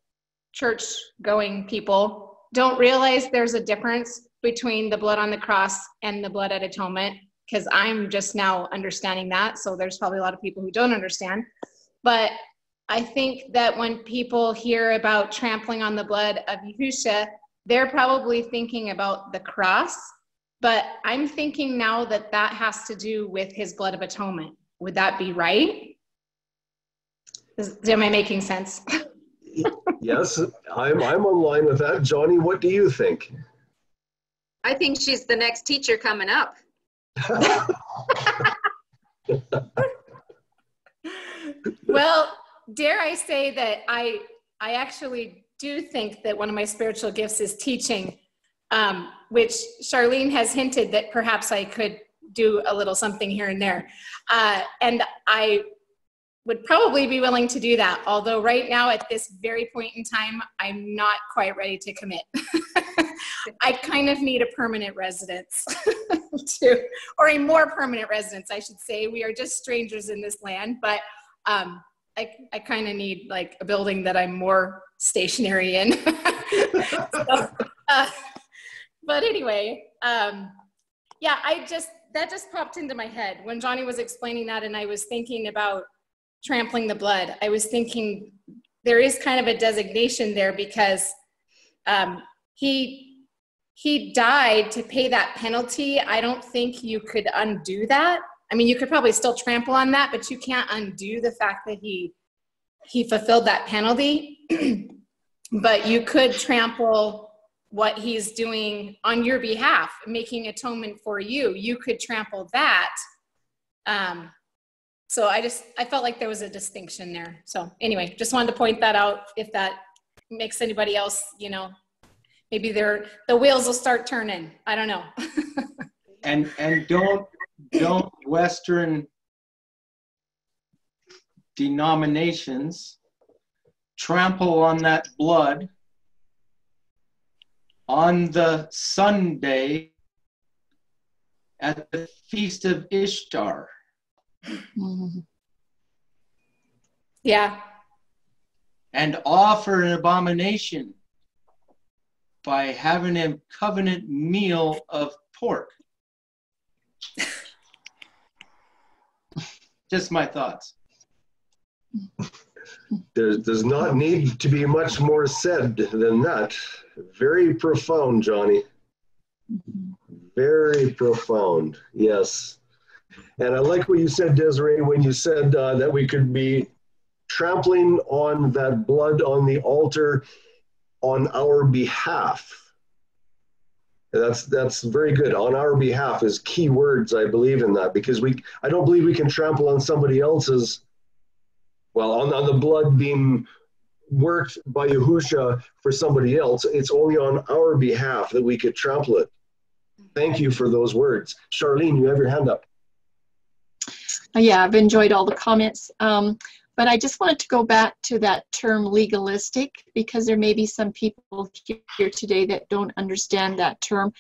church-going people don't realize there's a difference between the blood on the cross and the blood at atonement, because I'm just now understanding that. So there's probably a lot of people who don't understand. But I think that when people hear about trampling on the blood of Yahusha, they're probably thinking about the cross. But I'm thinking now that that has to do with his blood of atonement. Would that be right? Am I making sense? Yes, I'm on line with that. Johnny, what do you think? I think she's the next teacher coming up. Well, dare I say that I actually do think that one of my spiritual gifts is teaching, which Charlene has hinted that perhaps I could do a little something here and there. And I would probably be willing to do that. Although right now at this very point in time, I'm not quite ready to commit. I kind of need a permanent residence or a more permanent residence, I should say. We are just strangers in this land, but I kind of need like a building that I'm more stationary in. So, but anyway, yeah, that just popped into my head when Johnny was explaining that, and I was thinking about trampling the blood. I was thinking there is kind of a designation there because he died to pay that penalty. I don't think you could undo that. I mean, you could probably still trample on that, but you can't undo the fact that he fulfilled that penalty. But you could trample what he's doing on your behalf, making atonement for you. You could trample that. So I felt like there was a distinction there. So anyway, just wanted to point that out. If that makes anybody else, you know, maybe the wheels will start turning. I don't know. and don't Western denominations trample on that blood on the Sunday at the Feast of Ishtar. Yeah. And offer an abomination by having a covenant meal of pork. Just my thoughts. There does not need to be much more said than that. Very profound, Johnny. Very profound, yes. And I like what you said, Desiree, when you said that we could be trampling on that blood on the altar on our behalf. That's very good. On our behalf is key words. I believe in that because I don't believe we can trample on somebody else's, well, on the blood being worked by Yahusha for somebody else. It's only on our behalf that we could trample it. Thank you for those words. Charlene, you have your hand up. Yeah, I've enjoyed all the comments. But I just wanted to go back to that term legalistic because there may be some people here today that don't understand that term.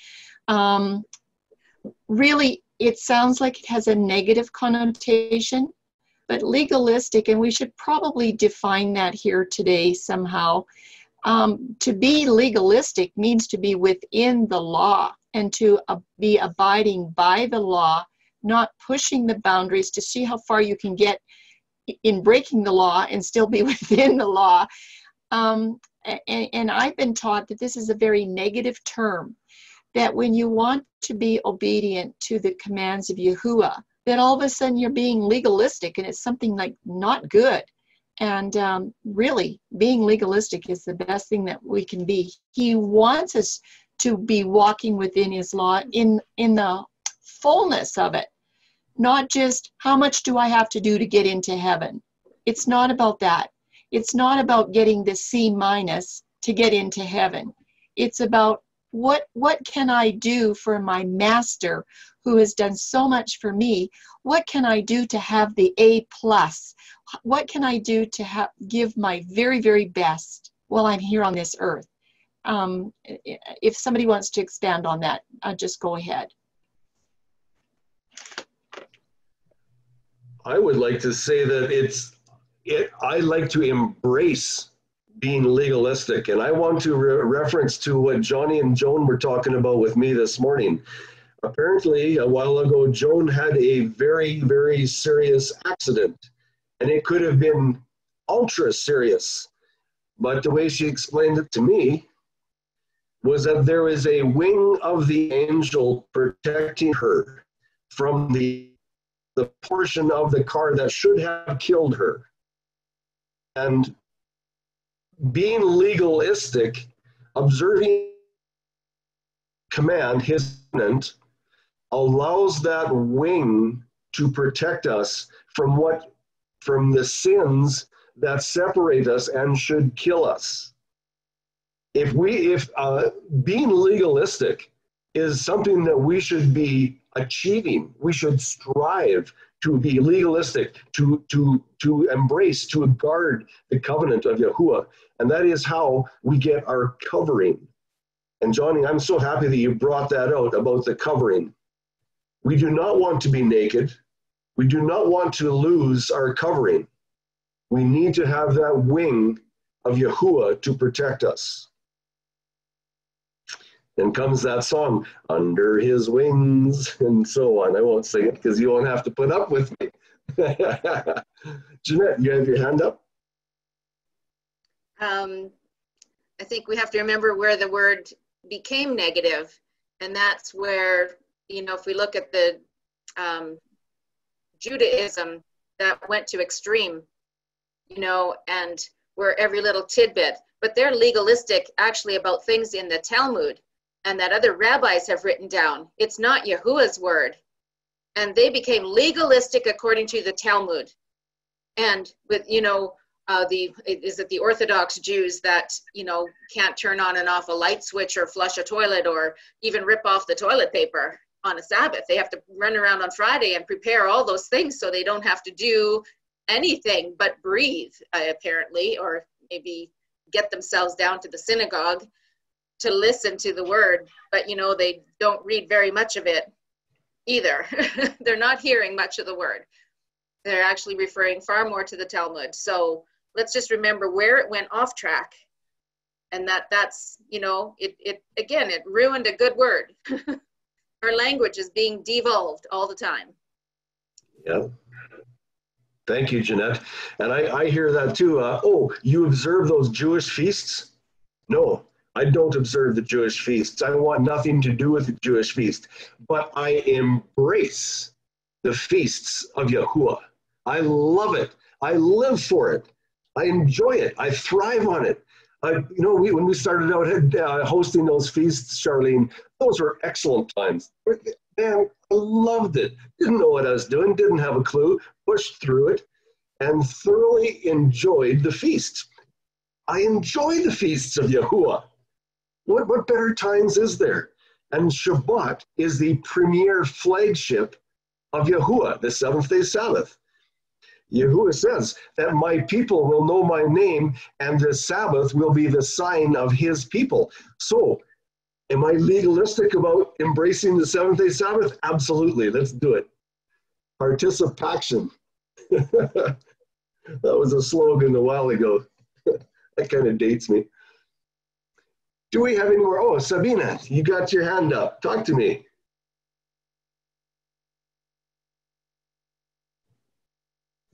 Really, it sounds like it has a negative connotation, but legalistic, and we should probably define that here today somehow. To be legalistic means to be within the law and to be abiding by the law, not pushing the boundaries to see how far you can get in breaking the law and still be within the law. And I've been taught that this is a very negative term, that when you want to be obedient to the commands of Yahuwah, that all of a sudden you're being legalistic and it's something like not good. And really, being legalistic is the best thing that we can be. He wants us to be walking within his law in the fullness of it. Not just how much do I have to do to get into heaven. It's not about that. It's not about getting the C- to get into heaven. It's about what can I do for my master who has done so much for me? What can I do to have the A+? What can I do to give my very, very best while I'm here on this earth? If somebody wants to expand on that, just go ahead. I would like to say that I like to embrace being legalistic. And I want to reference to what Johnny and Joan were talking about with me this morning. Apparently, a while ago, Joan had a very, very serious accident. And it could have been ultra serious. But the way she explained it to me was that there is a wing of the angel protecting her from the portion of the car that should have killed her. And being legalistic, observing command, his covenant, allows that wing to protect us from the sins that separate us and should kill us. If being legalistic is something that we should be achieving, we should strive to be legalistic, to embrace, to guard the covenant of Yahuwah. And that is how we get our covering. And Johnny, I'm so happy that you brought that out about the covering. We do not want to be naked. We do not want to lose our covering. We need to have that wing of Yahuwah to protect us. Then comes that song, Under His Wings, and so on. I won't sing it because you won't have to put up with me. Jeanette, you have your hand up? I think we have to remember where the word became negative, and that's where, you know, if we look at the Judaism that went to extreme, you know, and where every little tidbit, but they're legalistic actually about things in the Talmud and that other rabbis have written down. It's not Yahuwah's word. And they became legalistic according to the Talmud. And with, you know, is it the Orthodox Jews that, you know, can't turn on and off a light switch or flush a toilet or even rip off the toilet paper on a Sabbath. They have to run around on Friday and prepare all those things so they don't have to do anything but breathe, apparently, or maybe get themselves down to the synagogue to listen to the word. But, you know, they don't read very much of it either. They're not hearing much of the word. They're actually referring far more to the Talmud. So let's just remember where it went off track, and that's, you know, it again, it ruined a good word. Our language is being devolved all the time. Yeah. Thank you, Jeanette. And I hear that too. Oh, you observe those Jewish feasts? No, I don't observe the Jewish feasts. I want nothing to do with the Jewish feast. But I embrace the feasts of Yahuwah. I love it. I live for it. I enjoy it. I thrive on it. You know, when we started out hosting those feasts, Charlene, those were excellent times. Man, I loved it. Didn't know what I was doing, didn't have a clue, pushed through it, and thoroughly enjoyed the feasts. I enjoy the feasts of Yahuwah. What better times is there? And Shabbat is the premier flagship of Yahuwah, the seventh-day Sabbath. Yahuwah says that my people will know my name, and the Sabbath will be the sign of his people. So, am I legalistic about embracing the seventh-day Sabbath? Absolutely. Let's do it. Participation. That was a slogan a while ago. That kind of dates me. Do we have any more? Oh, Sabina, you got your hand up. Talk to me.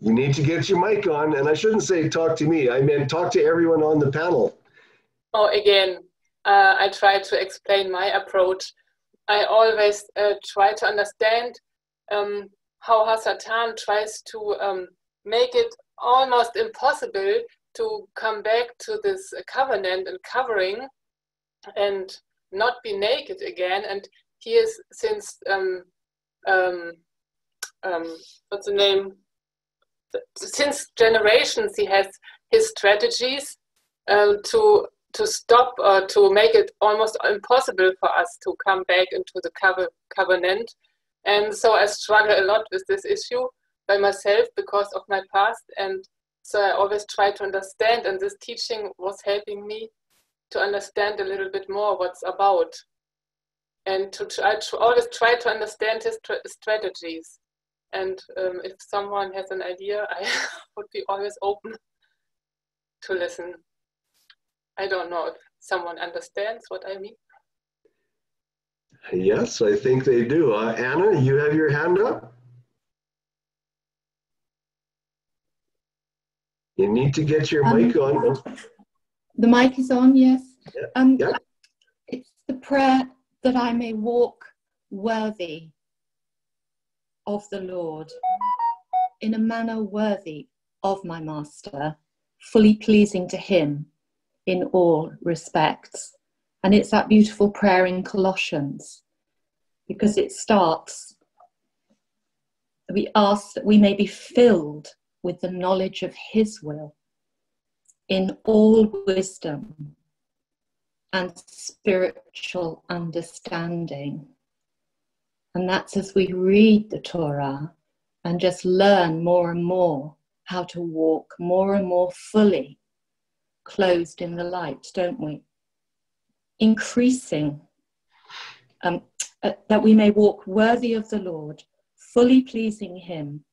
You need to get your mic on, and I shouldn't say talk to me. I meant talk to everyone on the panel. Oh, again, I try to explain my approach. I always try to understand how Hasatan tries to make it almost impossible to come back to this covenant and covering and not be naked again. And he is, since, what's the name? Since generations, he has his strategies to stop or to make it almost impossible for us to come back into the covenant. And so I struggle a lot with this issue by myself because of my past. And so I always try to understand, and this teaching was helping me to understand a little bit more what's about, and to always try to understand his strategies. And if someone has an idea, I would be always open to listen. I don't know if someone understands what I mean. Yes, I think they do. Anna, you have your hand up? You need to get your mic on. The mic is on, yes. Yeah. It's the prayer that I may walk worthy of the Lord, in a manner worthy of my Master, fully pleasing to him in all respects. And it's that beautiful prayer in Colossians, because it starts, we ask that we may be filled with the knowledge of his will in all wisdom and spiritual understanding. And that's as we read the Torah and just learn more and more how to walk more and more fully clothed in the light, don't we? Increasing, that we may walk worthy of the Lord, fully pleasing him,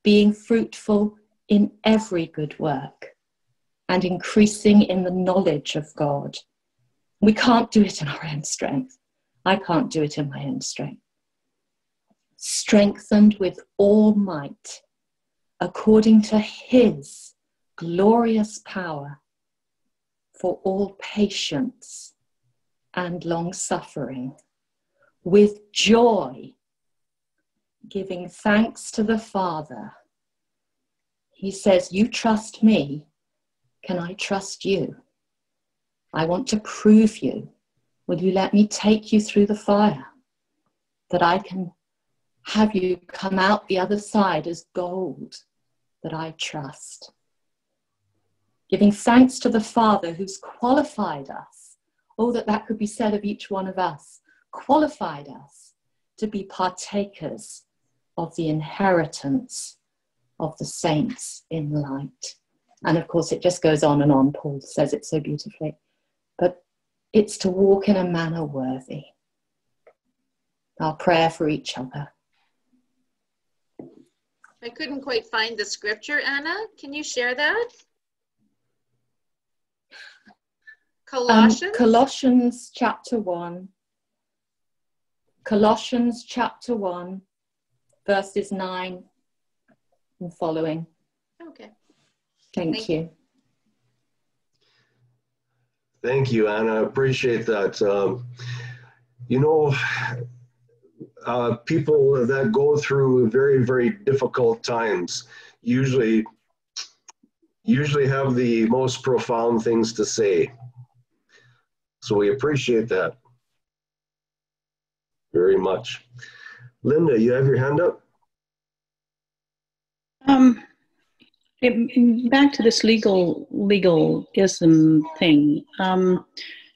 being fruitful in every good work and increasing in the knowledge of God. We can't do it in our own strength. I can't do it in my own strength. Strengthened with all might, according to his glorious power, for all patience and long suffering, with joy, giving thanks to the Father. He says, you trust me, can I trust you? I want to prove you. Will you let me take you through the fire, that I can have you come out the other side as gold that I trust? Giving thanks to the Father who's qualified us. Oh, that could be said of each one of us. Qualified us to be partakers of the inheritance of the saints in light. And of course, it just goes on and on. Paul says it so beautifully. But it's to walk in a manner worthy. Our prayer for each other. I couldn't quite find the scripture, Anna. Can you share that? Colossians? Colossians chapter 1. Colossians chapter 1, verses 9 and following. Okay. Thank you. Thank you, Anna. I appreciate that. People that go through very, very difficult times usually have the most profound things to say. So we appreciate that very much. Linda, you have your hand up? Back to this legalism thing.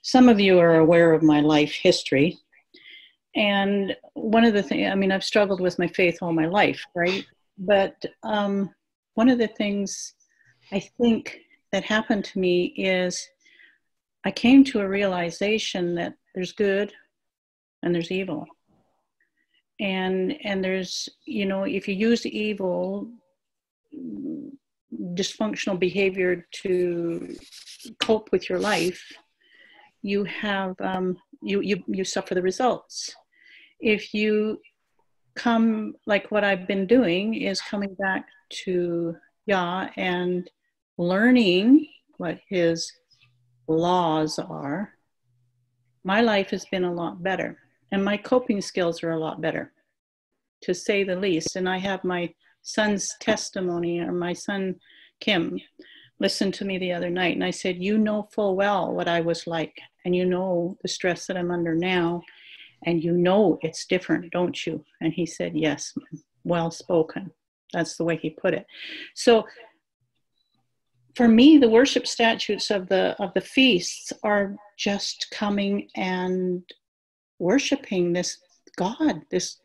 Some of you are aware of my life history. And one of the things, I've struggled with my faith all my life, right? But one of the things I think that happened to me is I came to a realization that there's good and there's evil. And there's, if you use evil, dysfunctional behavior to cope with your life, you have, you suffer the results. If you come, like what I've been doing is coming back to Yah and learning what his laws are, my life has been a lot better. And my coping skills are a lot better, to say the least. And I have my son's testimony, or my son, Kim, listened to me the other night. And I said, you know full well what I was like. And you know the stress that I'm under now. And you know it's different, don't you? And he said, yes, well spoken. That's the way he put it. So for me, the worship statutes of the feasts are just coming and worshiping this God, this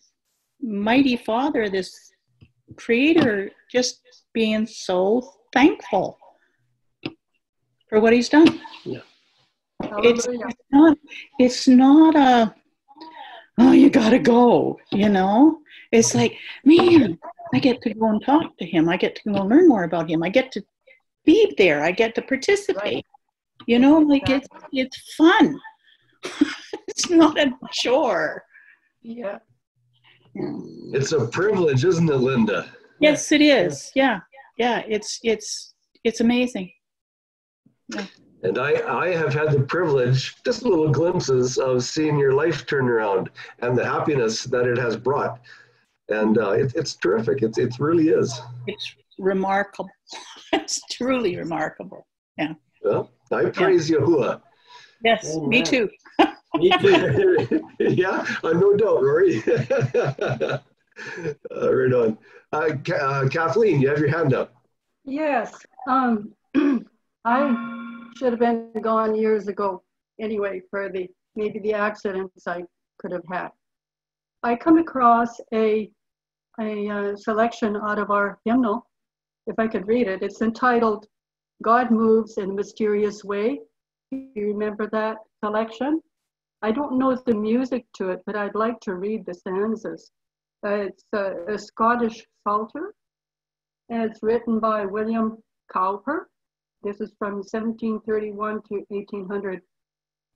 mighty Father, this Creator, just being so thankful for what he's done. Yeah. It's not a, oh, you gotta go, It's like, man, I get to go and talk to him. I get to go and learn more about him. I get to be there. I get to participate. Right. It's fun. It's not a chore. Yeah. It's a privilege, isn't it, Linda? Yes, it is. Yeah. It's amazing. Yeah. And I have had the privilege, just little glimpses of seeing your life turn around and the happiness that it has brought. And it's terrific. It really is. It's remarkable. It's truly remarkable. Yeah. Well, I praise Yahuwah. Yes, amen. Me too. Me too. Yeah, no doubt, Rory. Right on. Kathleen, you have your hand up. Yes. I should have been gone years ago anyway for maybe the accidents I could have had. I come across a selection out of our hymnal, if I could read it. It's entitled, God Moves in a Mysterious Way. Do you remember that selection? I don't know the music to it, but I'd like to read the stanzas. It's a Scottish psalter, and it's written by William Cowper. This is from 1731 to 1800.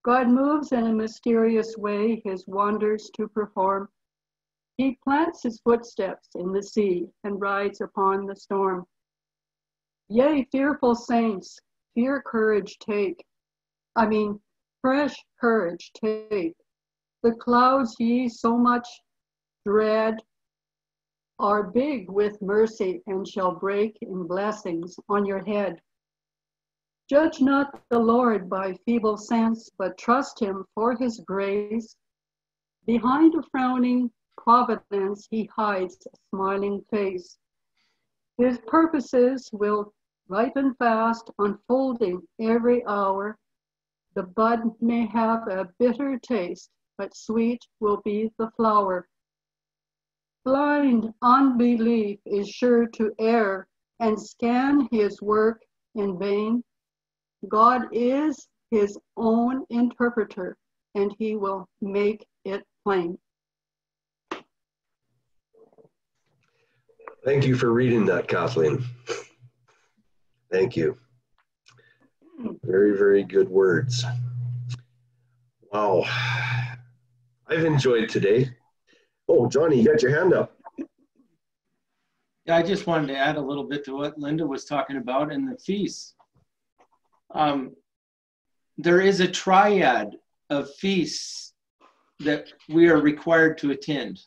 God moves in a mysterious way his wonders to perform. He plants his footsteps in the sea and rides upon the storm. Yea, fearful saints, fresh courage take. The clouds ye so much dread are big with mercy and shall break in blessings on your head. Judge not the Lord by feeble sense, but trust him for his grace. Behind a frowning providence he hides a smiling face. His purposes will ripen fast, unfolding every hour. The bud may have a bitter taste, but sweet will be the flower. Blind unbelief is sure to err and scan his work in vain. God is his own interpreter, and he will make it plain. Thank you for reading that, Kathleen. Thank you. Very, very good words. Wow. I've enjoyed today. Oh, Johnny, you got your hand up. Yeah, I just wanted to add a little bit to what Linda was talking about in the feasts. There is a triad of feasts that we are required to attend.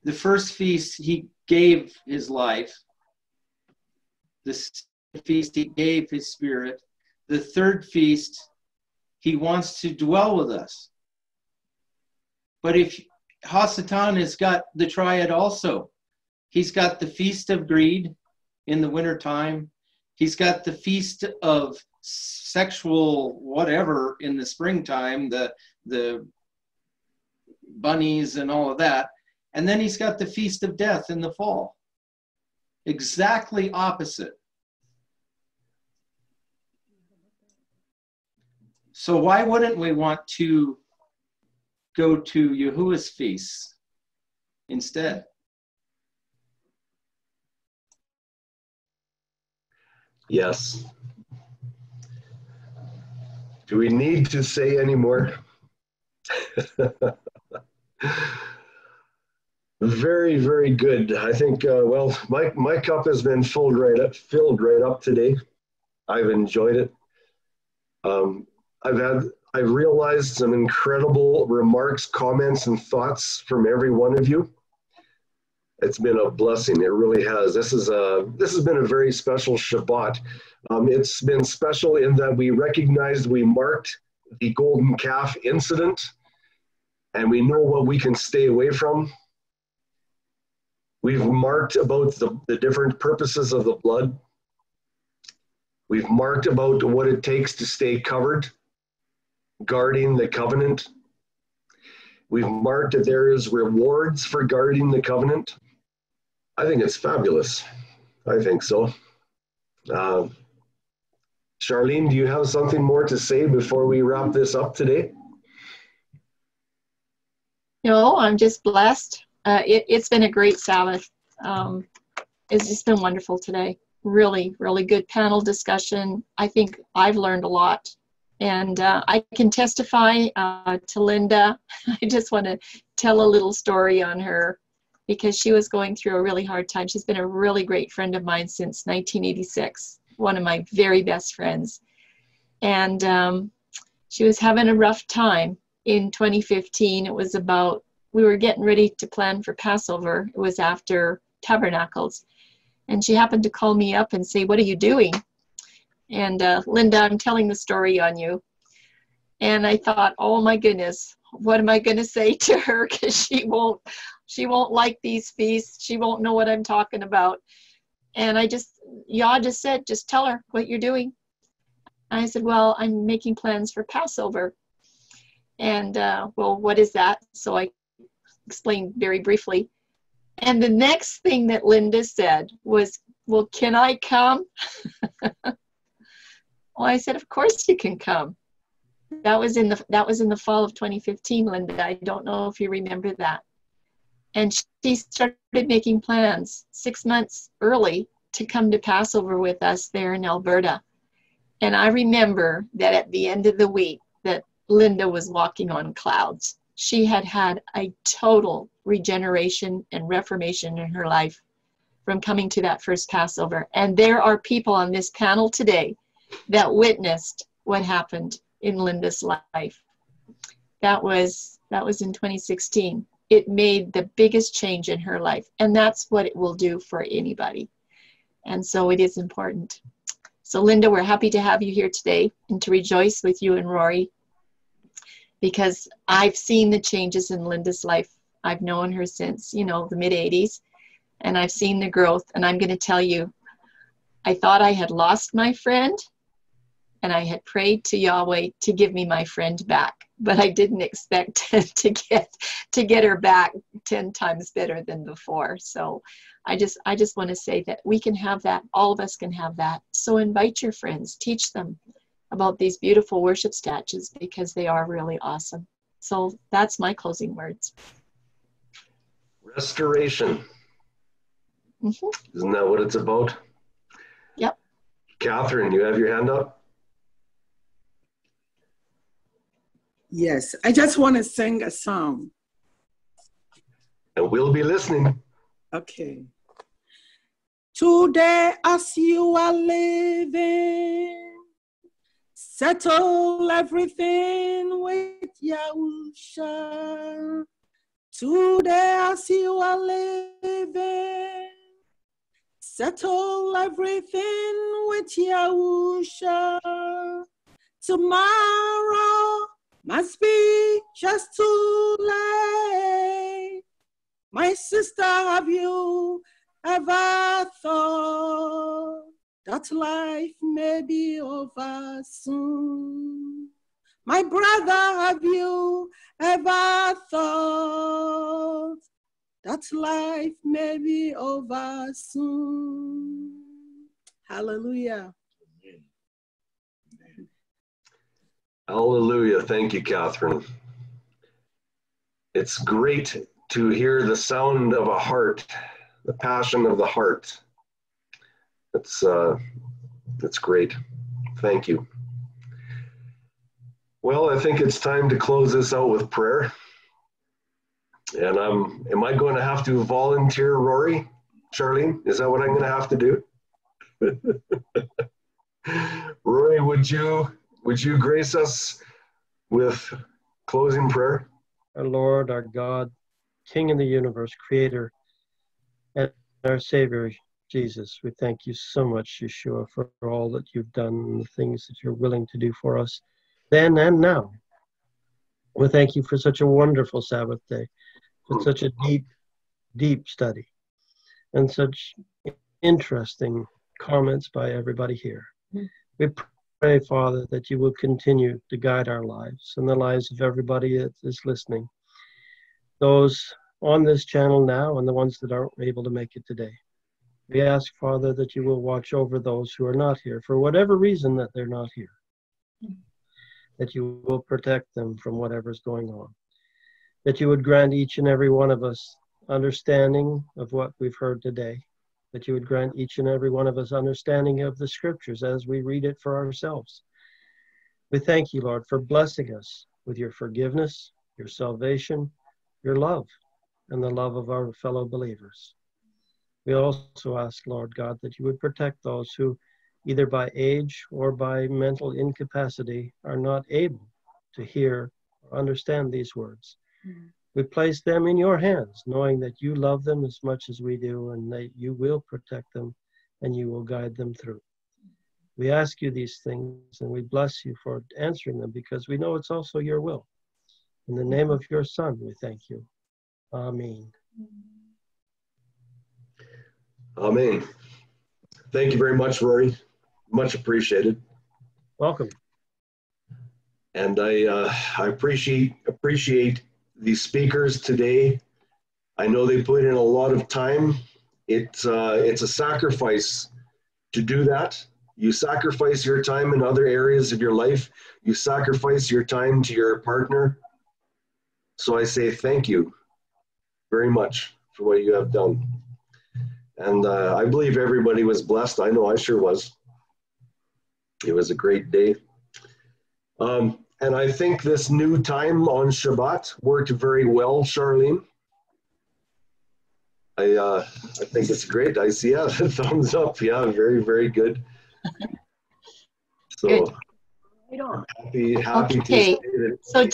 The first feast, he gave his life. The second feast, he gave his spirit. The third feast, he wants to dwell with us. But if Hasatan has got the triad also, he's got the feast of greed in the wintertime. He's got the feast of sexual whatever in the springtime, the bunnies and all of that. And then he's got the feast of death in the fall. Exactly opposite. So why wouldn't we want to go to Yahuwah's feasts instead? Yes. Do we need to say any more? Very, very good. I think, well, my cup has been filled right up today. I've enjoyed it. I've realized some incredible remarks, comments, and thoughts from every one of you. It's been a blessing. It really has. This has been a very special Shabbat. It's been special in that we marked the golden calf incident, and we know what we can stay away from. We've marked about the different purposes of the blood. We've marked about what it takes to stay covered, guarding the covenant. We've marked that there is rewards for guarding the covenant. I think it's fabulous. I think so. Charlene, do you have something more to say before we wrap this up today? No, I'm just blessed. It's been a great Sabbath. It's just been wonderful today. Really, really good panel discussion. I think I've learned a lot. And I can testify to Linda. I just want to tell a little story on her because she was going through a really hard time. She's been a really great friend of mine since 1986, one of my very best friends. And she was having a rough time in 2015. It was about, we were getting ready to plan for Passover. It was after Tabernacles. And she happened to call me up and say, "What are you doing?" And Linda, I'm telling the story on you. And I thought, oh my goodness, what am I going to say to her? Because she won't like these feasts. She won't know what I'm talking about. And Yah just said, just tell her what you're doing. And I said, well, I'm making plans for Passover. And, well, what is that? So I explained very briefly. And the next thing that Linda said was, well, can I come? Well, I said, of course you can come. That was in the fall of 2015, Linda. I don't know if you remember that. And she started making plans 6 months early to come to Passover with us there in Alberta. And I remember that at the end of the week that Linda was walking on clouds. She had had a total regeneration and reformation in her life from coming to that first Passover. And there are people on this panel today that witnessed what happened in Linda's life. That was in 2016. It made the biggest change in her life. And that's what it will do for anybody. And so it is important. So Linda, we're happy to have you here today and to rejoice with you and Rory, because I've seen the changes in Linda's life. I've known her since, the mid-'80s, and I've seen the growth. And I'm going to tell you, I thought I had lost my friend, and I had prayed to Yahweh to give me my friend back, but I didn't expect to get her back 10 times better than before. So I just want to say that we can have that. All of us can have that. So invite your friends, teach them about these beautiful worship statues, because they are really awesome. So that's my closing words. Restoration. Mm-hmm. Isn't that what it's about? Yep. Catherine, you have your hand up? Yes, I just want to sing a song. And we'll be listening. Okay. Today as you are living, settle everything with Yahusha. Today as you are living, settle everything with Yahusha. Tomorrow must be just too late. My sister, have you ever thought that life may be over soon? My brother, have you ever thought that life may be over soon? Hallelujah. Hallelujah. Thank you, Catherine. It's great to hear the sound of a heart, the passion of the heart. It's great. Thank you. Well, I think it's time to close this out with prayer. And am I going to have to volunteer, Rory? Charlene, is that what I'm going to have to do? Rory, would you grace us with closing prayer? Our Lord, our God, King of the universe, Creator, and our Savior, Jesus, we thank you so much, Yeshua, for all that you've done and the things that you're willing to do for us then and now. We thank you for such a wonderful Sabbath day, for such a deep, deep study, and such interesting comments by everybody here. We pray, Father, that you will continue to guide our lives and the lives of everybody that is listening, those on this channel now and the ones that aren't able to make it today. We ask, Father, that you will watch over those who are not here, for whatever reason that they're not here, that you will protect them from whatever's going on, that you would grant each and every one of us understanding of what we've heard today, that you would grant each and every one of us understanding of the scriptures as we read it for ourselves. We thank you, Lord, for blessing us with your forgiveness, your salvation, your love, and the love of our fellow believers. We also ask, Lord God, that you would protect those who, either by age or by mental incapacity, are not able to hear or understand these words. We place them in your hands, knowing that you love them as much as we do, and that you will protect them and you will guide them through. We ask you these things, and we bless you for answering them, because we know it's also your will. In the name of your Son, we thank you. Amen. Amen. Thank you very much, Rory. Much appreciated. Welcome. And I appreciate the speakers today. I know they put in a lot of time. It's a sacrifice to do that. You sacrifice your time in other areas of your life. You sacrifice your time to your partner. So I say thank you very much for what you have done. And I believe everybody was blessed. I know I sure was. It was a great day. And I think this new time on Shabbat worked very well, Charlene. I think it's great. I see, yeah, thumbs up. Yeah, very, very good. So good. Happy okay. to say that. So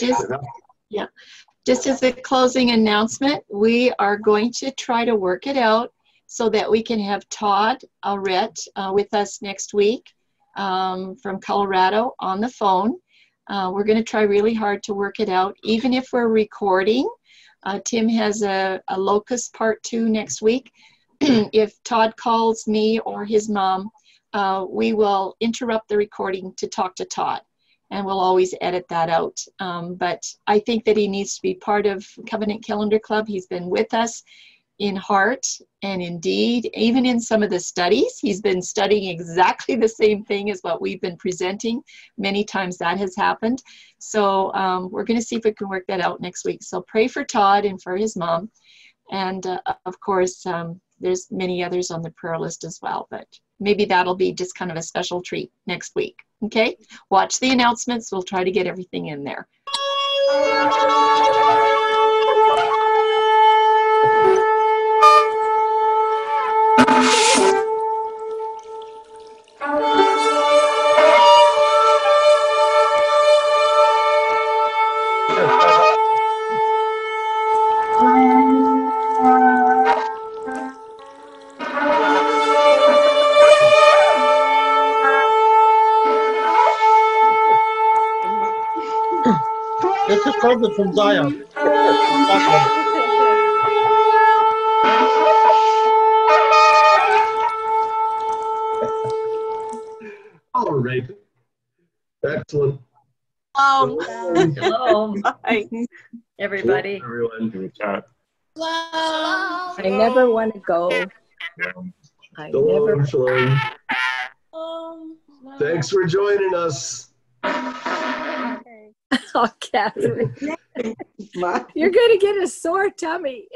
just as a closing announcement, we are going to try to work it out so that we can have Todd Alrett with us next week from Colorado on the phone. We're going to try really hard to work it out, even if we're recording. Tim has a Locust Part 2 next week. If Todd calls me or his mom, we will interrupt the recording to talk to Todd, and we'll always edit that out. But I think that he needs to be part of Covenant Calendar Club. He's been with us in heart and in deed, even in some of the studies. He's been studying exactly the same thing as what we've been presenting. Many times that has happened. So we're going to see if we can work that out next week. So pray for Todd and for his mom. And of course, there's many others on the prayer list as well, but maybe that'll be just kind of a special treat next week. Okay, watch the announcements. We'll try to get everything in there. This is Robert from Zion. All right. Excellent. Hello. Bye, everybody. Hello, everyone. I never want to go. Shalom, shalom. Thanks for joining us. Oh, Catherine. You're going to get a sore tummy.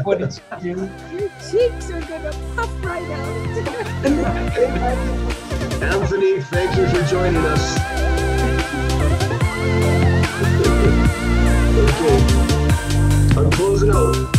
What did you do? Your cheeks are going to puff right out. Anthony, thank you for joining us. Okay. I'm closing out.